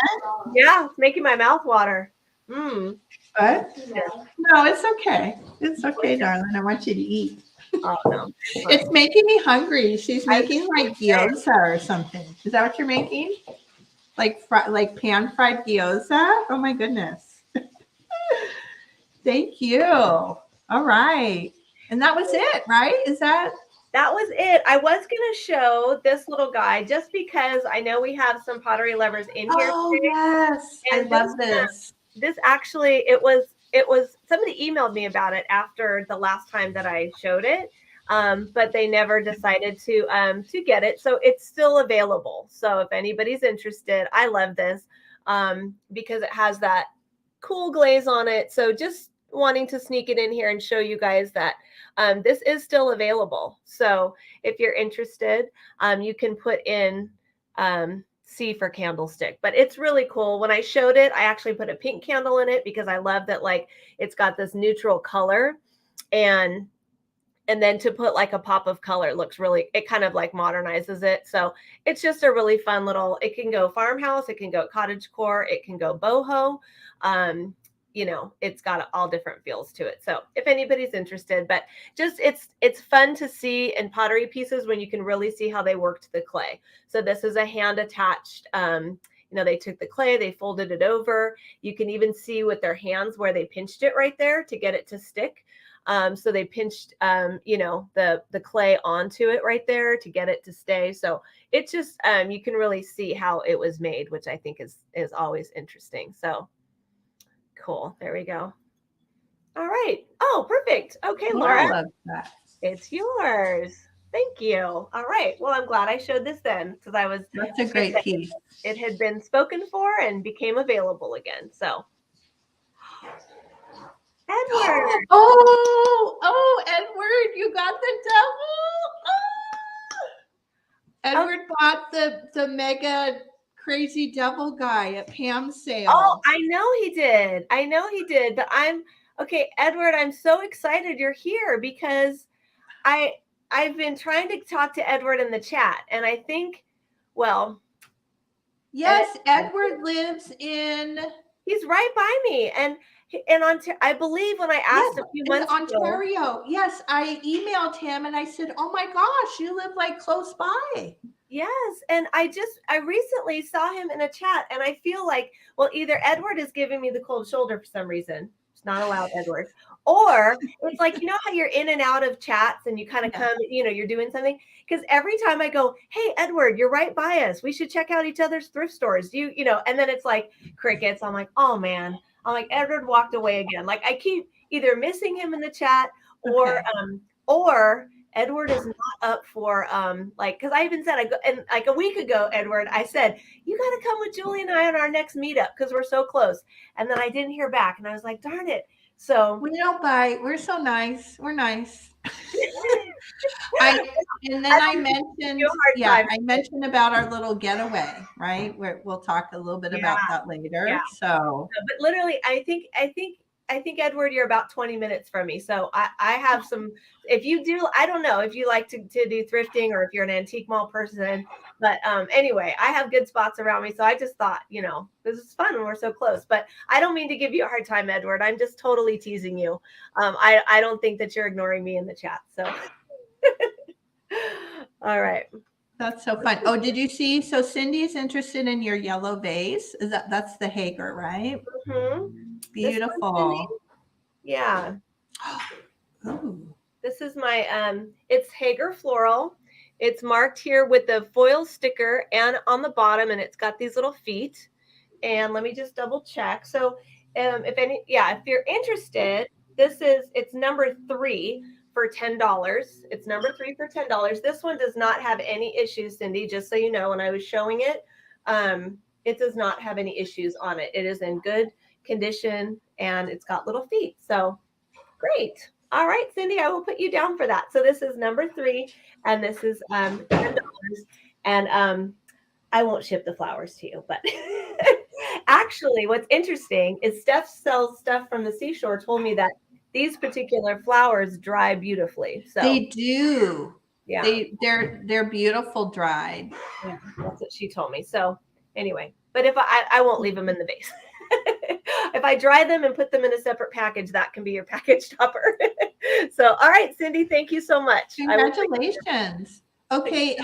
Yeah, it's making my mouth water. What? No, it's okay. It's okay, darling. I want you to eat. Oh, no. It's making me hungry. She's making like gyoza or something. Is that what you're making? Like pan-fried gyoza? Oh my goodness. Thank you. All right. And that was it, right? That was it. I was going to show this little guy just because I know we have some pottery lovers in here. Oh, today. Yes. And I love this. This actually, it was somebody emailed me about it after the last time that I showed it. But they never decided to get it. So it's still available. So if anybody's interested, I love this because it has that cool glaze on it. So just wanting to sneak it in here and show you guys that this is still available. So if you're interested, you can put in C for candlestick, but it's really cool. When I showed it, I actually put a pink candle in it because I love that, like, it's got this neutral color, and then to put like a pop of color looks really, it kind of like modernizes it. So it's just a really fun little, it can go farmhouse, it can go cottagecore, it can go boho. It's got all different feels to it. So if anybody's interested, but just it's fun to see in pottery pieces when you can really see how they worked the clay. So this is a hand attached, they took the clay, they folded it over. You can even see with their hands where they pinched it right there to get it to stick. So they pinched, the clay onto it right there to get it to stay. So it's just, you can really see how it was made, which I think is always interesting. So cool. There we go. All right. Oh, perfect. Okay, Laura Laura, loves that. it's yours. Thank you. All right. Well, I'm glad I showed this then because I was That's a great piece. it had been spoken for and became available again. So, Edward. Oh, Edward, you got the devil. Edward bought the mega crazy devil guy at Pam's sale. Oh, I know he did. I know he did. But okay, Edward, I'm so excited you're here because I've been trying to talk to Edward in the chat, and I think, well, yes, Edward lives in. He's right by me, and I believe when I asked a few months ago, Ontario. Yes, I emailed him and I said, "Oh my gosh, you live like close by." Yes, and I recently saw him in a chat, and I feel like, well, either Edward is giving me the cold shoulder for some reason. It's not allowed, Edward. Or it's like, you know how you're in and out of chats and you kind of come, you're doing something. Because every time I go, hey, Edward, you're right by us. We should check out each other's thrift stores. And then it's like crickets. I'm like, oh man. I'm like, Edward walked away again. Like I keep either missing him in the chat or Edward is not up for because I even said and like a week ago, Edward, I said, you got to come with Julie and I on our next meetup because we're so close. And then I didn't hear back and I was like, darn it. So we don't bite. We're so nice. We're nice. I mentioned about our little getaway, right? We'll talk a little bit about that later. Yeah. So, but literally, I think Edward, you're about 20 minutes from me. So I have some. If you do, I don't know if you like to do thrifting or if you're an antique mall person. But anyway, I have good spots around me. So I just thought, this is fun when we're so close. But I don't mean to give you a hard time, Edward. I'm just totally teasing you. I don't think that you're ignoring me in the chat. So. All right. That's so fun. Oh, did you see? So Cindy's interested in your yellow vase. That's the Hager, right? Mm-hmm. Beautiful. Yeah. Ooh. This is my it's Hager floral. It's marked here with the foil sticker and on the bottom, and it's got these little feet. And let me just double check. So if you're interested, it's number 3 for $10. It's number 3 for $10. This one does not have any issues, Cindy, just so you know. When I was showing it, it does not have any issues on it. It is in good condition and it's got little feet. So great. All right, Cindy, I will put you down for that. So this is number 3 and this is $10. And I won't ship the flowers to you, but actually what's interesting is Steph sells stuff from the seashore, told me that these particular flowers dry beautifully. So they do. Yeah. They're beautiful dried. Yeah, that's what she told me. So anyway, but if I won't leave them in the vase. If I dry them and put them in a separate package, that can be your package topper. So, all right, Cindy, thank you so much. Congratulations. Okay,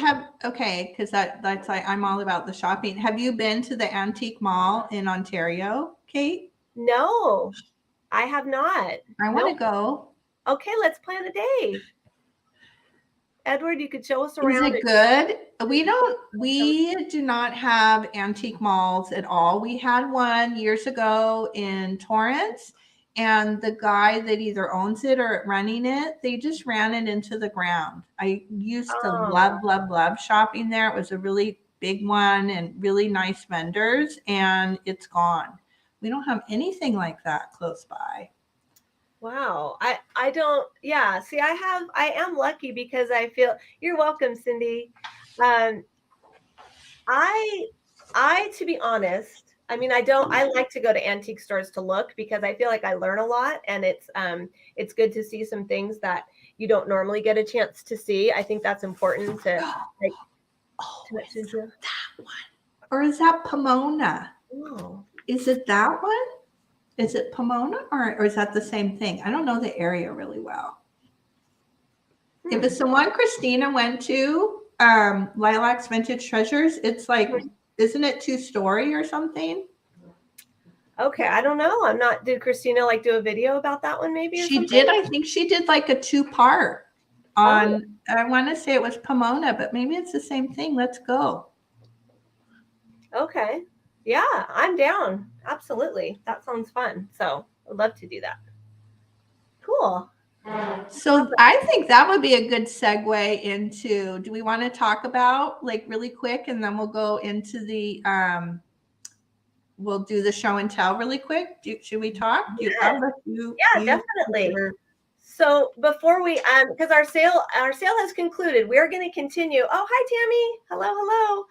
because that's like I'm all about the shopping. Have you been to the antique mall in Ontario, Kate? No, I have not. I want to go. Okay, let's plan a day. Edward, you could show us around. Is it good? We do not have antique malls at all. We had one years ago in Torrance, and the guy that either owns it or running it, they just ran it into the ground. I used to love shopping there. It was a really big one and really nice vendors, and it's gone. We don't have anything like that close by. Wow. I don't, yeah. See, I am lucky because I feel, you're welcome, Cindy. To be honest, I mean, I like to go to antique stores to look because I feel like I learn a lot and it's good to see some things that you don't normally get a chance to see. I think that's important to like. Is it that one? Or is that Pomona? Oh. Is it that one? Is it Pomona or is that the same thing? I don't know the area really well. If it's the one Christina went to, Lilac's Vintage Treasures, it's like, isn't it 2-story or something? Okay, I don't know. Did Christina like do a video about that one maybe? She did. I think she did like a 2-part on, I want to say it was Pomona, but maybe it's the same thing. Let's go. Okay. Yeah, I'm down. Absolutely. That sounds fun. So I'd love to do that. Cool. So I think that would be a good segue into, do we want to talk about like really quick, and then we'll go into the, we'll do the show and tell really quick. Should we talk? Yes. Yeah, definitely. So before we, because our sale has concluded, we are going to continue. Oh, hi, Tammy. Hello.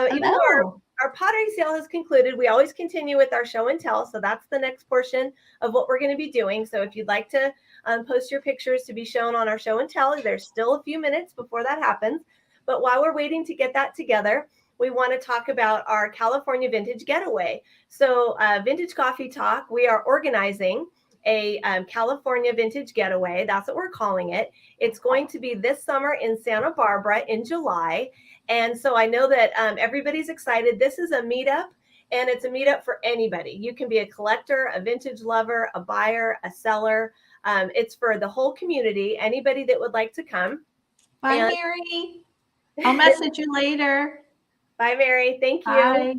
Even though our pottery sale has concluded, we always continue with our show and tell. So that's the next portion of what we're going to be doing. So if you'd like to post your pictures to be shown on our show and tell, there's still a few minutes before that happens. But while we're waiting to get that together, we want to talk about our California Vintage Getaway. So Vintage Coffee Talk, we are organizing a California Vintage Getaway. That's what we're calling it. It's going to be this summer in Santa Barbara in July. And so I know that everybody's excited. This is a meetup, and it's a meetup for anybody. You can be a collector, a vintage lover, a buyer, a seller. It's for the whole community, anybody that would like to come. Bye, Mary. I'll message you later. Bye, Mary. Thank you. Bye.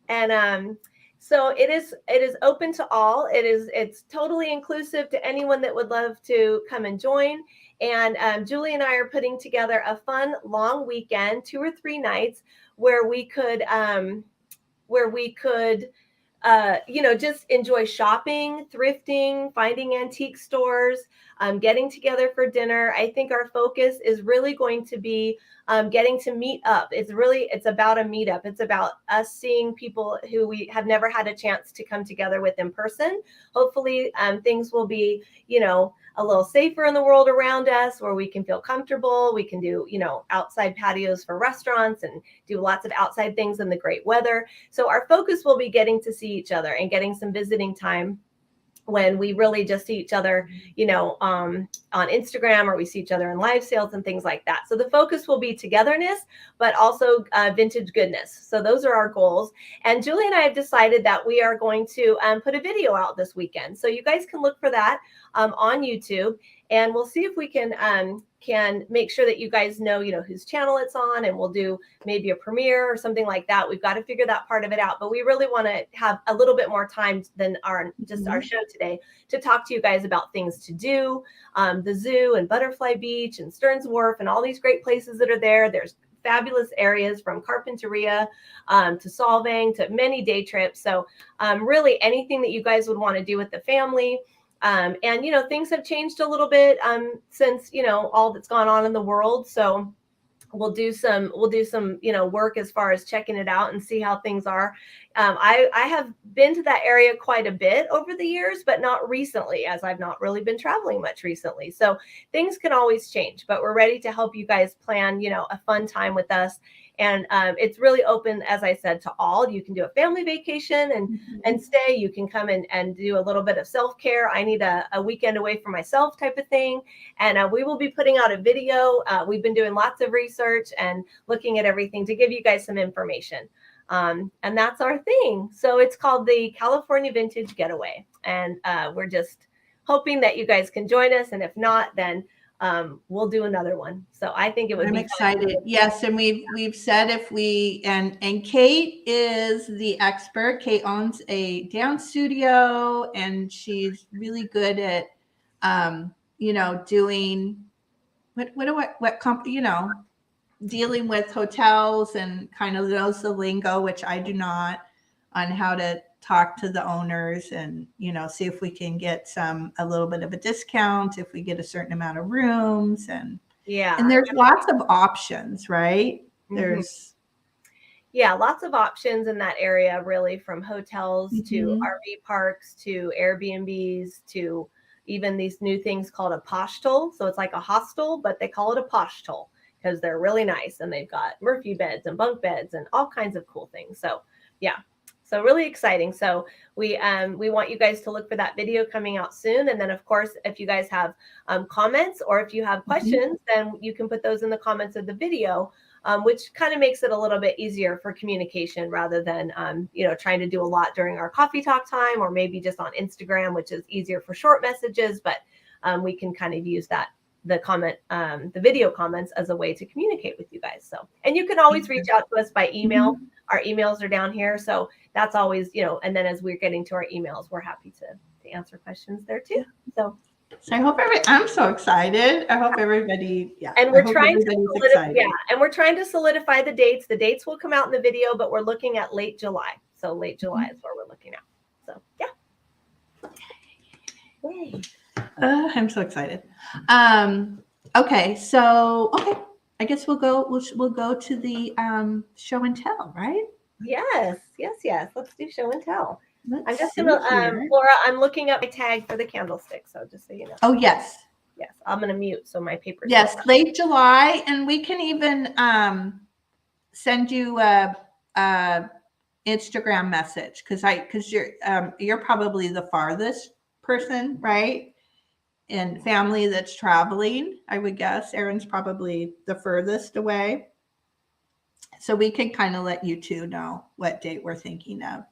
And so it is open to all. It's totally inclusive to anyone that would love to come and join. And Julie and I are putting together a fun long weekend, 2 or 3 nights, where we could just enjoy shopping, thrifting, finding antique stores, getting together for dinner. I think our focus is really going to be getting to meet up. It's about a meetup. It's about us seeing people who we have never had a chance to come together with in person. Hopefully things will be, a little safer in the world around us, where we can feel comfortable. We can do, outside patios for restaurants and do lots of outside things in the great weather. So our focus will be getting to see each other and getting some visiting time when we really just see each other, on Instagram, or we see each other in live sales and things like that. So the focus will be togetherness, but also vintage goodness. So those are our goals. And Julie and I have decided that we are going to put a video out this weekend. So you guys can look for that on YouTube, and we'll see if we can make sure that you guys know, whose channel it's on, and we'll do maybe a premiere or something like that. We've got to figure that part of it out, but we really want to have a little bit more time than our show today to talk to you guys about things to do, the zoo and Butterfly Beach and Stearns Wharf and all these great places that are there. There's fabulous areas from Carpinteria to Solvang to many day trips. So really anything that you guys would want to do with the family. And, things have changed a little bit since, all that's gone on in the world. So we'll do some, work as far as checking it out and see how things are. I have been to that area quite a bit over the years, but not recently, as I've not really been traveling much recently. So things can always change, but we're ready to help you guys plan, a fun time with us. And it's really open, as I said, to all. You can do a family vacation and stay. You can come and do a little bit of self-care. I need a weekend away from myself type of thing. And we will be putting out a video. We've been doing lots of research and looking at everything to give you guys some information. And that's our thing. So it's called the California Vintage Getaway. And we're just hoping that you guys can join us. And if not, then we'll do another one. So I think it would be excited. Fun. Yes. And we've said if we, and Kate is the expert. Kate owns a dance studio, and she's really good at, doing dealing with hotels and kind of knows the lingo, which I do not, on how to talk to the owners and, see if we can get a little bit of a discount if we get a certain amount of rooms. And there's lots of options, right? There's lots of options in that area, really, from hotels to RV parks to Airbnbs to even these new things called a postal. So it's like a hostel, but they call it a postal because they're really nice, and they've got Murphy beds and bunk beds and all kinds of cool things. So so really exciting. So we want you guys to look for that video coming out soon. And then, of course, if you guys have comments or if you have questions, then you can put those in the comments of the video, which kind of makes it a little bit easier for communication rather than, trying to do a lot during our coffee talk time, or maybe just on Instagram, which is easier for short messages. But we can kind of use the video comments as a way to communicate with you guys. So, and you can always reach out to us by email. Our emails are down here. So that's always, and then as we're getting to our emails, we're happy to answer questions there too. So I hope I'm so excited. I hope everybody, and we're trying to solidify the dates. The dates will come out in the video, but we're looking at late July. So late July is where we're looking at. So yeah. Yay. I'm so excited. Okay, so I guess we'll go to the show and tell, right? Yes. Let's do show and tell. I'm just gonna Laura, I'm looking up my tag for the candlestick, so just so you know. Oh yes. Yes, I'm gonna mute so my paper's yes, late July, and we can even send you a Instagram message because you're probably the farthest person, right? And family that's traveling, I would guess. Erin's probably the furthest away. So we can kind of let you two know what date we're thinking of.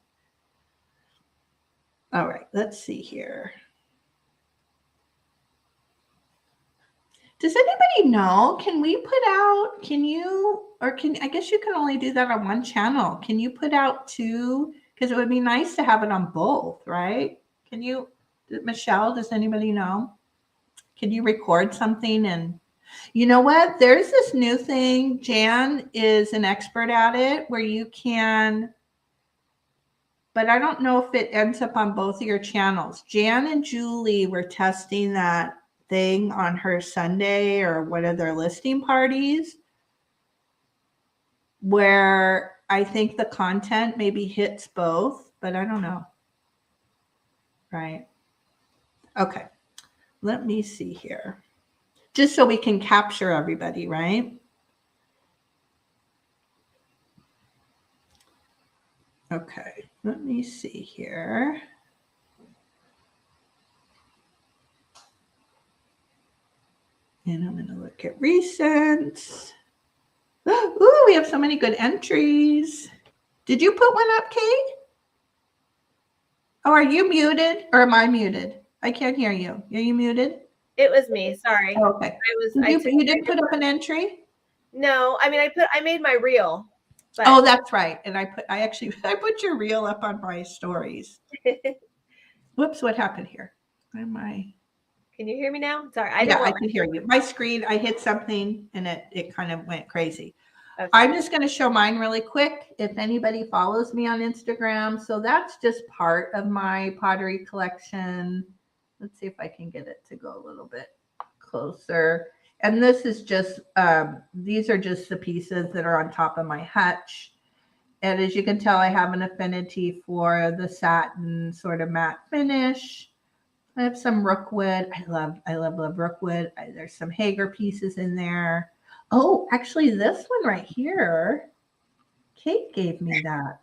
All right, let's see here. Does anybody know? Can we put out, I guess you can only do that on one channel. Can you put out two? Because it would be nice to have it on both, right? Can you, Michelle, does anybody know? Can you record something? And you know what? There's this new thing. Jan is an expert at it where you can, but I don't know if it ends up on both of your channels. Jan and Julie were testing that thing on her Sunday or one of their listing parties where I think the content maybe hits both, but I don't know. Right. Okay. Let me see here. Just so we can capture everybody, right? Okay. Let me see here. And I'm going to look at recents. Ooh, we have so many good entries. Did you put one up, Kate? Oh, are you muted or am I muted? I can't hear you. Are you muted? It was me. Sorry. Oh, okay. You didn't put up an entry? No, I mean, I made my reel. But... Oh, that's right. And I put your reel up on my stories. Whoops, what happened here? Can you hear me now? Sorry. I can hear you. My screen, I hit something and it kind of went crazy. Okay. I'm just going to show mine really quick. If anybody follows me on Instagram, so that's just part of my pottery collection. Let's see if I can get it to go a little bit closer. And this is just, these are just the pieces that are on top of my hutch. And as you can tell, I have an affinity for the satin sort of matte finish. I have some rookwood. I love rookwood. There's some Hager pieces in there. Oh, actually, this one right here, Kate gave me that.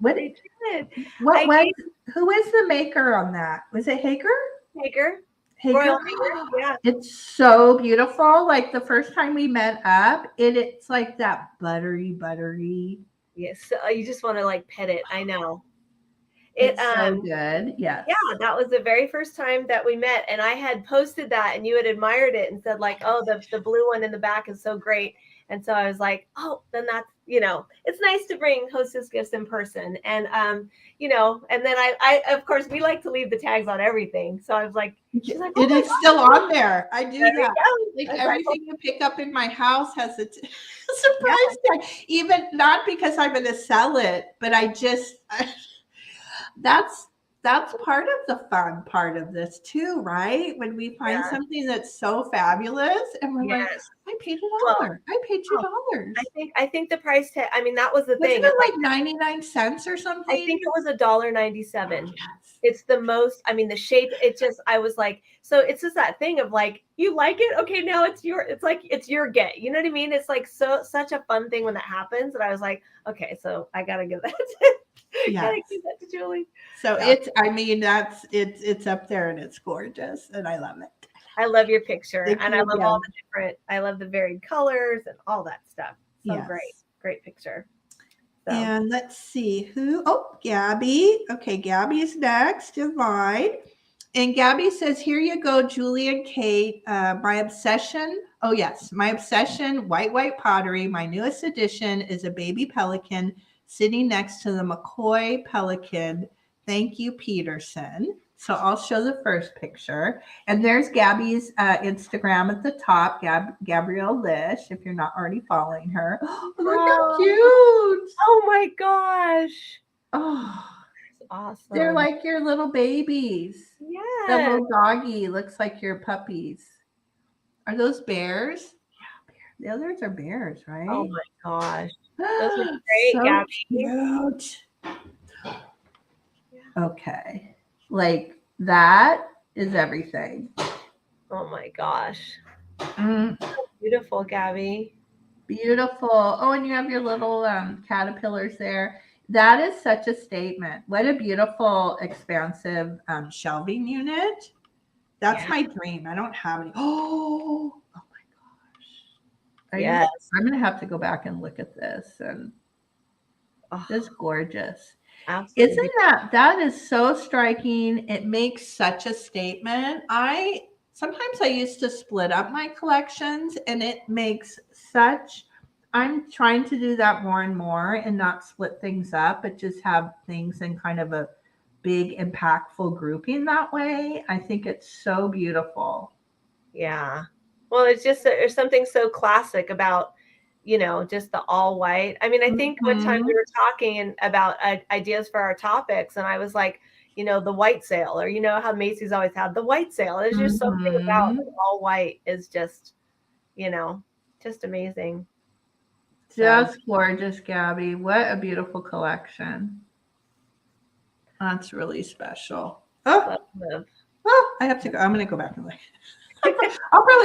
Who is the maker on that? Was it Hager? Hager. Hager. Yeah. It's so beautiful. Like the first time we met up, it's like that buttery. Yes. You just want to like pet it. I know. It's so good. Yes. Yeah, that was the very first time that we met, and I had posted that, and you had admired it and said like, "Oh, the blue one in the back is so great." And so I was like, "Oh, then that's it's nice to bring hostess gifts in person." And and then I of course we like to leave the tags on everything. So I was like, she's like, "It is still on there." I do that. Like everything you pick up in my house has a surprise tag. Even not because I'm going to sell it, but that's part of the fun part of this too, right? When we find something that's so fabulous and we're like, I paid $1. I paid $2. I think the price tag, I mean, that was the thing. Wasn't it like 99 cents or something? I think it was $1.97. Yes. It's the most, I mean, the shape, I was like, so it's just that thing of like, you like it? Okay, now it's your get. You know what I mean? It's like such a fun thing when that happens. And I was like, okay, so I got to give that gotta give that to Julie. So it's up there and it's gorgeous and I love it. I love your picture and I love I love the varied colors and all that stuff. So great picture. So. And let's see Gabby. Okay, Gabby's next in line. And Gabby says, here you go, Julie and Kate. My obsession. Oh yes, my obsession, white pottery. My newest addition is a baby pelican sitting next to the McCoy pelican. Thank you, Peterson. So I'll show the first picture. And there's Gabby's Instagram at the top, Gabrielle Lish, if you're not already following her. Oh, look how cute. Oh my gosh. Oh, Awesome. they're like your little babies. Yes. The little doggy looks like your puppies. Are those bears? Yeah, the others are bears, right? Oh my gosh. Those are great, so Gabby. Cute. Okay. Like that is everything. Oh my gosh. Mm. So beautiful, Gabby. Beautiful. Oh, and you have your little caterpillars there. That is such a statement. What a beautiful, expansive shelving unit. That's my dream. I don't have any. Oh my gosh. Yes. I'm going to have to go back and look at this. And it's gorgeous. Absolutely. Isn't that is so striking. It makes such a statement. Sometimes I used to split up my collections, and it makes I'm trying to do that more and more and not split things up, but just have things in kind of a big, impactful grouping that way. I think it's so beautiful. Yeah. Well, it's just, there's something so classic about, just the all white. I mean, I think one time we were talking about ideas for our topics, and I was like, the white sale, or how Macy's always had the white sale. There's just something about all white is just, just amazing. Just gorgeous, Gabby. What a beautiful collection. That's really special. Oh, I have to go. I'm going to go back and look.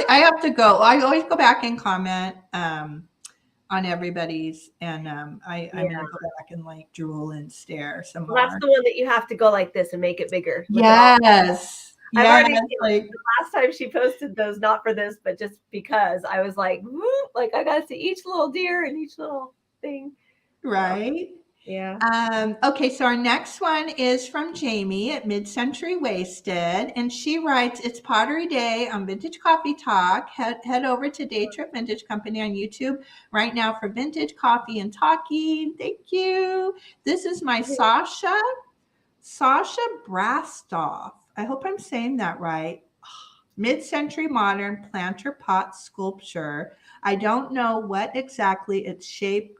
I have to go. I always go back and comment on everybody's, and I'm going to go back and like drool and stare some more. That's the one that you have to go like this and make it bigger. Yes. I've already the last time she posted those, not for this, but just because I was like, I got to see each little deer and each little thing. Right. Yeah. Okay, so our next one is from Jamie at Mid-Century Wasted, and she writes, "It's Pottery Day on Vintage Coffee Talk. Head over to Day Trip Vintage Company on YouTube right now for vintage coffee and talking. Thank you. This is my Sasha Brastoff. I hope I'm saying that right. Mid-century modern planter pot sculpture. I don't know what exactly its shape.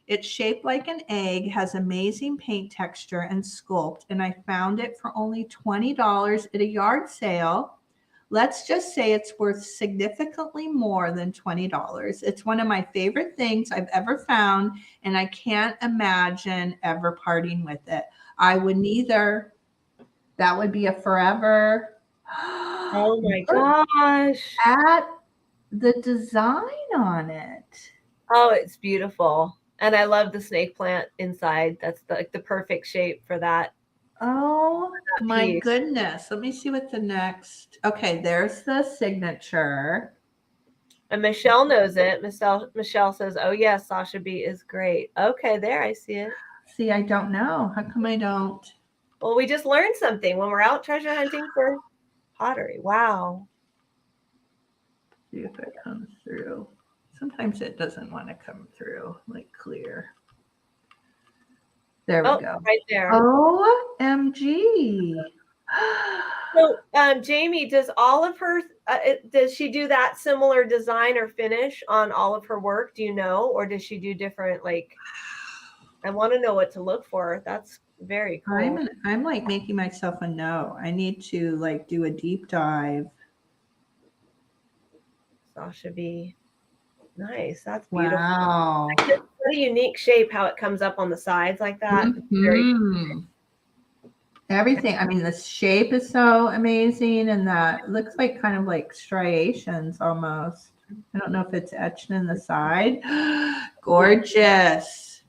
It's shaped like an egg, has amazing paint texture and sculpt, and I found it for only $20 at a yard sale. Let's just say it's worth significantly more than $20. It's one of my favorite things I've ever found, and I can't imagine ever parting with it. I wouldn't either. That would be a forever." Oh my gosh. At the design on it. Oh, it's beautiful. And I love the snake plant inside. That's the perfect shape for that. Oh my goodness. Let me see what the next. Okay, there's the signature. And Michelle knows it. Michelle says, "Oh yes, Sasha B is great." Okay, there, I see it. See, I don't know. How come I don't? Well, we just learned something when we're out treasure hunting for pottery. Wow. See if it comes through. Sometimes it doesn't want to come through like clear. There we go. Right there. OMG. So, Jamie, does all of her, does she do that similar design or finish on all of her work? Do you know? Or does she do different, I want to know what to look for. That's very cool. I'm like making myself a note. I need to do a deep dive. Sasha B. Nice. That's beautiful. Wow. What a unique shape, how it comes up on the sides like that. Mm-hmm. Everything. I mean, the shape is so amazing, and that looks like kind of like striations almost. I don't know if it's etched in the side. Gorgeous.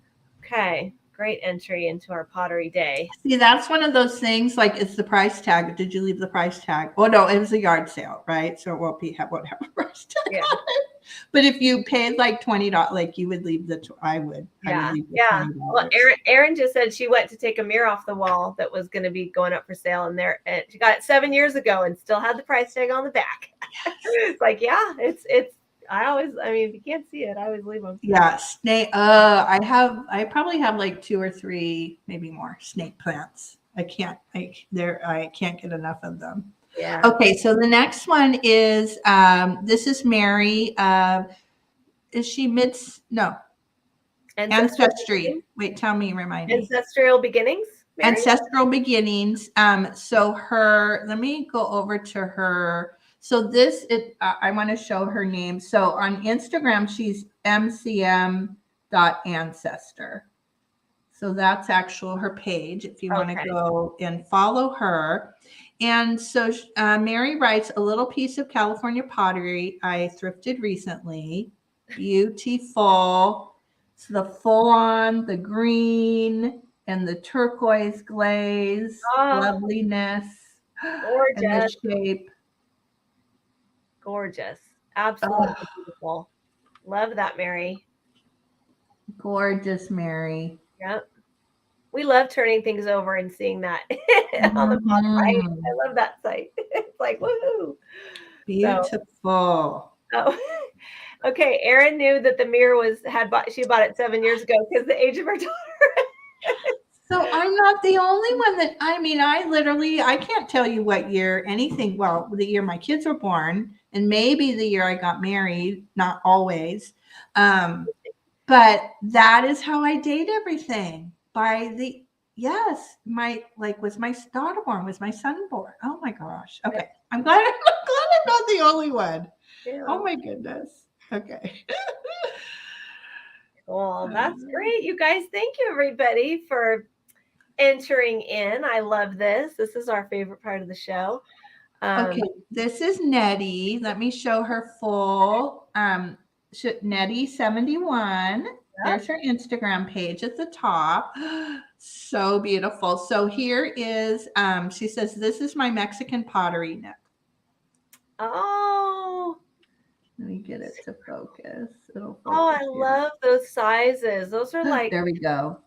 Okay. Great entry into our pottery day. See, that's one of those things, it's the price tag. Did you leave the price tag? Oh, no, it was a yard sale, right? So it won't have a price tag on it. But if you paid $20, you would leave I would. Yeah. I would leave $20. Well, Erin just said she went to take a mirror off the wall that was going to be going up for sale, and she got it 7 years ago and still had the price tag on the back. Yes. It's I mean, if you can't see it, I always leave them. Yeah, snake. I probably have like 2 or 3, maybe more snake plants. I can't get enough of them. Yeah. Okay, so the next one is this is Mary. Is she no, Ancestry. Wait, tell me, remind me. Ancestral Beginnings, Mary? Ancestral Beginnings. So let me go over to her. So I want to show her name. So on Instagram, she's mcm.ancestor. So that's her page if you want to go and follow her. And so Mary writes, a little piece of California pottery I thrifted recently. Beautiful. So the full on, the green and the turquoise glaze, loveliness, gorgeous. And the shape. Gorgeous. Absolutely beautiful. Love that, Mary. Gorgeous, Mary. Yep. We love turning things over and seeing that on the blog, right? I love that site. It's like, woohoo. Beautiful. Okay. Erin knew that the mirror she bought it 7 years ago because the age of her daughter. So I'm not the only one I can't tell you what year anything. Well, the year my kids were born and maybe the year I got married, not always. But that is how I date everything was my daughter born? Was my son born? Oh my gosh. Okay. I'm glad I'm not the only one. Yeah. Oh my goodness. Okay. Well, that's great. You guys, thank you everybody for entering in. I love this. This is our favorite part of the show. Okay. This is Nettie. Let me show her full. Nettie 71. Yep. There's her Instagram page at the top. So beautiful. So here is, she says, this is my Mexican pottery nook. Oh. Let me get it to focus. It'll focus. Oh, I love those sizes. Those are like. There we go.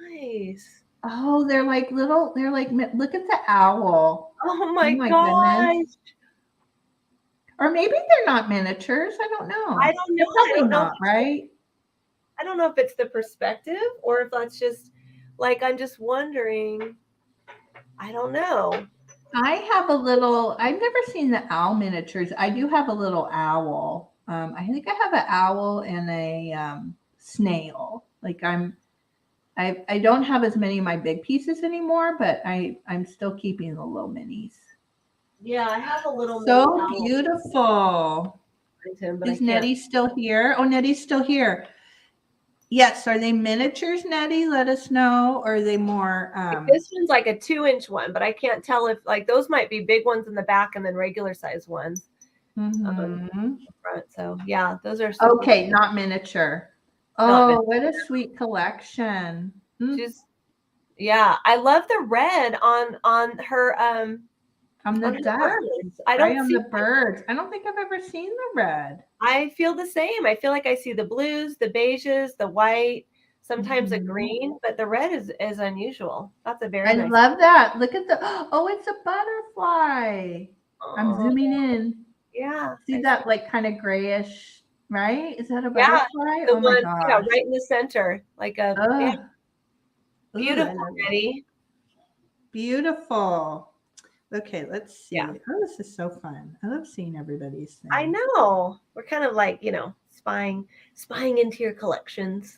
Nice. Oh, they're like, look at the owl. Oh my gosh. Goodness. Or maybe they're not miniatures. I don't know. I don't know. I don't know. Right? I don't know if it's the perspective or if that's just like, I'm just wondering. I don't know. I have I've never seen the owl miniatures. I do have a little owl. I think I have an owl and a snail. Like I don't have as many of my big pieces anymore, but I'm still keeping the little minis. Yeah, I have a little. So beautiful. Is Nettie still here? Oh, Nettie's still here. Yes. Are they miniatures, Nettie? Let us know. Or are they more? This one's like a 2-inch one, but I can't tell if those might be big ones in the back and then regular size ones. Mm-hmm. Front. So yeah, those are okay. Not miniature. Oh, what a sweet collection. Yeah, I love the red on her on the birds. I don't see the birds. I don't think I've ever seen the red. I feel the same. I feel like I see the blues, the beiges, the white, sometimes a green, but the red is unusual. That's a very nice. I love that. Look at it's a butterfly. I'm zooming in. Yeah. See that like kind of grayish, right? Is that a butterfly? The one, right in the center, like a beautiful, Nettie. Beautiful. Okay, let's see. Yeah. Oh, this is so fun. I love seeing everybody's things. I know. We're kind of like, spying into your collections,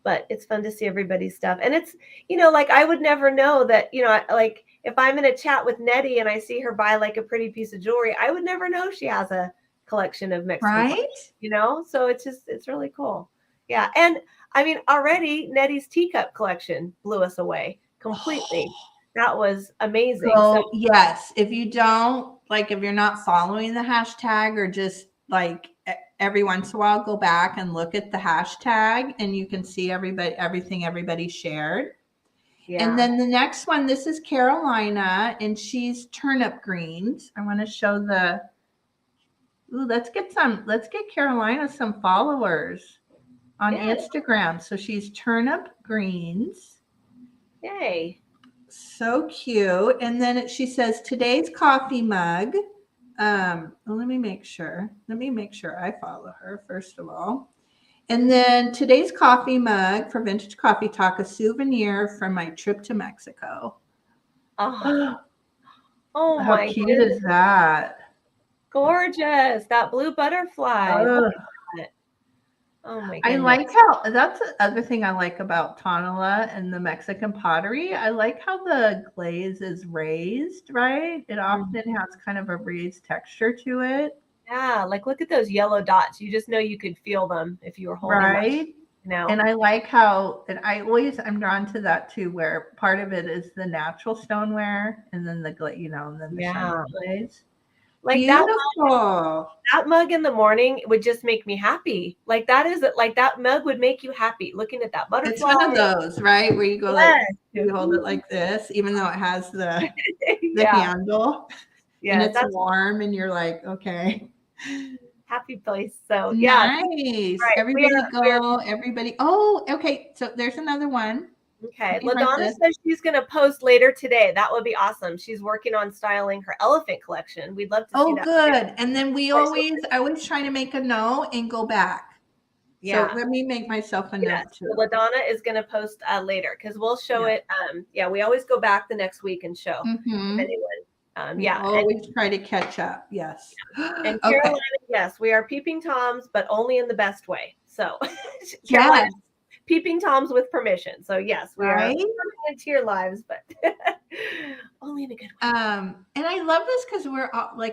but it's fun to see everybody's stuff. And it's, like I would never know that, like if I'm in a chat with Nettie and I see her buy like a pretty piece of jewelry, I would never know she has a collection of Mexican right? So it's really cool. Yeah. And I mean, already Nettie's teacup collection blew us away completely. That was amazing. So yes, if you're not following the hashtag or just like every once in a while, go back and look at the hashtag and you can see everything everybody shared. Yeah. And then the next one, this is Carolina and she's turnip greens. I want to show let's get Carolina some followers on Instagram. So she's turnip greens. Yay. So cute. And then she says, today's coffee mug Let me make sure. Let me make sure I follow her first of all. And then today's coffee mug for Vintage Coffee Talk, a souvenir from my trip to Mexico. Oh, oh How my cute goodness. is that? Gorgeous. That blue butterfly. Oh, Oh my I goodness. like how that's the other thing I like about Tonala and the Mexican pottery. I like how the glaze is raised, right? It often has kind of a raised texture to it. Yeah, like look at those yellow dots. You just know you could feel them if you were holding them, Right. you know. And I like how, and I'm drawn to that too, where part of it is the natural stoneware and then and then the shiny Yeah. glaze. Like Beautiful. that mug in the morning would just make me happy. Like that mug would make you happy looking at that It's butterfly. one of those, right? Where you go like, Yes. you hold it like this, even though it has the Yeah. handle and Yeah, it's warm and you're like, okay. happy place. So yeah. Nice. Right. Everybody. Oh, okay. So there's another one. Okay. Let me write LaDonna this. says she's going to post later today. That would be awesome. She's working on styling her elephant collection. We'd love to see Oh, that. good. And then I always try to make a note and go back. Yeah. So let me make myself a note too. So LaDonna is going to post later because we'll show it. We always go back the next week and show anyone. We always try to catch up. Yes. And Carolina, yes, we are peeping Toms, but only in the best way. So Carolina, peeping Toms with permission. So yes, we are coming into your lives, but only in a good way. And I love this because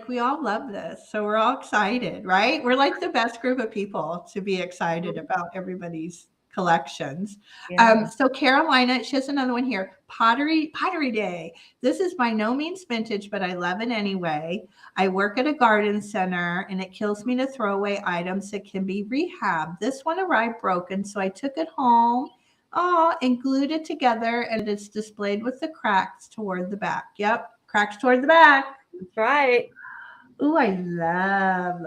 we all love this. So we're all excited, right? We're like the best group of people to be excited about everybody's collections. Yeah. So Carolina, she has another one here. Pottery Day. This is by no means vintage, but I love it anyway. I work at a garden center and it kills me to throw away items that can be rehabbed. This one arrived broken, so I took it home. And glued it together, and it's displayed with the cracks toward the back. Yep, cracks toward the back. That's right. Ooh, I love.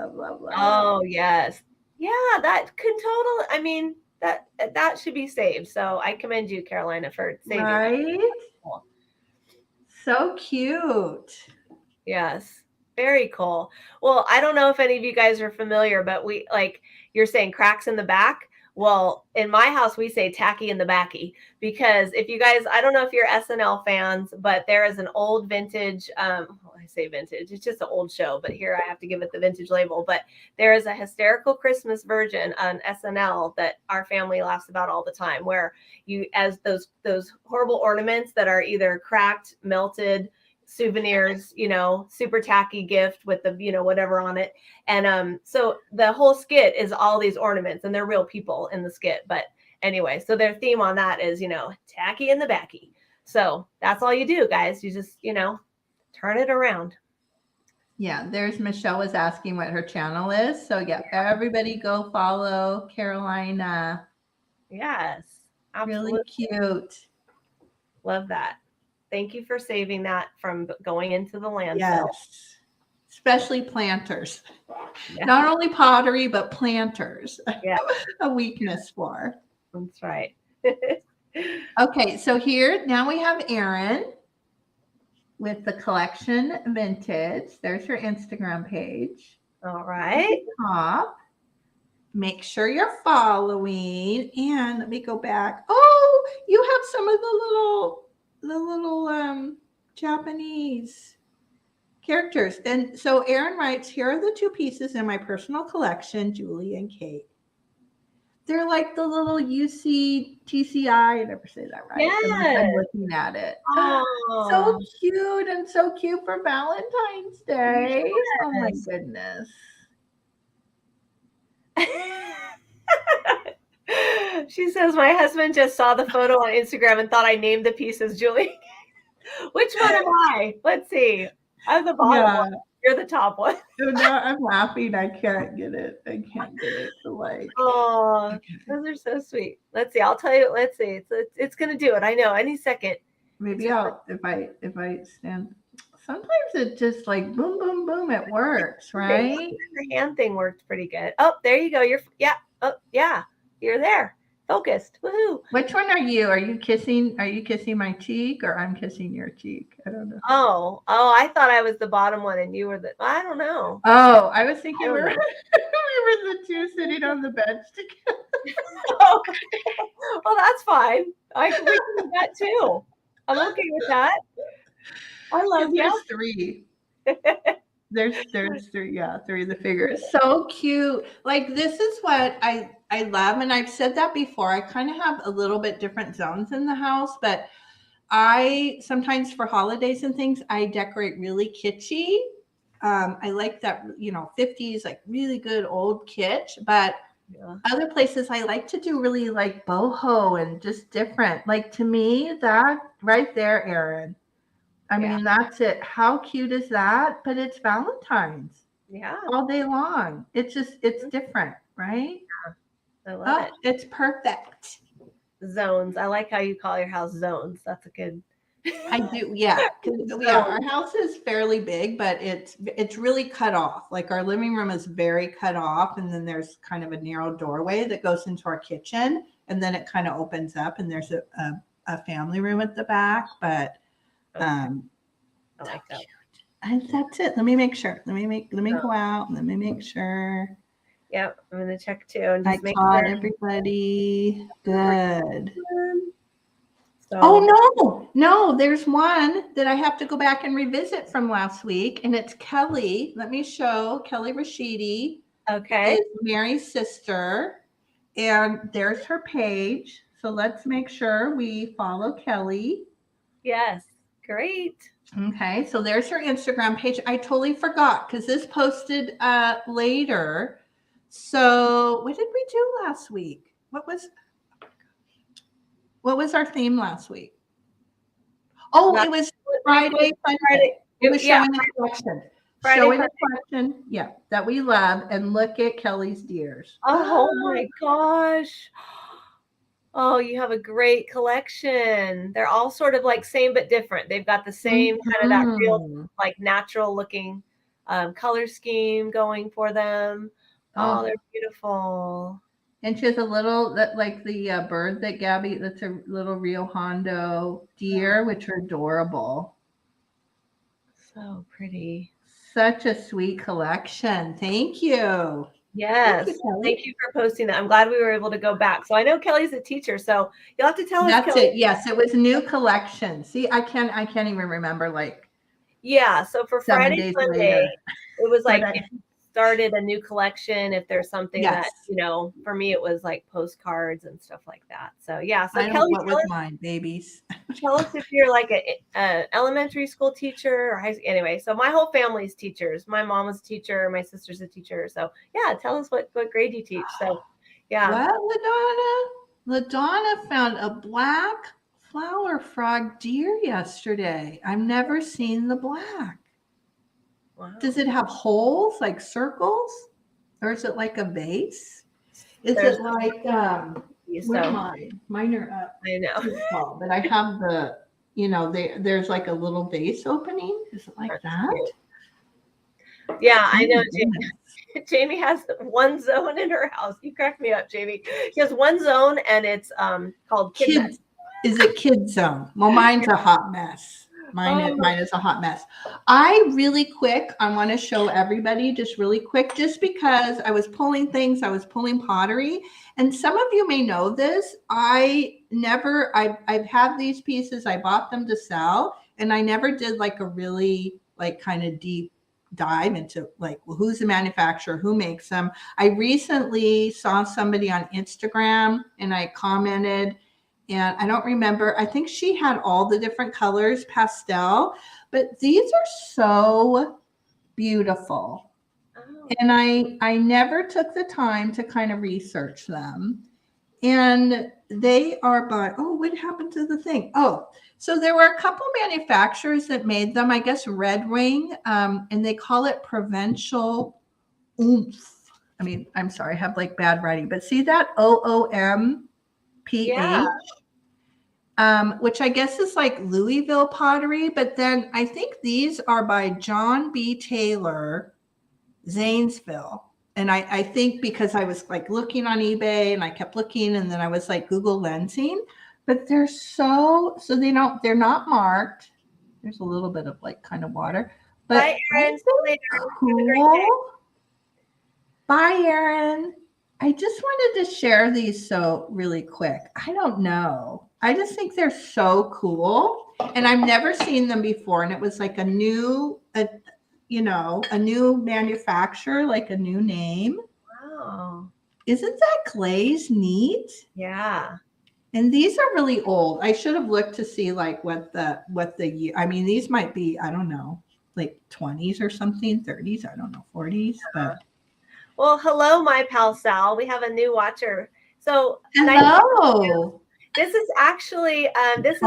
Oh, yes. Yeah, that could totally, I mean, that should be saved. So I commend you, Carolina, for saving right? Cool. So cute. Yes. Very cool. Well, I don't know if any of you guys are familiar, but you're saying cracks in the back. Well, in my house, we say tacky in the backy because if you guys, I don't know if you're SNL fans, but there is an old vintage, I say vintage, it's just an old show, but here I have to give it the vintage label. But there is a hysterical Christmas version on SNL that our family laughs about all the time, where as those horrible ornaments that are either cracked, melted, souvenirs, super tacky gift with the, whatever on it. And so the whole skit is all these ornaments and they're real people in the skit. But anyway, so their theme on that is, tacky in the backy. So that's all you do, guys. You just, turn it around. Yeah, there's Michelle was asking what her channel is. So yeah, everybody go follow Carolina. Yes, absolutely. Really cute. Love that. Thank you for saving that from going into the landfill. Yes. Especially planters. Yeah. Not only pottery, but planters. Yeah. A weakness for. That's right. Okay, so here now we have Erin with the collection vintage. There's her Instagram page. All right. Top. Make sure you're following. And let me go back. Oh, you have some of the little Japanese characters. And so Erin writes, here are the two pieces in my personal collection, Julie and Kate. They're like the little UCTCI. I never say that right. Yes. I'm looking at it. Oh. So cute and so cute for Valentine's Day. Yes. Oh my goodness. She says, my husband just saw the photo on Instagram and thought I named the pieces Julie. Which one am I? Let's see. I'm the bottom one. You're the top one. No, I'm laughing. I can't get it. To like. Oh, okay. Those are so sweet. Let's see. I'll tell you. Let's see. It's gonna do it. I know. Any second. Maybe if I stand. Sometimes it just like boom, boom, boom. It works, right? The hand thing worked pretty good. Oh, there you go. Oh, yeah. You're there. Focused. Woohoo. Which one are you? Are you kissing my cheek or I'm kissing your cheek? I don't know. Oh, I thought I was the bottom one and you were I don't know. Oh, I was thinking we were the two sitting on the bench together. Oh, well, that's fine. We can do that too. I'm okay with that. I love you. There's three. There's three, yeah, three of the figures. So cute. Like this is what I love, and I've said that before. I kind of have a little bit different zones in the house, but I sometimes for holidays and things, I decorate really kitschy. I like that, 50s, like really good old kitsch, but other places I like to do really like boho and just different. Like to me, that right there, Erin. I mean, that's it. How cute is that? But it's Valentine's. Yeah. All day long. It's different, right? Yeah. I love it. It's perfect. Zones. I like how you call your house zones. That's a good. I do, yeah. Our house is fairly big, but it's really cut off. Like our living room is very cut off, and then there's kind of a narrow doorway that goes into our kitchen, and then it kind of opens up, and there's a family room at the back. But I like that. That's it. Let me make sure. Let me go out. Let me make sure. Yep, I'm gonna check too. And just I caught everybody. Good. So. Oh no, there's one that I have to go back and revisit from last week, and it's Kelly. Let me show Kelly Rashidi. Okay. Is Mary's sister, and there's her page. So let's make sure we follow Kelly. Yes, great. Okay, so there's her Instagram page. I totally forgot because this posted later. So what did we do last week? What was our theme last week? Oh, it was Friday. It was showing the collection. Showing the collection, yeah, that we love. And look at Kelly's deers. Oh my gosh. Oh, you have a great collection. They're all sort of like same but different. They've got the same kind of that real like natural looking color scheme going for them. Oh, they're beautiful. And she has a little like the bird that Gabby, that's a little Rio Hondo deer, which are adorable. So pretty. Such a sweet collection. Thank you. Yes. Thank you for posting that. I'm glad we were able to go back. So I know Kelly's a teacher, so you'll have to tell us. That's Kelly. it. Yes, it was new collection. See, I can't even remember like. Yeah. So for Friday, Sunday, it was like if you started a new collection, if there's something that, for me, it was like postcards and stuff like that. So yeah. So Kelly, what was mine, babies? Tell us if you're like a elementary school teacher or high school. Anyway, so my whole family's teachers. My mom was a teacher. My sister's a teacher. So yeah, tell us what grade you teach. So yeah. What, LaDonna found a black flower frog deer yesterday. I've never seen the black. Wow. Does it have holes like circles, or is it like a vase? Is it like mine are up? I know, but I have the there's like a little vase opening. Is it like that? Yeah, I know. Jamie has one zone in her house. You cracked me up, Jamie. She has one zone, and it's called Kids. Is it Kids Zone? Well, mine's a hot mess. Mine is a hot mess. I want to show everybody just really quick, just because I was pulling things. I was pulling pottery, and some of you may know this. I've had these pieces. I bought them to sell, and I never did like a really like kind of deep dive into like, well, who's the manufacturer, who makes them. I recently saw somebody on Instagram, and I commented. And I don't remember. I think she had all the different colors, pastel, but these are so beautiful. Oh. And I never took the time to kind of research them. And they are by, what happened to the thing? Oh, so there were a couple manufacturers that made them, I guess Red Ring, and they call it Provincial Oomph. I mean, I'm sorry, I have like bad writing, but see that OOMPH, which I guess is like Louisville pottery, but then I think these are by John B. Taylor, Zanesville. and I think because I was like looking on eBay and I kept looking, and then I was like Google lensing, but they're they're not marked. There's a little bit of like kind of water, but Bye, Erin. See you later. Have a great day. cool. Bye, Erin. I just wanted to share these so really quick. I don't know. I just think they're so cool, and I've never seen them before. And it was like a new manufacturer, like a new name. Wow. Isn't that glaze neat? Yeah. And these are really old. I should have looked to see like what the year. I mean, these might be, I don't know, like 20s or something, 30s, I don't know, 40s, but. Well, hello, my pal Sal. We have a new watcher. So hello. This is actually this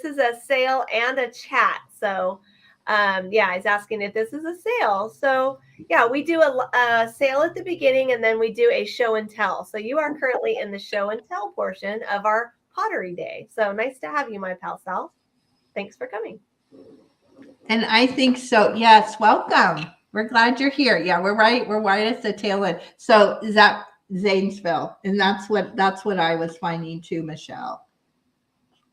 is a sale and a chat. So yeah, he's asking if this is a sale. So yeah, we do a sale at the beginning, and then we do a show and tell. So you are currently in the show and tell portion of our Pottery Day. So nice to have you, my pal Sal. Thanks for coming. And I think so. Yes, welcome. We're glad you're here. Yeah, we're right. We're right at the tail end. So is that Zanesville? And that's what I was finding too, Michelle.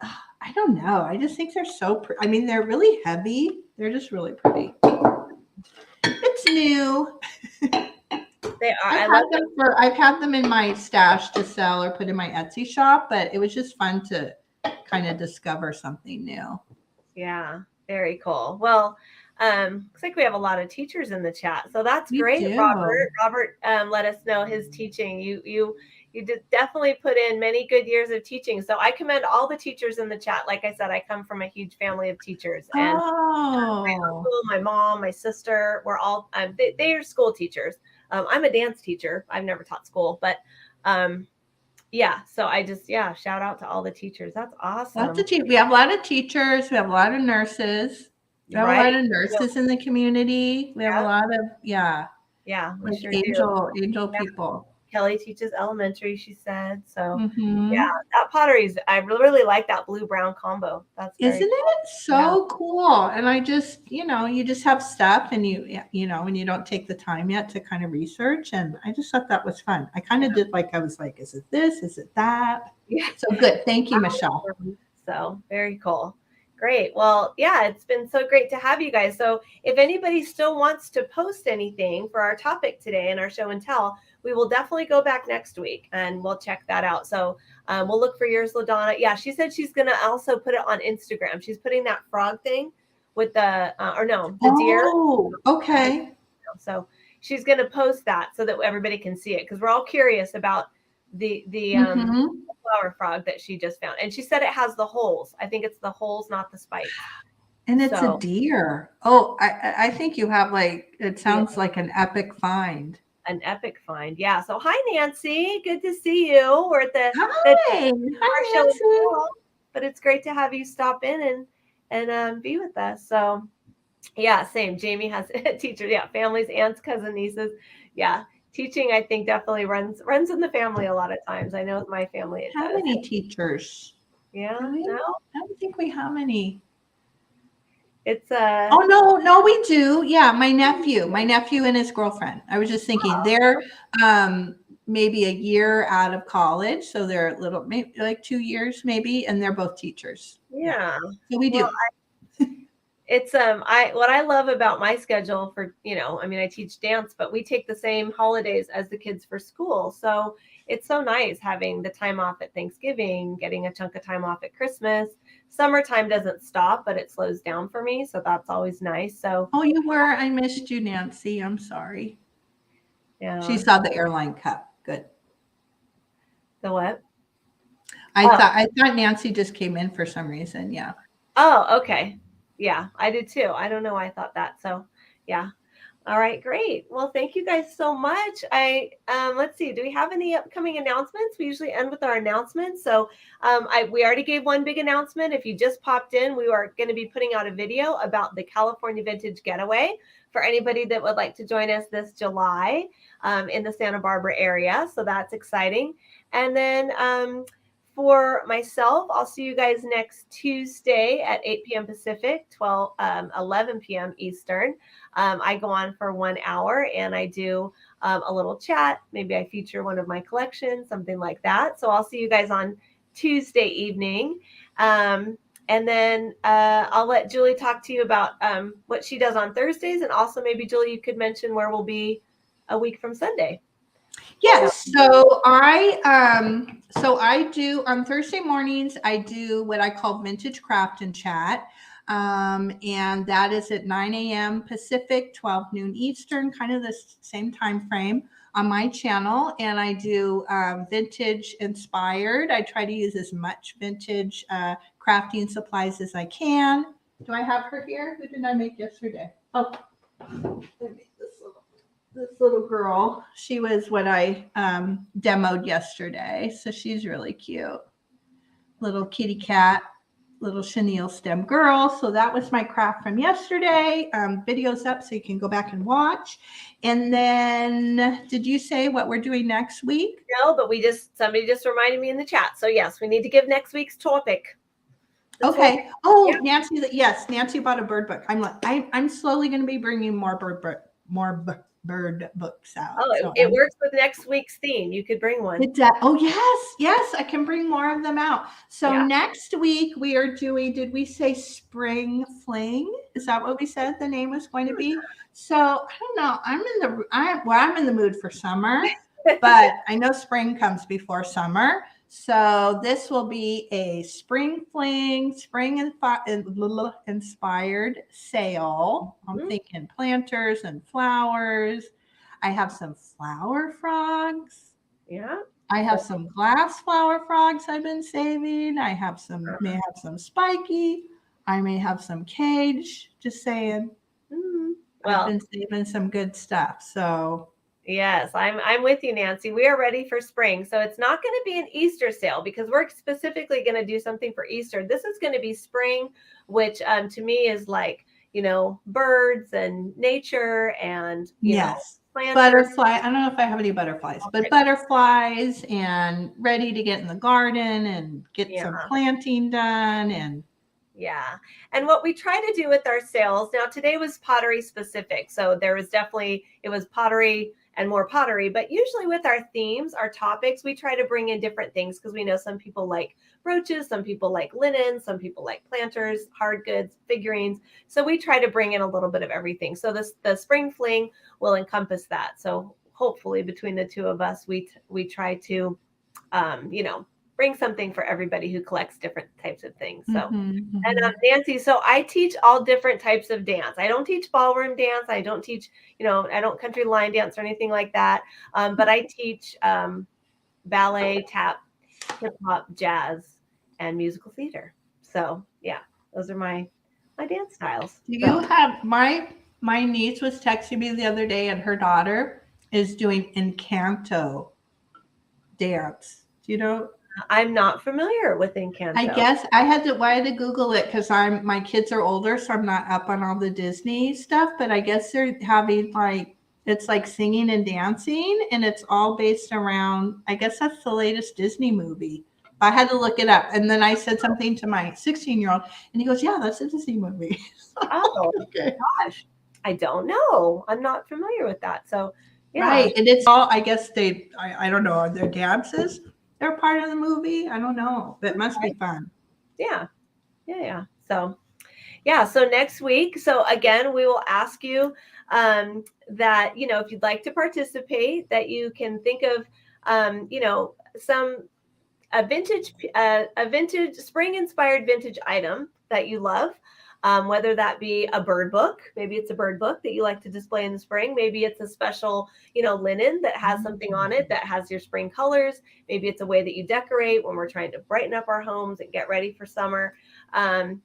I don't know. I just think they're so pretty. I mean, they're really heavy. They're just really pretty. It's new. They are. I've had them in my stash to sell or put in my Etsy shop, but it was just fun to kind of discover something new. Yeah, very cool. Well, looks like we have a lot of teachers in the chat, so that's great. Robert let us know his teaching. You did definitely put in many good years of teaching. So I commend all the teachers in the chat. Like I said, I come from a huge family of teachers, and my uncle, my mom, my sister, we're all they are school teachers. I'm a dance teacher. I've never taught school, but yeah. So I just shout out to all the teachers. That's awesome. We have a lot of teachers. We have a lot of nurses. We have a lot of nurses in the community. We have a lot of like sure angel people. Kelly teaches elementary, she said. So yeah, that pottery's, I really like that blue-brown combo. That's Isn't it so cool? And I just, you just have stuff, and and you don't take the time yet to kind of research. And I just thought that was fun. I kind of did I was like, is it this? Is it that? Yeah. So good. Thank you, Michelle. So very cool. Great. Well, yeah, it's been so great to have you guys. So if anybody still wants to post anything for our topic today in our show and tell, we will definitely go back next week and we'll check that out. So we'll look for yours, LaDonna. Yeah, she said she's going to also put it on Instagram. She's putting that frog thing with the deer. Oh, okay. So she's going to post that so that everybody can see it, because we're all curious about the flower frog that she just found. And she said it has the holes. I think it's the holes, not the spikes. And it's a deer. Oh, I think you have it sounds like an epic find. An epic find. Yeah. So hi, Nancy. Good to see you. We're at the Hi, Nancy. But it's great to have you stop in and be with us. So yeah, same. Jamie has teachers. Yeah, families, aunts, cousins, nieces. Yeah. Teaching, I think, definitely runs in the family a lot of times. I know with my family it does. Many teachers? Yeah. No? I don't think we have any. It's Oh no, we do. Yeah, my nephew and his girlfriend. I was just thinking they're maybe a year out of college, so they're little, maybe like 2 years maybe, and they're both teachers. Yeah. So we do. It's what I love about my schedule for, I teach dance, but we take the same holidays as the kids for school. So it's so nice having the time off at Thanksgiving, getting a chunk of time off at Christmas. Summertime doesn't stop, but it slows down for me. So that's always nice. So you were. I missed you, Nancy. I'm sorry. Yeah. She saw the airline cup. Good. The what? I thought Nancy just came in for some reason. Yeah. Oh, okay. Yeah, I did too. I don't know why I thought that. So yeah. All right, great. Well, thank you guys so much. Let's see. Do we have any upcoming announcements? We usually end with our announcements. So we already gave one big announcement. If you just popped in, we are going to be putting out a video about the California Vintage Getaway for anybody that would like to join us this July in the Santa Barbara area. So that's exciting. And then for myself, I'll see you guys next Tuesday at 8 p.m. Pacific, 11 p.m. Eastern. I go on for 1 hour and I do a little chat. Maybe I feature one of my collections, something like that. So I'll see you guys on Tuesday evening. And then I'll let Julie talk to you about what she does on Thursdays. And also maybe, Julie, you could mention where we'll be a week from Sunday. Yes. So I do on Thursday mornings, I do what I call vintage craft and chat. And that is at 9 a.m. Pacific, 12 noon Eastern, kind of the same time frame on my channel. And I do vintage inspired. I try to use as much vintage crafting supplies as I can. Do I have her here? Who did I make yesterday? Oh, this little girl. She was what I demoed yesterday. So she's really cute. Little kitty cat, little chenille stem girl. So that was my craft from yesterday. Video's up so you can go back and watch. And then did you say what we're doing next week? No, but somebody just reminded me in the chat. So yes, we need to give next week's topic. Okay. Oh, yeah. Nancy. Yes, Nancy bought a bird book. I'm slowly going to be bringing more bird books out. Oh, so it works with next week's theme. You could bring one. Oh, yes, I can bring more of them out. So next week we are doing, did we say spring fling? Is that what we said the name was going to be? So I don't know. I'm in the mood for summer, but I know spring comes before summer. So this will be a spring fling, spring inspired sale. I'm thinking planters and flowers. I have some flower frogs. Yeah. I have some glass flower frogs I've been saving. I have may have some spiky. I may have some cage. Just saying. Well, I've been saving some good stuff. So yes, I'm with you, Nancy. We are ready for spring. So it's not going to be an Easter sale because we're specifically going to do something for Easter. This is going to be spring, which to me is like, birds and nature and you know, planters. Butterfly. I don't know if I have any butterflies, but butterflies and ready to get in the garden and get some planting done and and what we try to do with our sales now, today was pottery specific, so it was pottery and more pottery, but usually with our themes, our topics, we try to bring in different things because we know some people like brooches, some people like linen, some people like planters, hard goods, figurines, so we try to bring in a little bit of everything. So the spring fling will encompass that. So hopefully between the two of us, we try to bring something for everybody who collects different types of things. So, and Nancy, so I teach all different types of dance. I don't teach ballroom dance. I don't teach, I don't country line dance or anything like that. But I teach ballet, tap, hip hop, jazz, and musical theater. So yeah, those are my dance styles. Do you have my niece was texting me the other day, and her daughter is doing Encanto dance. Do you know? I'm not familiar with Encanto. I guess I had to Google it because my kids are older, so I'm not up on all the Disney stuff. But I guess they're having it's like singing and dancing, and it's all based around. I guess that's the latest Disney movie. I had to look it up, and then I said something to my 16-year-old, and he goes, "Yeah, that's a Disney movie." Oh, okay. Gosh, I don't know. I'm not familiar with that. So yeah, right, and it's all. I guess I don't know. Are there dances? They're part of the movie. I don't know. That must be fun. Yeah. So, so next week. So again, we will ask you that, if you'd like to participate, that you can think of, a vintage spring inspired vintage item that you love. Whether that be a bird book, maybe it's a bird book that you like to display in the spring. Maybe it's a special, linen that has something on it that has your spring colors. Maybe it's a way that you decorate when we're trying to brighten up our homes and get ready for summer. So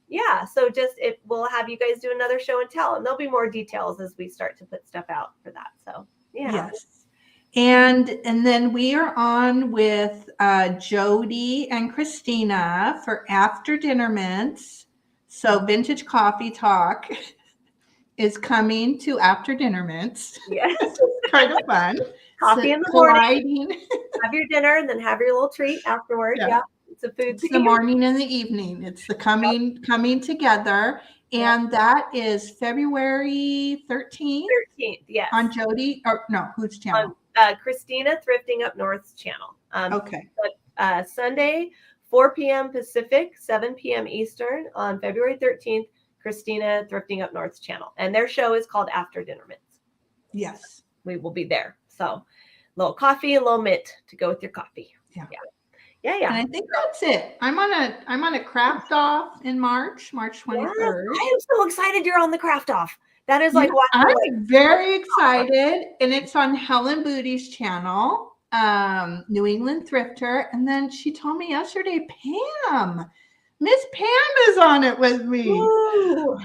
we'll have you guys do another show and tell, and there'll be more details as we start to put stuff out for that. So yes. And then we are on with Jody and Christina for After Dinner Mints. So Vintage Coffee Talk is coming to After Dinner Mints. Yes. It's kind of fun. Coffee in the morning. Have your dinner and then have your little treat afterwards. Yeah. It's a food It's theme. the morning and the evening. It's the coming together. And that is February 13th 13th, yes. on Jody, or no, whose channel? Christina Thrifting Up North's channel. Okay. Sunday, 4 p.m. Pacific, 7 p.m. Eastern on February 13th, Christina Thrifting Up North's channel. And their show is called After Dinner Mints. Yes. We will be there. So a little coffee, a little mint to go with your coffee. Yeah. And I think that's it. I'm on a craft off in March 23rd. Yes, I am so excited you're on the craft off. That is like what I'm very excited. And it's on Helen Booty's channel, New England Thrifter. And then she told me yesterday, Miss Pam is on it with me. Ooh.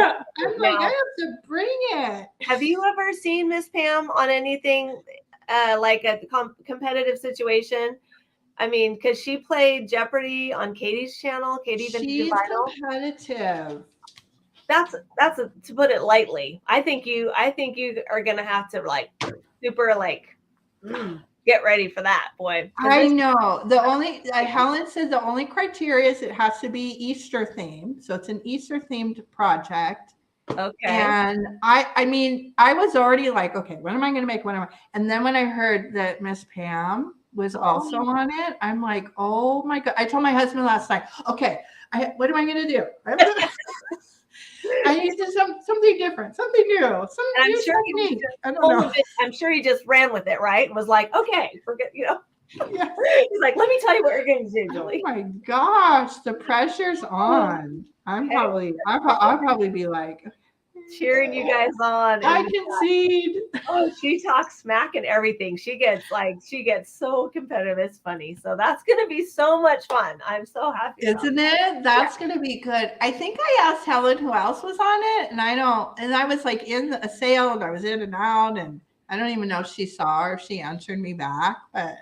I'm like, I have to bring it. Have you ever seen Miss Pam on anything like a competitive situation? I mean, because she played Jeopardy on Katie's channel, Katie Vintage Vinyl. Competitive. That's to put it lightly. I think you are gonna have to like super like get ready for that, boy. I know. Helen said the only criteria is it has to be Easter themed. So it's an Easter themed project. Okay. And I mean, I was already like, okay, what am I going to make? And then when I heard that Miss Pam was also on it, I'm like, oh my God. I told my husband last night, okay, what am I going to do? I need to something different, something new, I'm sure he just ran with it, right? And was like, okay, forget, Yeah. He's like, let me tell you what you're going to do, Julie. Oh my gosh, the pressure's on. I'll probably be like cheering you guys on. I concede. Oh, she talks smack and everything. She gets so competitive. It's funny. So that's going to be so much fun. I'm so happy. Isn't it? That's going to be good. I think I asked Helen who else was on it, and I was like in a sale and I was in and out, and I don't even know if she saw or if she answered me back, but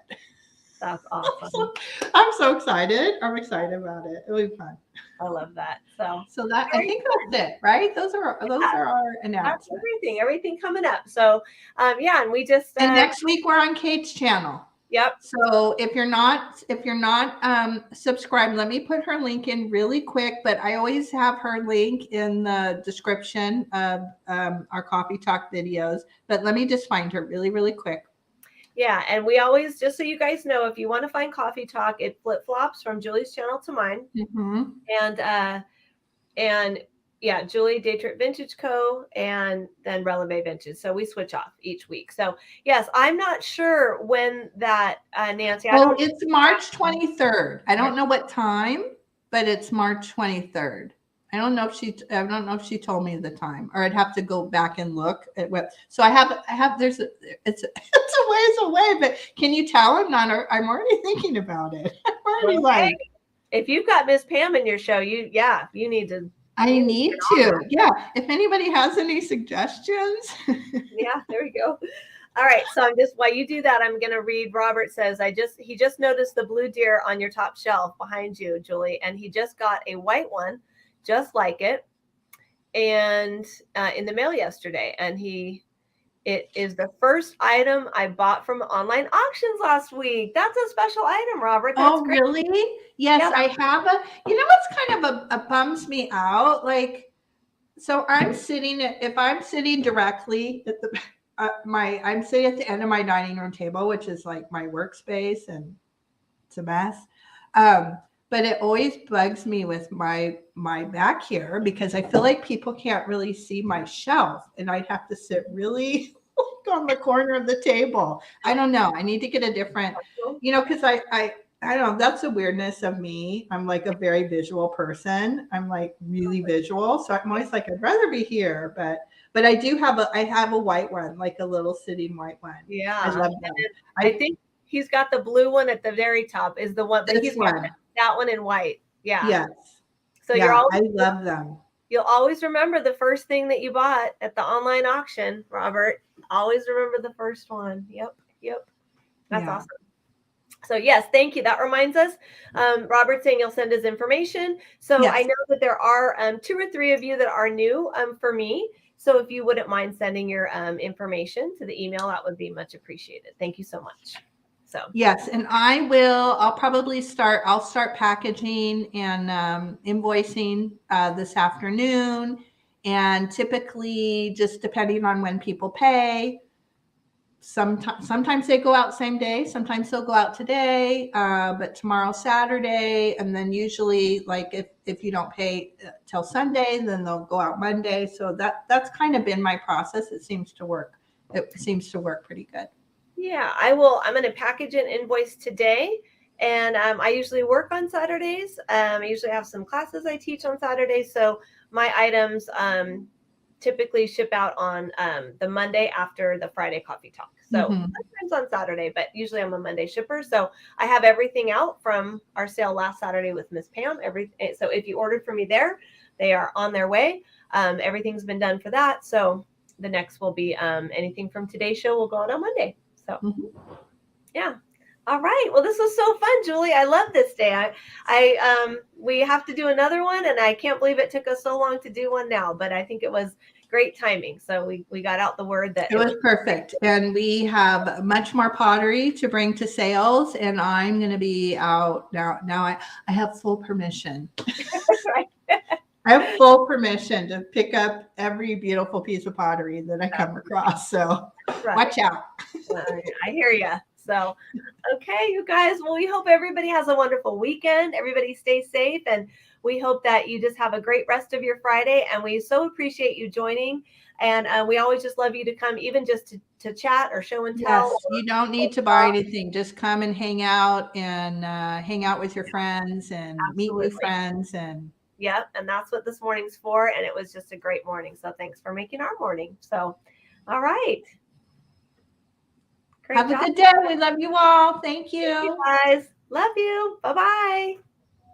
that's awesome. I'm so excited. I'm excited about it. It'll be fun. I love that. So that I think that's it, right? Those are our announcements. That's everything coming up. So and we just and next week we're on Kate's channel. Yep. So if you're not subscribed, let me put her link in really quick. But I always have her link in the description of our Coffee Talk videos. But let me just find her really, really quick. Yeah, and we always, just so you guys know, if you want to find Coffee Talk, it flip-flops from Julie's channel to mine. Mm-hmm. And yeah, Julie Daytrip Vintage Co. and then Releve Vintage. So we switch off each week. So yes, I'm not sure when that Nancy. It's March 23rd. I don't know what time, but it's March 23rd. I don't know if she told me the time, or I'd have to go back and look at what. So it's a ways away, but can you tell I'm already thinking about it. I'm already like, if you've got Miss Pam in your show, you need to. I need to. Yeah. If anybody has any suggestions. Yeah, there we go. All right. So while you do that, I'm going to read. Robert says, he just noticed the blue deer on your top shelf behind you, Julie, and he just got a white one just like it, and in the mail yesterday, and it is the first item I bought from online auctions last week. That's a special item, Robert. That's great. Really? Yes, yeah. I have what's kind of a bums me out, like, so if I'm sitting directly at I'm sitting at the end of my dining room table, which is like my workspace, and it's a mess. But it always bugs me with my back here, because I feel like people can't really see my shelf, and I'd have to sit really on the corner of the table. I don't know. I need to get a different, because I don't know. That's the weirdness of me. I'm like a very visual person. I'm like really visual. So I'm always like, I'd rather be here, but I do have a white one, like a little sitting white one. Yeah. I love that. I think he's got the blue one at the very top is the one, but he's got that one in white. Yeah. Yes. So I love them. You'll always remember the first thing that you bought at the online auction, Robert. Always remember the first one. Yep. That's awesome. So yes, thank you. That reminds us, Robert saying he'll send his information. So yes. I know that there are 2 or 3 of you that are new for me. So if you wouldn't mind sending your information to the email, that would be much appreciated. Thank you so much. So yes, and I'll start packaging and invoicing this afternoon. And typically, just depending on when people pay, sometimes they go out same day, sometimes they'll go out today, but tomorrow's Saturday, and then usually, like, if you don't pay till Sunday, then they'll go out Monday. So that's kind of been my process. It seems to work pretty good. yeah, I'm going to package an invoice today. And I usually work on Saturdays. I usually have some classes I teach on Saturdays. So my items typically ship out on the Monday after the Friday coffee talk. So sometimes on Saturday, but usually I'm a Monday shipper. So I have everything out from our sale last Saturday with Miss Pam. So if you ordered from me there, they are on their way. Everything's been done for that. So the next will be anything from today's show will go out on Monday. So yeah. All right. Well, this was so fun, Julie. I love this day. We have to do another one, and I can't believe it took us so long to do one now, but I think it was great timing. So we got out the word that it was perfect. And we have much more pottery to bring to sales, and I'm going to be out now. I have full permission. Right. I have full permission to pick up every beautiful piece of pottery that I come across. So watch out. I hear you. So, okay, you guys. Well, we hope everybody has a wonderful weekend. Everybody stay safe. And we hope that you just have a great rest of your Friday. And we so appreciate you joining. And we always just love you to come, even just to chat or show and tell. Yes, you don't need to buy anything. Just come and hang out with your friends and meet new friends. And yep. And that's what this morning's for. And it was just a great morning. So thanks for making our morning. So, all right. Great job. A good day. We love you all. Thank you. Thank you guys. Love you. Bye-bye.